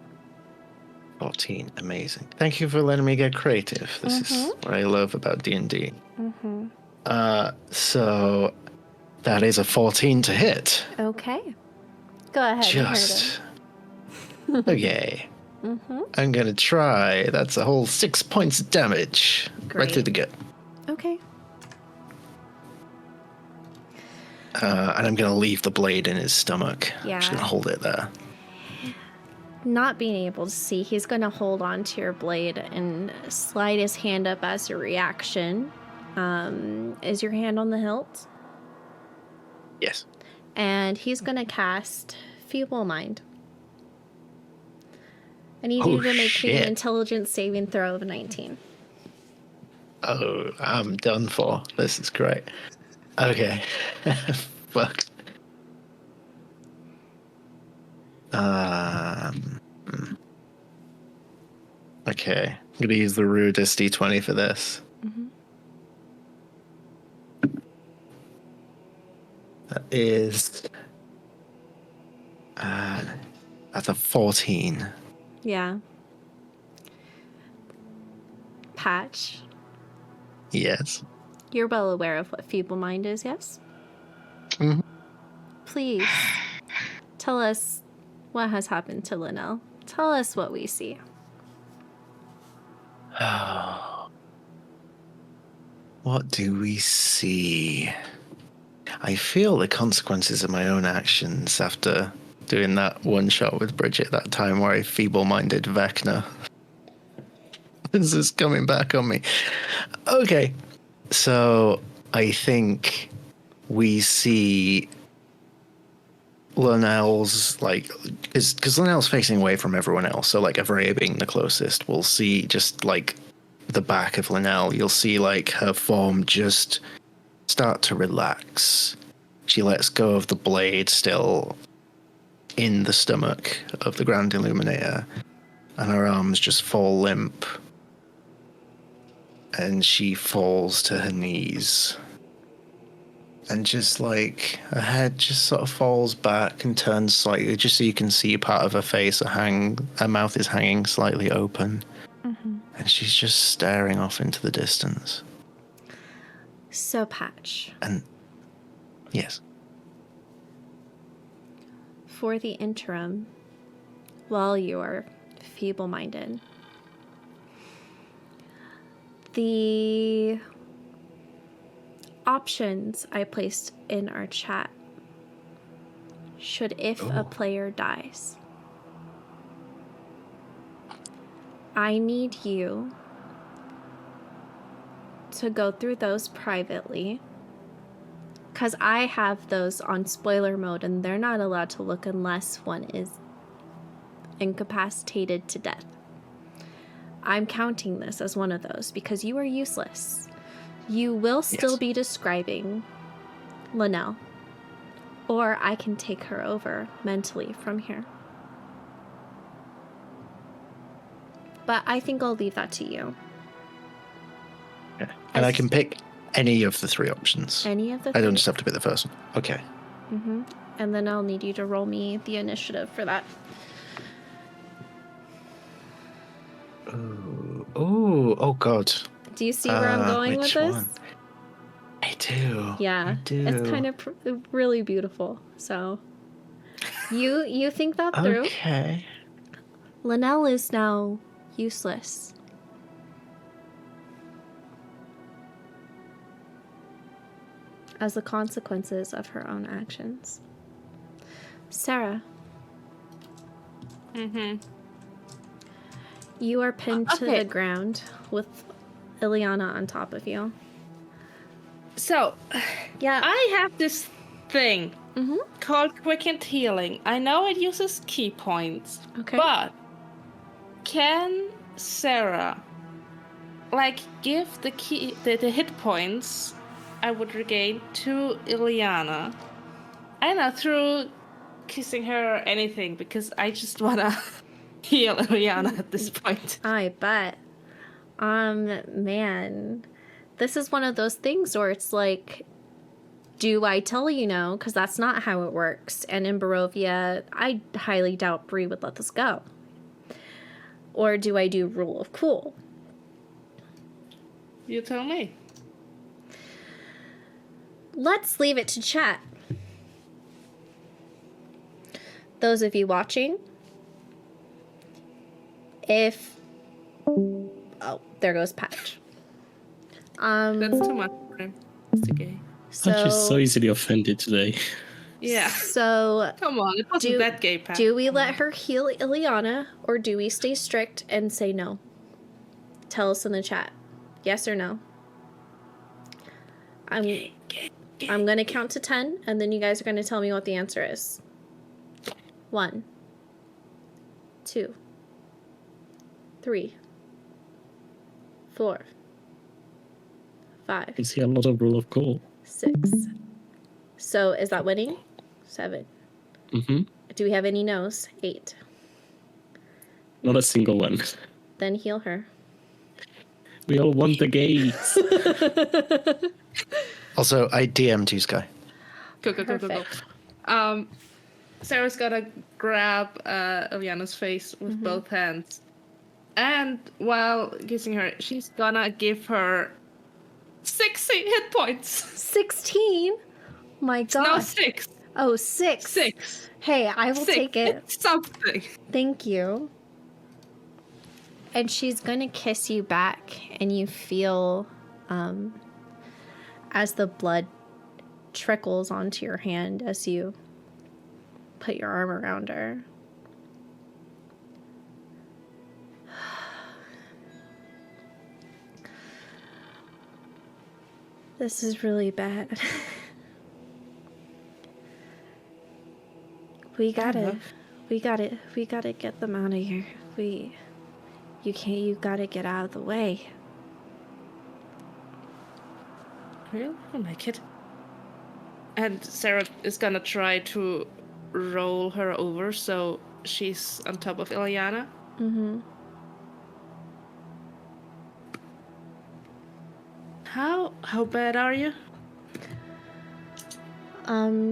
D: 14, amazing. Thank you for letting me get creative. This is what I love about D&D. So that is a 14 to hit.
G: Okay. Go ahead.
D: Just okay. I'm gonna try. That's a whole 6 points of damage right through the gut.
G: Okay.
D: And I'm gonna leave the blade in his stomach.
G: Yeah.
D: I'm just gonna hold it there.
G: Not being able to see, he's going to hold on to your blade and slide his hand up as a reaction. Is your hand on the hilt?
D: Yes.
G: And he's going to cast Feeble Mind. I need you to make me an intelligence saving throw of 19.
D: Oh, I'm done for. This is great. Okay. Fuck. Okay. I'm gonna use the rudest D20 for this. That is that's a 14.
G: Yeah. Patch,
D: Yes.
G: you're well aware of what Feeble Mind is, yes? Please tell us what has happened to Linnell. Tell us what we see.
D: What do we see? I feel the consequences of my own actions after doing that one shot with Bridget that time where I feeble-minded Vecna. This is coming back on me. Okay, so I think we see Linnell's, like, because Linnell's facing away from everyone else, so like Avrea being the closest, we'll see just like the back of Linnell. You'll see like her form just start to relax. She lets go of the blade still in the stomach of the Grand Illuminator, and her arms just fall limp, and she falls to her knees. And just like her head just sort of falls back and turns slightly, just so you can see part of her face. Her mouth is hanging slightly open, and she's just staring off into the distance.
G: So, Patch,
D: And yes,
G: for the interim, while you are feeble-minded, the options I placed in our chat should if a player dies. I need you to go through those privately, because I have those on spoiler mode and they're not allowed to look unless one is incapacitated to death. I'm counting this as one of those because you are useless. You will still be describing Linnell, or I can take her over mentally from here. But I think I'll leave that to you.
D: okay. And I can pick any of the three options.
G: Any of the
D: I don't
G: three.
D: just have to pick the first one. Okay.
G: And then I'll need you to roll me the initiative for that.
D: Oh God.
G: Do you see where I'm going with
D: which
G: this?
D: one? I do.
G: Yeah,
D: I do.
G: it's kind of really beautiful. So, you think that through?
D: Okay.
G: Linnell is now useless. As the consequences of her own actions. Sarah. You are pinned to the ground with Ileana on top of you.
E: So,
G: Yeah.
E: I have this thing called Quickened Healing. I know it uses key points,
G: Okay.
E: but can Sarah, like, give the hit points I would regain to Ileana. I don't know, through kissing her or anything, because I just wanna heal Ileana at this point.
G: I bet. Man. This is one of those things where it's like, do I tell you no? Because that's not how it works. And in Barovia, I highly doubt Bree would let this go. Or do I do rule of cool?
E: You tell me.
G: Let's leave it to chat. Those of you watching, if... Oh, there goes Patch.
E: That's too much for him. It's okay.
B: I'm just so easily offended today.
E: Yeah.
G: So...
E: Come on, it wasn't that gay, Pat.
G: Do we let her heal Ileana, or do we stay strict and say no? Tell us in the chat. Yes or no? I'm going to count to 10, and then you guys are going to tell me what the answer is. 1, 2, 3, 4, 5.
B: You see a lot of rule of cool.
G: 6. So is that winning? 7.
B: Mm-hmm.
G: Do we have any no's? 8.
B: Not a single one.
G: Then heal her.
B: We all want the gays.
D: Also, I DM'd you, Sky.
E: Go.
G: Perfect.
E: Sarah's gonna grab Ileana's face with both hands. And while kissing her, she's gonna give her 60 hit points.
G: 16? My God.
E: No, 6.
G: Oh, 6.
E: 6.
G: Hey, I will
E: 6.
G: take it.
E: It's something.
G: Thank you. And she's gonna kiss you back, and you feel as the blood trickles onto your hand as you put your arm around her. This is really bad. We gotta get them out of here. You gotta get out of the way.
E: Really? I'll make it. And Sarah is gonna try to roll her over so she's on top of Ileana.
G: Mm-hmm.
E: How bad are you?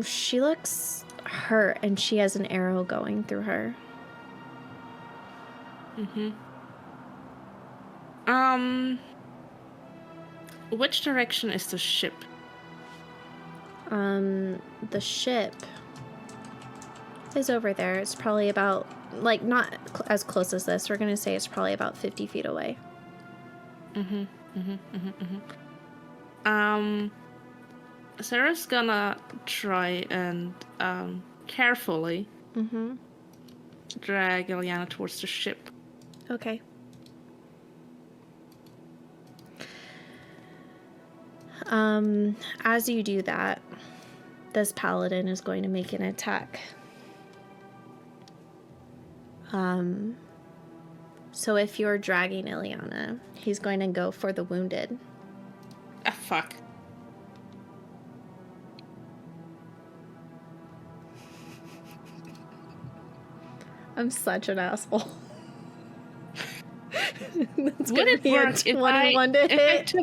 G: She looks hurt, and she has an arrow going through her.
E: Which direction is the ship?
G: The ship is over there. It's probably about, like, not as close as this. We're gonna say it's probably about 50 feet away.
E: Sarah's gonna try and carefully drag Ileana towards the ship.
G: Okay. As you do that, this paladin is going to make an attack. So if you're dragging Ileana, he's going to go for the wounded.
E: Ah, fuck.
G: I'm such an asshole. That's
E: Would
G: gonna
E: it
G: be
E: work
G: a 21 to hit.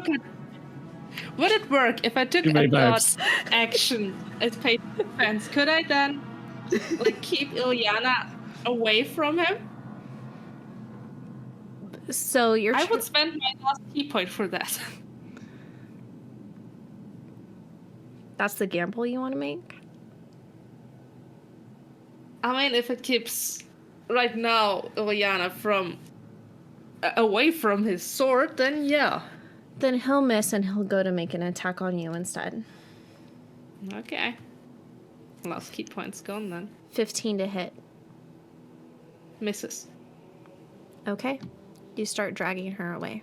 E: Would it work if I took
B: Too many
E: a dodge
B: vibes.
E: action as paid defense? Could I then like keep Ileana away from him?
G: So you're
E: I would spend my last key point for that.
G: That's the gamble you want to make?
E: I mean, if it keeps right now Ileana from away from his sword, then yeah.
G: Then he'll miss and he'll go to make an attack on you instead.
E: Okay. Last key point's gone then.
G: 15 to hit.
E: Misses.
G: Okay. You start dragging her away.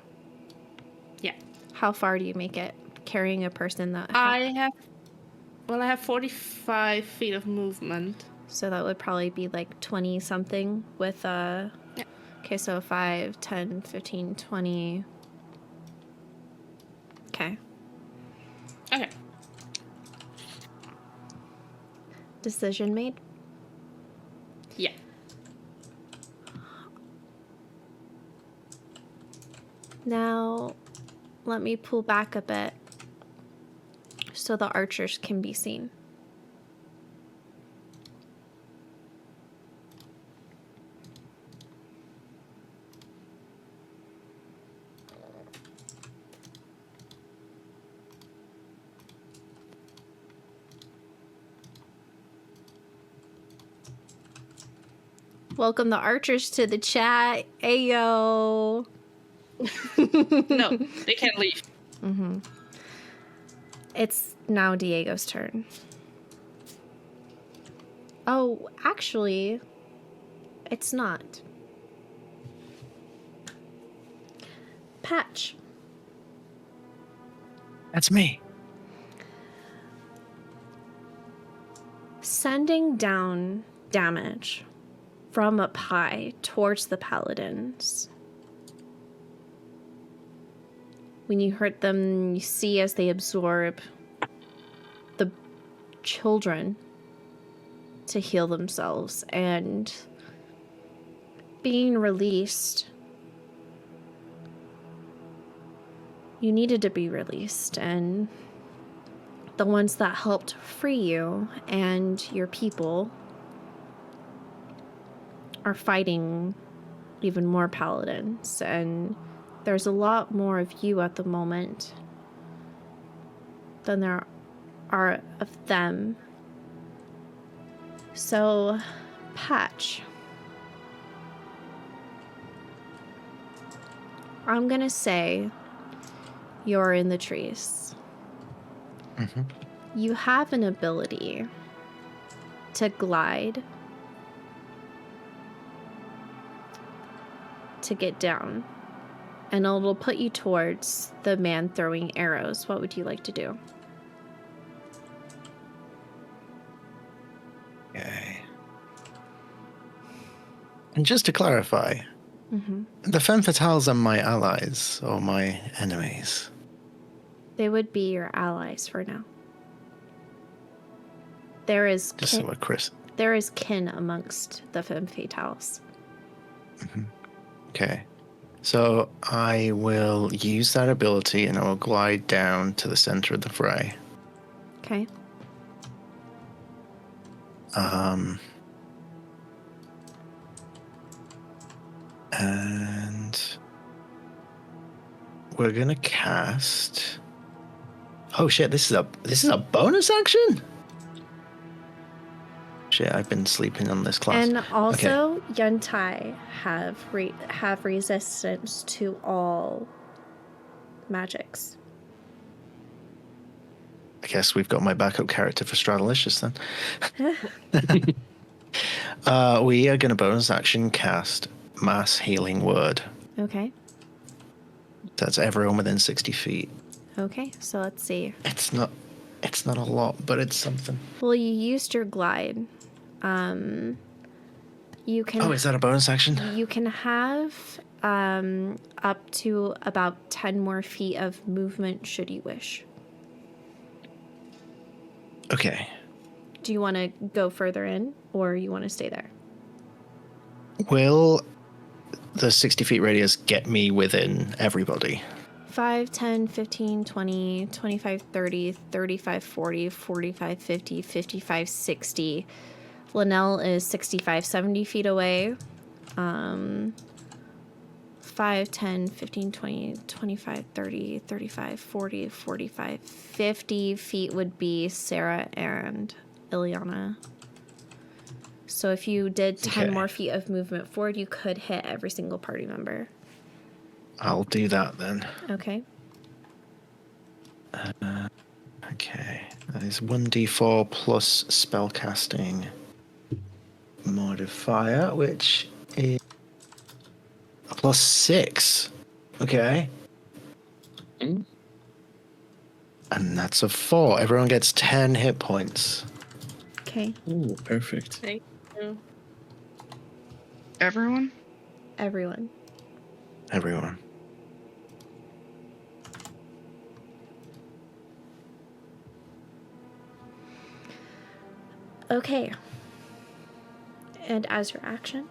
E: Yeah.
G: How far do you make it? Carrying a person that...
E: I have 45 feet of movement.
G: So that would probably be like 20 something with
E: Yeah.
G: Okay, so 5, 10, 15, 20. Okay.
E: Okay.
G: Decision made?
E: Yeah.
G: Now, let me pull back a bit so the archers can be seen. Welcome the archers to the chat. Ayo.
E: No, they can't leave.
G: It's now Diego's turn. Oh, actually, it's not. Patch.
D: That's me.
G: Sending down damage from up high towards the paladins. When you hurt them, you see as they absorb the children to heal themselves, and being released. You needed to be released, and the ones that helped free you and your people are fighting even more paladins, and there's a lot more of you at the moment than there are of them. So, Patch, I'm gonna say you're in the trees.
D: Mm-hmm.
G: You have an ability to glide to get down, and it'll put you towards the man throwing arrows. What would you like to do?
D: Okay. And just to clarify,
G: Mm-hmm.
D: the Femme Fatales are my allies or my enemies?
G: They would be your allies for now. There is
D: Just so we're Chris.
G: there is kin amongst the Femme Fatales.
D: Okay. So I will use that ability and I will glide down to the center of the fray.
G: Okay.
D: And we're gonna cast. Oh shit! This is a bonus action. Shit! I've been sleeping on this class.
G: And also, Yuntai have resistance to all magics.
D: I guess we've got my backup character for Stradalicious then. We are gonna bonus action cast Mass Healing Word.
G: Okay.
D: That's everyone within 60 feet.
G: Okay. So let's see.
D: It's not a lot, but it's something.
G: Well, you used your glide. You can.
D: Oh, is that a bonus action?
G: You can have up to about 10 more feet of movement should you wish.
D: Okay.
G: Do you want to go further in, or you want to stay there?
D: Will the 60 feet radius get me within everybody?
G: 5, 10, 15, 20, 25, 30, 35, 40, 45, 50, 55, 60. Linnell is 65, 70 feet away. 5, 10, 15, 20, 25, 30, 35, 40, 45, 50 feet would be Sarah and Ileana. So if you did 10 more feet of movement forward, you could hit every single party member.
D: I'll do that then.
G: Okay.
D: Okay. That is 1d4 plus spellcasting modifier, which is a plus 6. Okay. And that's a 4. Everyone gets 10 hit points.
G: Okay.
B: Ooh, perfect.
E: Thank you.
C: Everyone?
G: Everyone.
D: Everyone.
G: Okay. And as your action?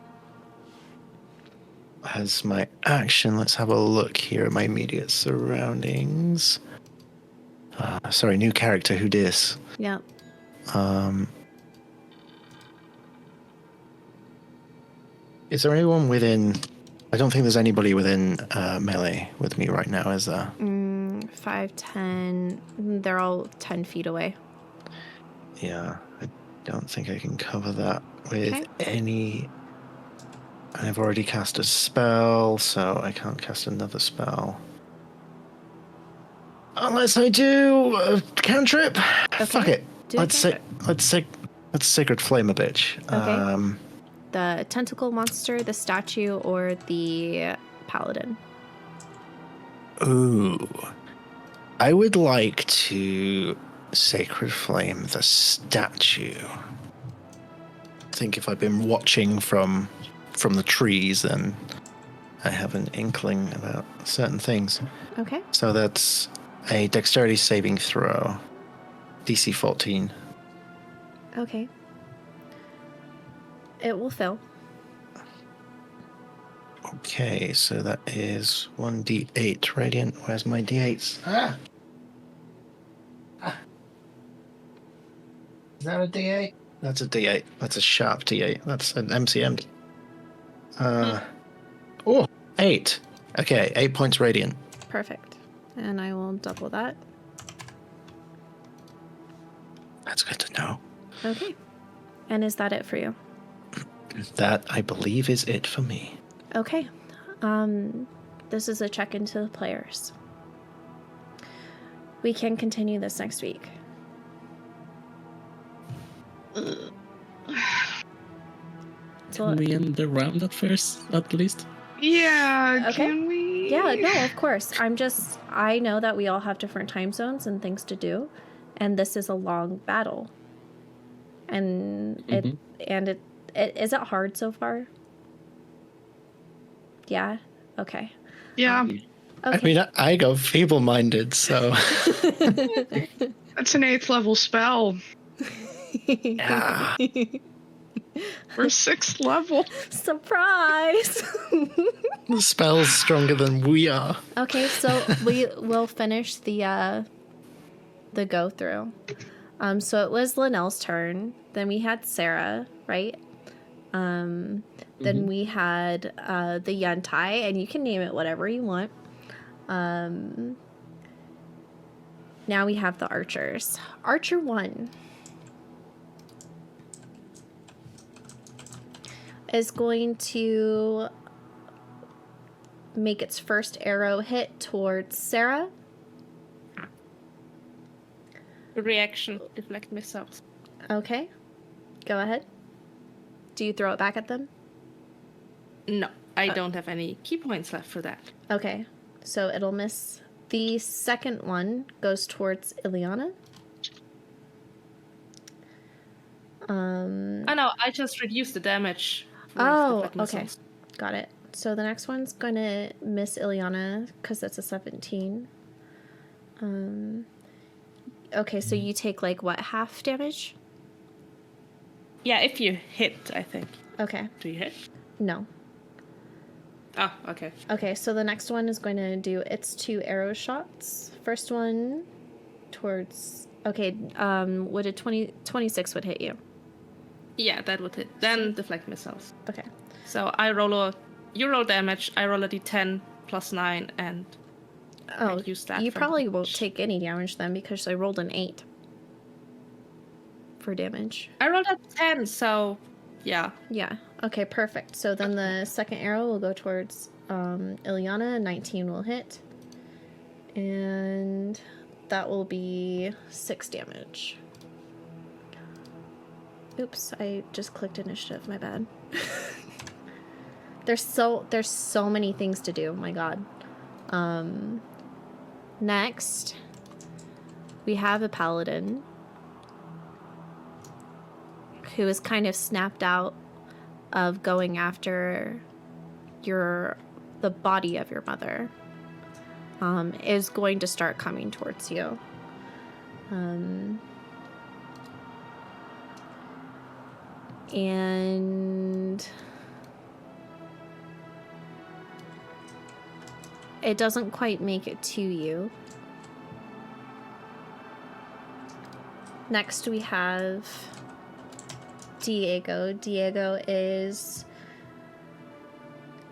D: As my action, let's have a look here at my immediate surroundings. Sorry, new character, who dis?
G: Yeah.
D: Is there anyone within... I don't think there's anybody within melee with me right now, is there?
G: 5, 10. They're all 10 feet away.
D: Yeah, I don't think I can cover that with any... I've already cast a spell, so I can't cast another spell. Unless I do a cantrip.
G: Okay.
D: Fuck it.
G: Do a
D: Let's sacred flame a bitch.
G: Okay. The tentacle monster, the statue, or the paladin?
D: Ooh. I would like to sacred flame the statue. I think if I've been watching from the trees, then I have an inkling about certain things.
G: Okay.
D: So that's a dexterity saving throw. DC 14.
G: Okay. It will fail.
D: Okay, so that is 1d8 radiant. Where's my d8s? Is that a d8? That's a d8. That's a sharp d8. That's an MCM. 8. Okay, 8 points radiant.
G: Perfect. And I will double that.
D: That's good to know.
G: Okay. And is that it for you?
D: That, I believe, is it for me.
G: Okay. This is a check into the players. We can continue this next week.
B: Can we end the round at first, at least?
C: Yeah,
G: Okay.
C: can we?
G: Yeah, no, of course. I know that we all have different time zones and things to do, and this is a long battle. And it is it hard so far? Yeah. Okay.
C: Yeah,
G: Okay.
D: I mean, I go feeble-minded, so...
C: that's an 8th level spell.
D: Yeah.
C: We're 6th level.
G: Surprise!
D: The spell's stronger than we are.
G: Okay, so we will finish the go through. So it was Linnell's turn. Then we had Sarah, right? Then we had the Yuntai, and you can name it whatever you want. Now we have the archers. Archer 1 is going to make its first arrow hit towards Sarah.
E: Reaction, deflect missiles.
G: Okay, go ahead. Do you throw it back at them?
E: No, I don't have any key points left for that.
G: Okay, so it'll miss. The second one goes towards Ileana.
E: Oh no, I just reduced the damage. with
G: Oh,
E: deflect
G: okay.
E: missiles.
G: Got it. So the next one's going to miss Ileana because that's a 17. Okay, so you take like what, half damage?
E: Yeah, if you hit, I think.
G: Okay.
E: Do you hit?
G: No.
E: Oh, okay.
G: Okay, so the next one is going to do its 2 arrow shots. First one towards... Okay, would a 26 would hit you?
E: Yeah, that would hit. Then deflect missiles.
G: Okay.
E: So you roll damage, I roll a d10 plus 9, and
G: Oh,
E: I use that
G: you
E: for
G: probably won't
E: damage.
G: take any damage then because I rolled an 8 for damage.
E: I rolled a 10, so yeah.
G: Yeah. Okay, perfect. So then the second arrow will go towards Ileana. 19 will hit. And that will be 6 damage. Oops, I just clicked initiative. My bad. There's so many things to do. My God. Next, we have a paladin who is kind of snapped out of going after the body of your mother. Is going to start coming towards you. And it doesn't quite make it to you. Next we have Diego. Diego is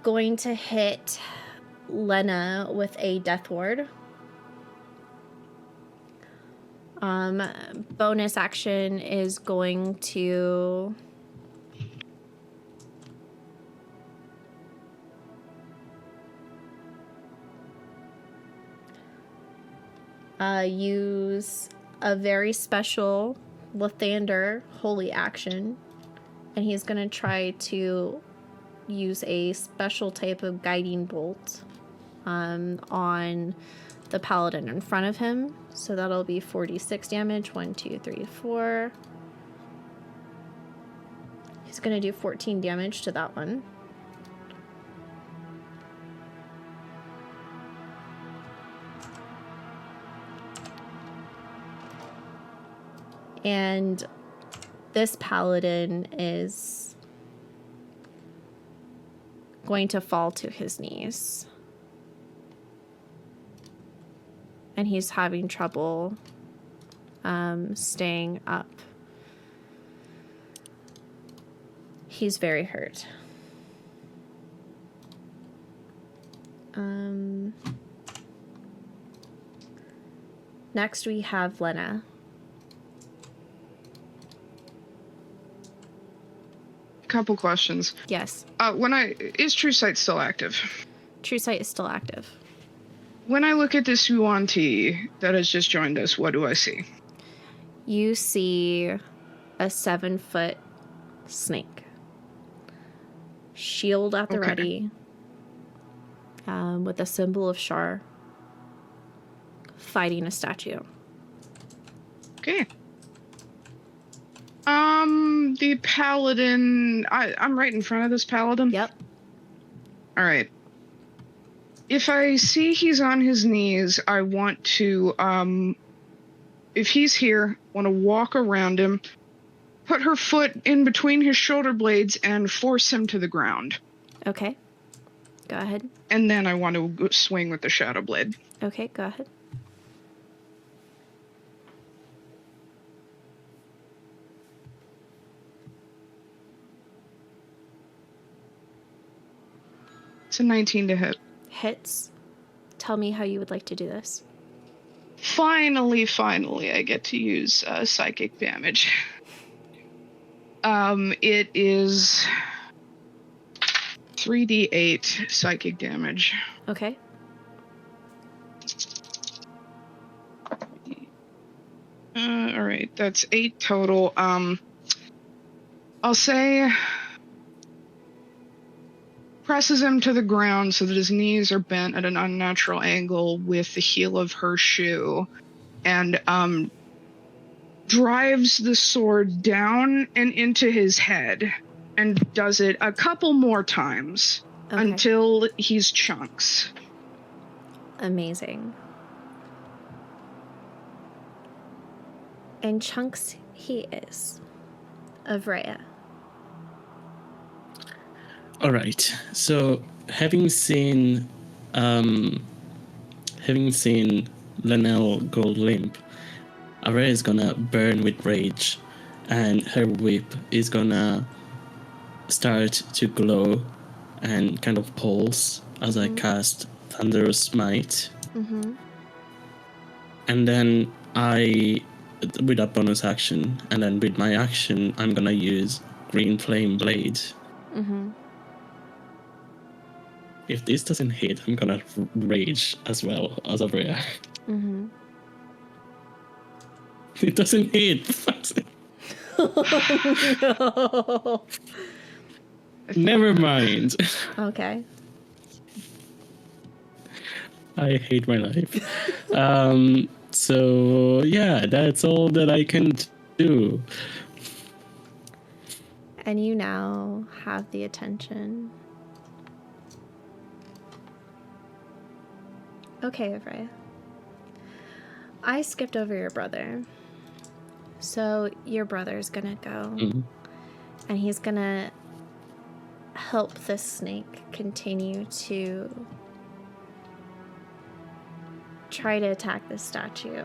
G: going to hit Lena with a death ward. Bonus action is going to use a very special Lathander holy action, and he's going to try to use a special type of guiding bolt on the paladin in front of him. So that'll be 46 damage. 1, 2, 3, 4. He's going to do 14 damage to that one. And this paladin is going to fall to his knees. And he's having trouble staying up. He's very hurt. Next we have Lena.
C: Couple questions.
G: Yes.
C: Is True Sight still active?
G: True Sight is still active.
C: When I look at this Yuan T that has just joined us, what do I see?
G: You see a 7-foot snake. Shield at the ready. With a symbol of Shar. Fighting a statue.
C: Okay. The paladin... I'm right in front of this paladin?
G: Yep.
C: Alright. If I see he's on his knees, I want to, if he's here, want to walk around him, put her foot in between his shoulder blades, and force him to the ground.
G: Okay. Go ahead.
C: And then I want to swing with the Shadow Blade.
G: Okay, go ahead.
C: It's a 19 to hit.
G: Hits. Tell me how you would like to do this.
C: Finally, I get to use psychic damage. It is 3d8 psychic damage.
G: Okay.
C: All right, that's 8 total. I'll say presses him to the ground so that his knees are bent at an unnatural angle with the heel of her shoe, and drives the sword down and into his head, and does it a couple more times until he's chunks.
G: Amazing. And chunks he is. Of Rhea.
B: All right. So having seen Linnell go limp, Araya is gonna burn with rage, and her whip is gonna start to glow and kind of pulse as I cast Thunderous Smite.
G: Mm-hmm.
B: And then with that bonus action, and then with my action, I'm gonna use Green Flame Blade.
G: Mm-hmm.
B: If this doesn't hit, I'm gonna rage as well as Abrea.
G: Mm-hmm.
B: It doesn't hit.
G: Oh, no.
B: Never mind.
G: Okay.
B: I hate my life. So yeah, that's all that I can do.
G: And you now have the attention. Okay, Avrea. I skipped over your brother. So your brother's gonna go And he's gonna help this snake continue to try to attack the statue.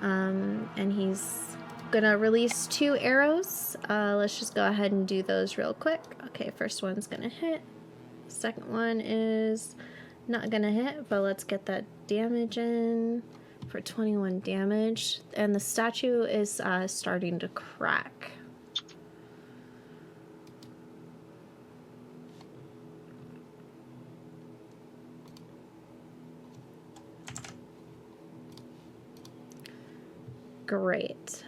G: And he's gonna release 2 arrows. Let's just go ahead and do those real quick. Okay, first one's gonna hit. Second one is not gonna hit, but let's get that damage in for 21 damage. And the statue is starting to crack. Great.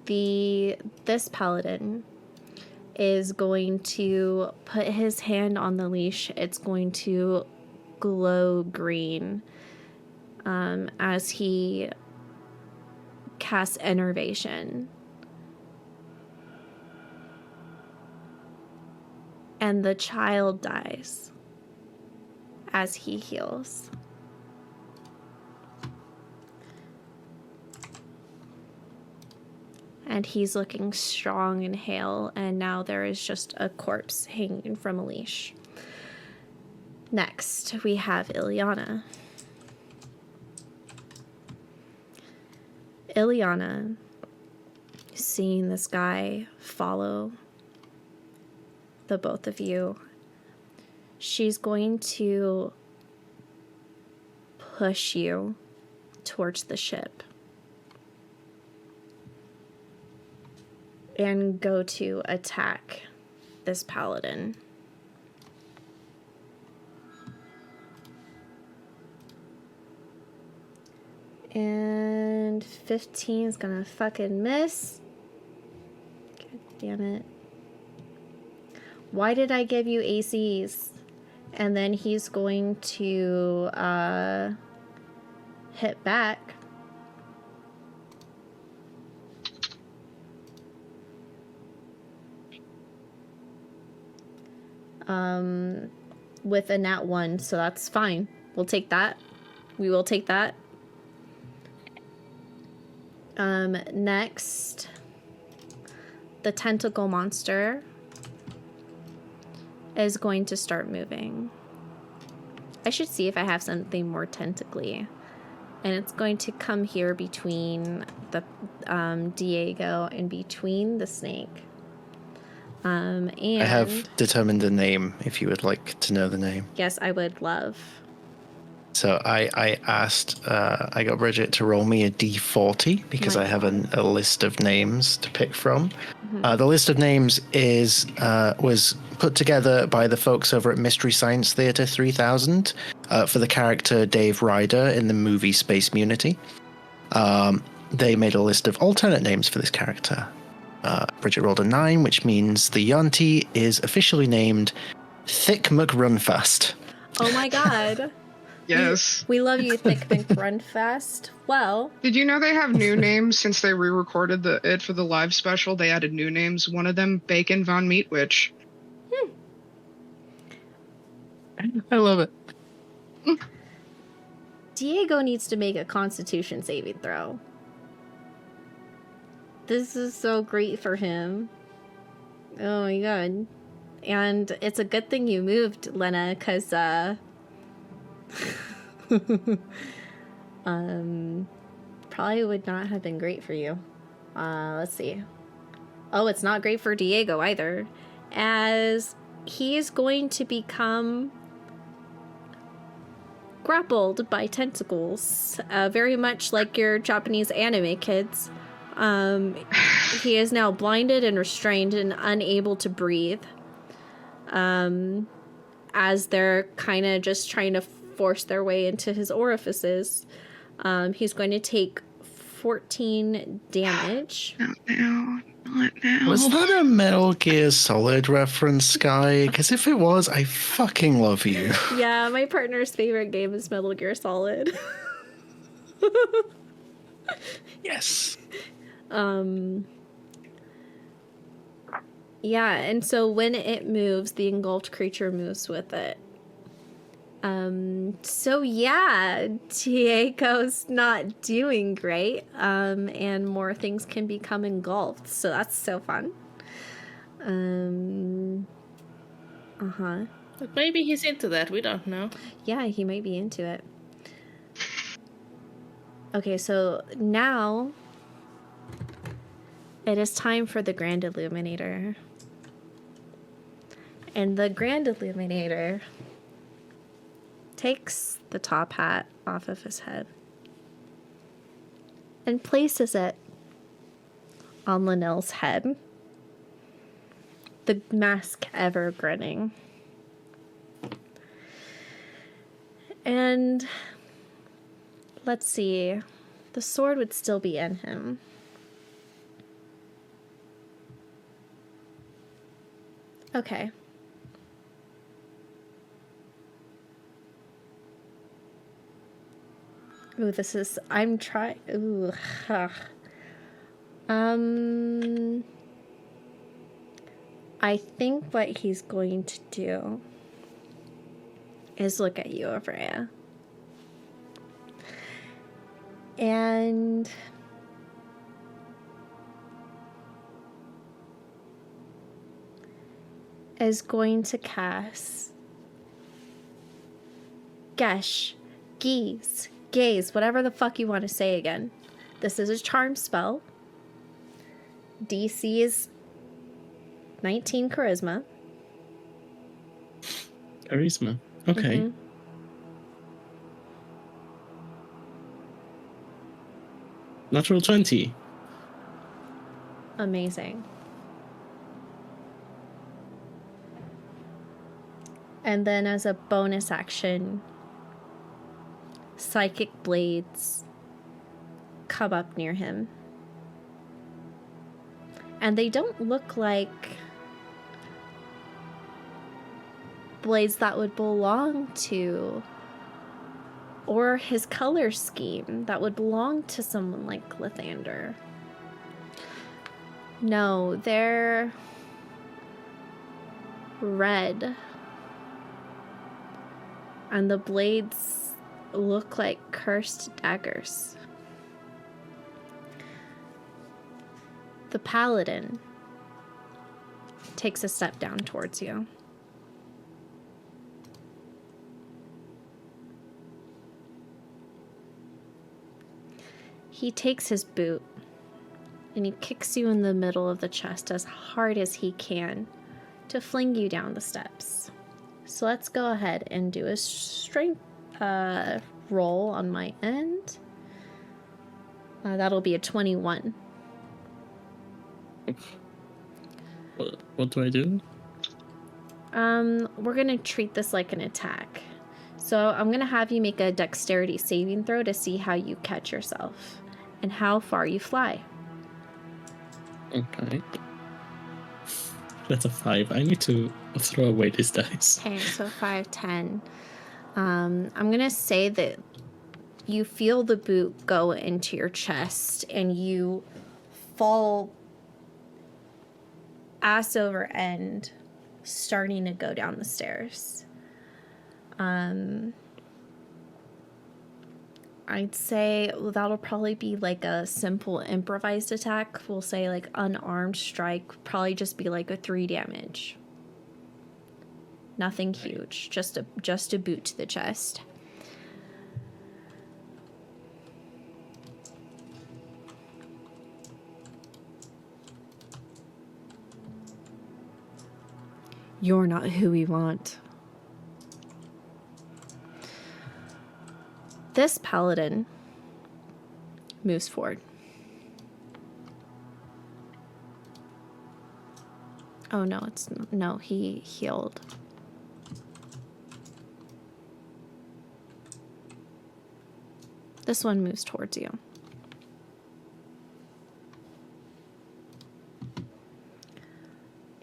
G: This paladin is going to put his hand on the leash. It's going to glow green as he casts Enervation. And the child dies as he heals. And he's looking strong and hale, and now there is just a corpse hanging from a leash. Next, we have Ileana. Ileana, seeing this guy follow the both of you, she's going to push you towards the ship and go to attack this paladin. And 15 is gonna fucking miss. God damn it. Why did I give you ACs? And then he's going to hit back. With a nat 1, so that's fine. We'll take that. We will take that. Next, the tentacle monster is going to start moving. I should see if I have something more tentacly. And it's going to come here between the Diego and between the snake. And
D: I have determined a name if you would like to know the name.
G: Yes, I would love.
D: So I asked, I got Bridget to roll me a d40 because I have a list of names to pick from. Mm-hmm. The list of names was put together by the folks over at Mystery Science Theater 3000 for the character Dave Ryder in the movie Space Munity. They made a list of alternate names for this character. Bridget rolled a 9, which means the Yonti is officially named Thick McRunfast.
G: Oh my god.
C: Yes.
G: We love you, Thick McRunfast. Well,
C: did you know they have new names since they re-recorded it for the live special? They added new names. One of them, Bacon Von Meatwitch.
D: I love it.
G: Diego needs to make a Constitution saving throw. This is so great for him. Oh my god. And it's a good thing you moved, Lena, because, probably would not have been great for you. Let's see. Oh, it's not great for Diego either, as he is going to become grappled by tentacles, very much like your Japanese anime kids. He is now blinded and restrained and unable to breathe, as they're kind of just trying to force their way into his orifices. He's going to take 14 damage.
C: Not now. Not now.
D: Was that a Metal Gear Solid reference, Sky? Because if it was, I fucking love you.
G: Yeah, my partner's favorite game is Metal Gear Solid.
D: Yes.
G: Yeah, and so when it moves, the engulfed creature moves with it. So yeah, Diego's not doing great, and more things can become engulfed, so that's so fun.
E: But maybe he's into that, we don't know.
G: Yeah, he might be into it. Okay, so now it is time for the Grand Illuminator. And the Grand Illuminator takes the top hat off of his head and places it on Linnell's head, the mask ever grinning. And let's see, the sword would still be in him. Okay. Ooh, this is, I'm trying, ooh, I think what he's going to do is look at you, Avrea. And is going to cast Gesh, Gaze, whatever the fuck you want to say again. This is a charm spell. DC is 19 charisma.
B: Charisma. Okay.
G: Mhm.
B: Natural 20.
G: Amazing. And then as a bonus action, psychic blades come up near him. And they don't look like blades that would belong to, or his color scheme that would belong to someone like Lathander. No, they're red. And the blades look like cursed daggers. The paladin takes a step down towards you. He takes his boot and he kicks you in the middle of the chest as hard as he can to fling you down the steps. So let's go ahead and do a strength roll on my end. That'll be a 21.
B: What do I do?
G: We're gonna treat this like an attack. So I'm gonna have you make a dexterity saving throw to see how you catch yourself and how far you fly.
B: Okay. That's a 5. I need to throw away these dice.
G: Okay, so 5, 10. I'm gonna say that you feel the boot go into your chest and you fall ass over end, starting to go down the stairs. I'd say that'll probably be like a simple improvised attack. We'll say like unarmed strike, probably just be like a 3 damage. Nothing huge, just a boot to the chest. You're not who we want. This paladin moves forward. Oh no, no, he healed. This one moves towards you.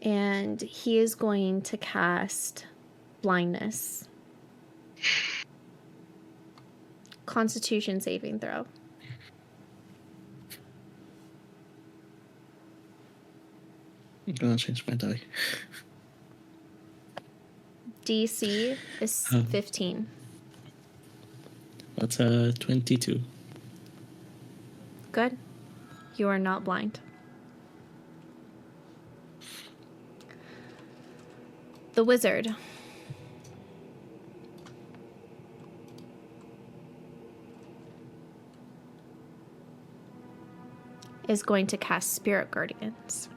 G: And he is going to cast blindness. Constitution saving throw.
B: I'm gonna change my die.
G: DC is 15.
B: That's a 22.
G: Good. You are not blind. The wizard is going to cast Spirit Guardians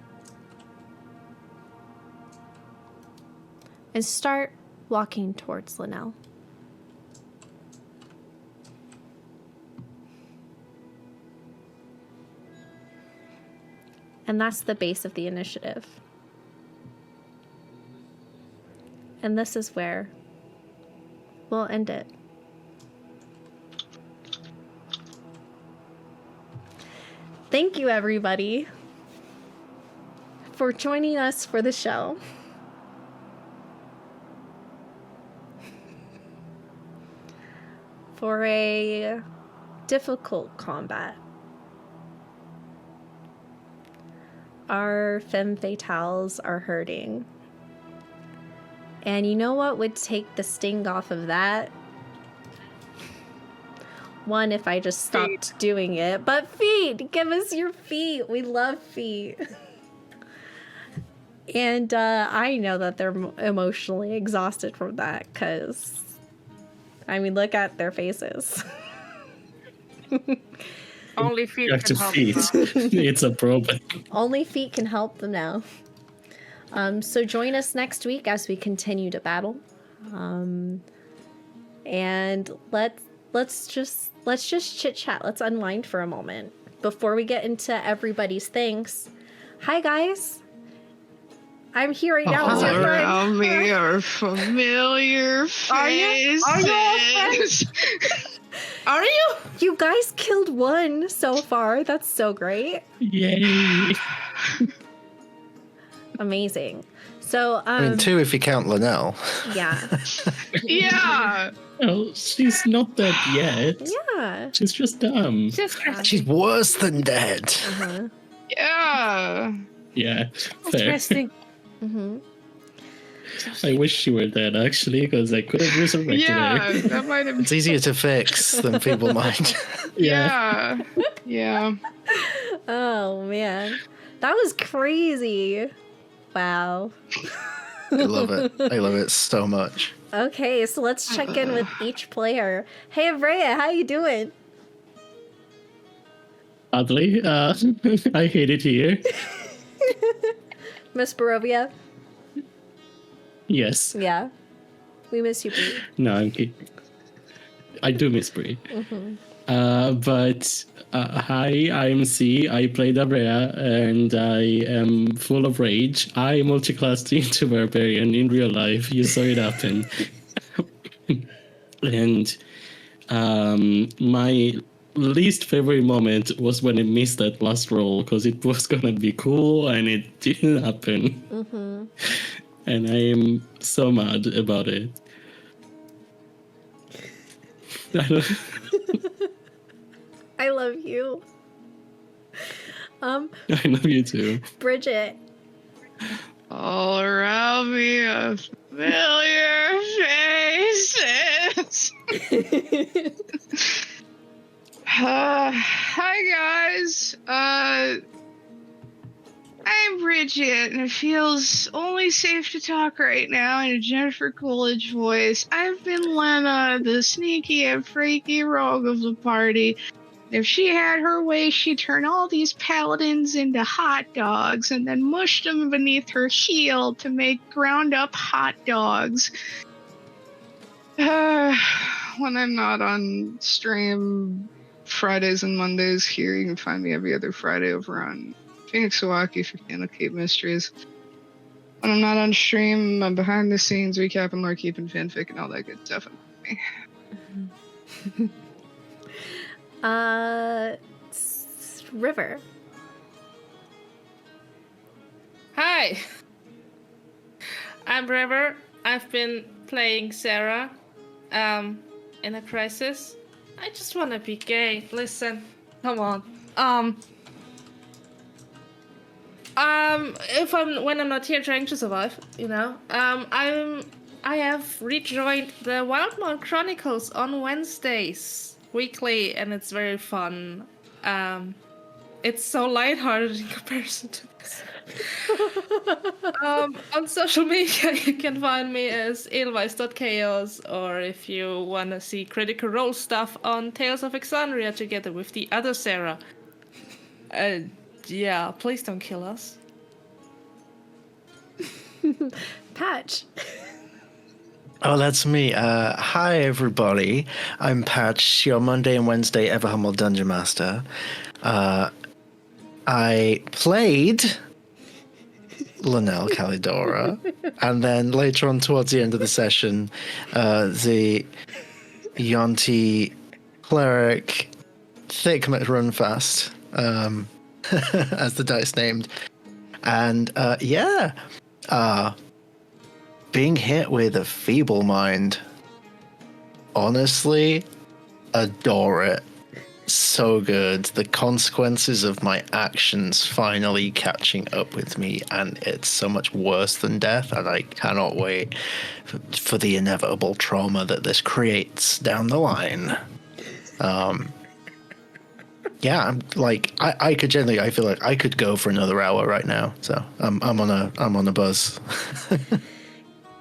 G: and start walking towards Linnell. And that's the base of the initiative. And this is where we'll end it. Thank you, everybody, for joining us for the show. For a difficult combat. Our Femme Fatales are hurting. And you know what would take the sting off of that? One, if I just stopped doing it. But feet! Give us your feet! We love feet. And I know that they're emotionally exhausted from that, because, I mean, look at their faces.
E: Only feet
B: Back
E: can
B: to
E: help.
B: feet. It's a problem.
G: Only feet can help them now. So join us next week as we continue to battle. And let's just chit chat. Let's unwind for a moment before we get into everybody's things. Hi guys. I'm here right now.
C: All
G: It's your friend.
C: around me are familiar faces.
E: Are you?
G: You guys killed one so far. That's so great.
B: Yay.
G: Amazing. So
D: I mean, 2 if you count Linnell.
G: yeah.
C: Yeah.
B: Oh, she's not dead yet.
G: Yeah.
B: She's just dumb.
D: She's worse than dead.
G: Uh-huh.
C: Yeah.
B: Yeah, fair.
E: Interesting.
G: Mm-hmm.
B: I wish she were dead, actually, because I could have resurrected
C: Yeah.
B: her.
C: That might have.
D: It's easier to fix than people mind.
C: Yeah. Yeah.
G: Oh man. That was crazy. Wow.
D: I love it. I love it so much.
G: Okay, so let's check in with each player. Hey, Abrea, how you doing?
B: Oddly, I hate it here.
G: Miss Barovia?
B: Yes.
G: Yeah. We miss you, Brie.
B: No, I'm kidding. I do miss Brie. But hi, I'm C. I played Abrea, and I am full of rage. I multiclassed into Barbarian in real life. You saw it happen. And my least favorite moment was when I missed that last roll, because it was gonna be cool, and it didn't happen. And I am so mad about it.
G: I love you.
B: I love you too.
G: Bridget.
C: All around me are familiar faces. Hi guys. I'm Bridget, and it feels only safe to talk right now in a Jennifer Coolidge voice. I've been Lena, the sneaky and freaky rogue of the party. If she had her way, she'd turn all these paladins into hot dogs and then mush them beneath her heel to make ground up hot dogs. When I'm not on stream Fridays and Mondays here, you can find me every other Friday over on QuestJunkiesUK for Candlekeep Mysteries. When I'm not on stream, I'm behind the scenes recapping, lore keeping, fanfic, and all that good stuff.
G: River.
E: Hi. I'm River. I've been playing Sarah in a crisis. I just want to be gay. Listen. Come on. When I'm not here trying to survive, you know, I'm I have rejoined the Wildmount Chronicles on Wednesdays weekly, and it's very fun. It's so lighthearted in comparison to this. On social media, you can find me as edelweiss.chaos, or if you want to see Critical Role stuff on Tales of Exandria together with the other Sarah. Yeah, please don't kill us.
G: Patch.
D: Oh, that's me. Hi, everybody. I'm Patch, your Monday and Wednesday ever humble Dungeon Master. I played Linnell Calidora, and then later on towards the end of the session, the Yonti Cleric Thick McRunfast, as the dice named. And being hit with a feeble mind, honestly, adore it. So good. The consequences of my actions finally catching up with me, and it's so much worse than death, and I cannot wait for the inevitable trauma that this creates down the line. Yeah, I'm like I could generally, I feel like I could go for another hour right now. So I'm on a buzz.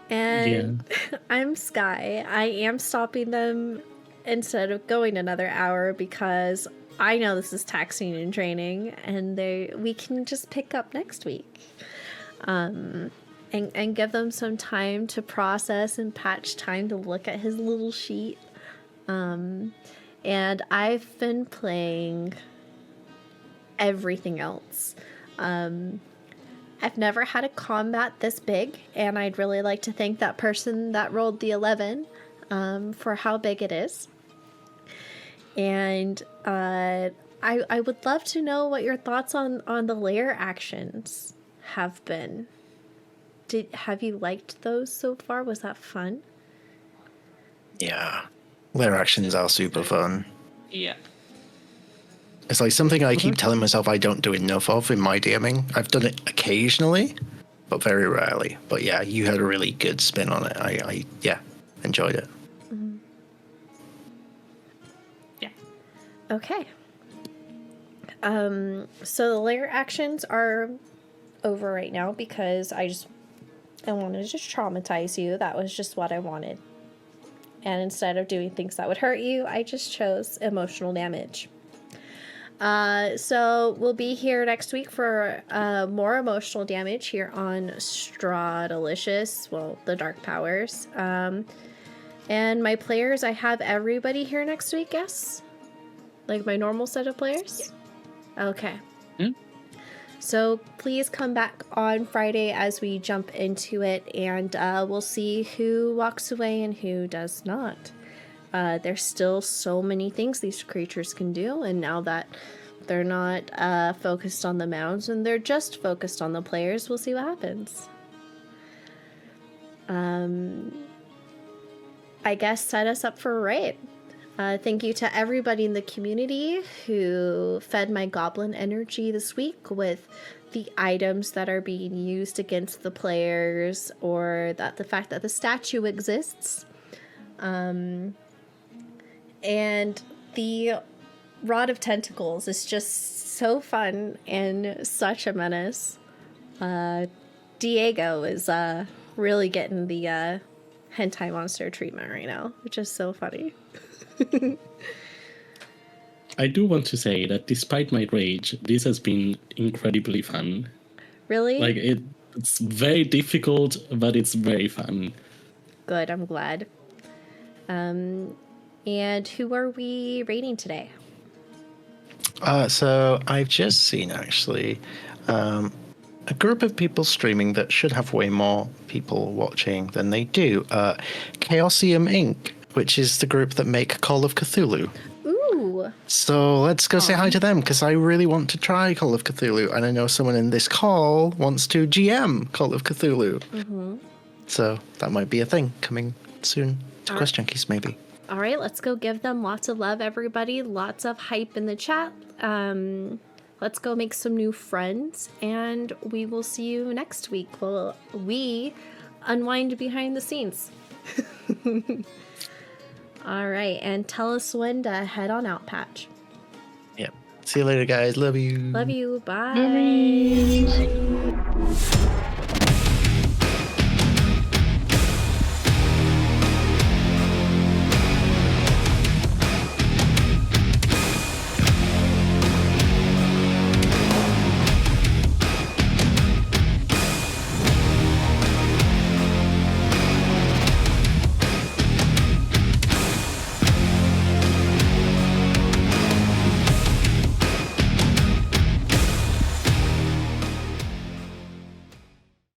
G: And I'm Sky. I am stopping them instead of going another hour because I know this is taxing and draining, and we can just pick up next week, and give them some time to process and Patch time to look at his little sheet. And I've been playing everything else. I've never had a combat this big, and I'd really like to thank that person that rolled the 11 for how big it is. And I would love to know what your thoughts on the layer actions have been. Have you liked those so far? Was that fun?
D: Yeah. Lair actions are super fun.
E: Yeah.
D: It's like something I keep telling myself I don't do enough of in my DMing. I've done it occasionally, but very rarely. But yeah, you had a really good spin on it. I enjoyed it.
G: Mm-hmm.
E: Yeah.
G: Okay. So the layer actions are over right now because I wanted to just traumatize you. That was just what I wanted. And instead of doing things that would hurt you, I just chose emotional damage. So we'll be here next week for more emotional damage here on Straw Delicious. Well, the Dark Powers. And my players, I have everybody here next week, yes? Like my normal set of players? Yeah. Okay. So please come back on Friday as we jump into it, and we'll see who walks away and who does not. There's still so many things these creatures can do, and now that they're not focused on the mounds and they're just focused on the players, we'll see what happens. I guess set us up for a raid. Thank you to everybody in the community who fed my goblin energy this week with the items that are being used against the players, or that the fact that the statue exists. And the Rod of Tentacles is just so fun and such a menace. Diego is really getting the hentai monster treatment right now, which is so funny.
B: I do want to say that despite my rage, this has been incredibly fun.
G: Really?
B: Like, it's very difficult, but it's very fun.
G: Good, I'm glad. And who are we rating today?
D: So I've just seen, actually, a group of people streaming that should have way more people watching than they do. Chaosium Inc., which is the group that make Call of Cthulhu.
G: Ooh.
D: So let's go say hi to them, because I really want to try Call of Cthulhu, and I know someone in this call wants to GM Call of Cthulhu. Mm-hmm. So that might be a thing coming soon to QuestJunkies, maybe.
G: All right, let's go give them lots of love, everybody. Lots of hype in the chat. Let's go make some new friends, and we will see you next week. Well, we unwind behind the scenes. All right, and tell us when to head on out, Patch.
D: Yep. See you later, guys. Love you.
G: Love you. Bye.
C: Memories.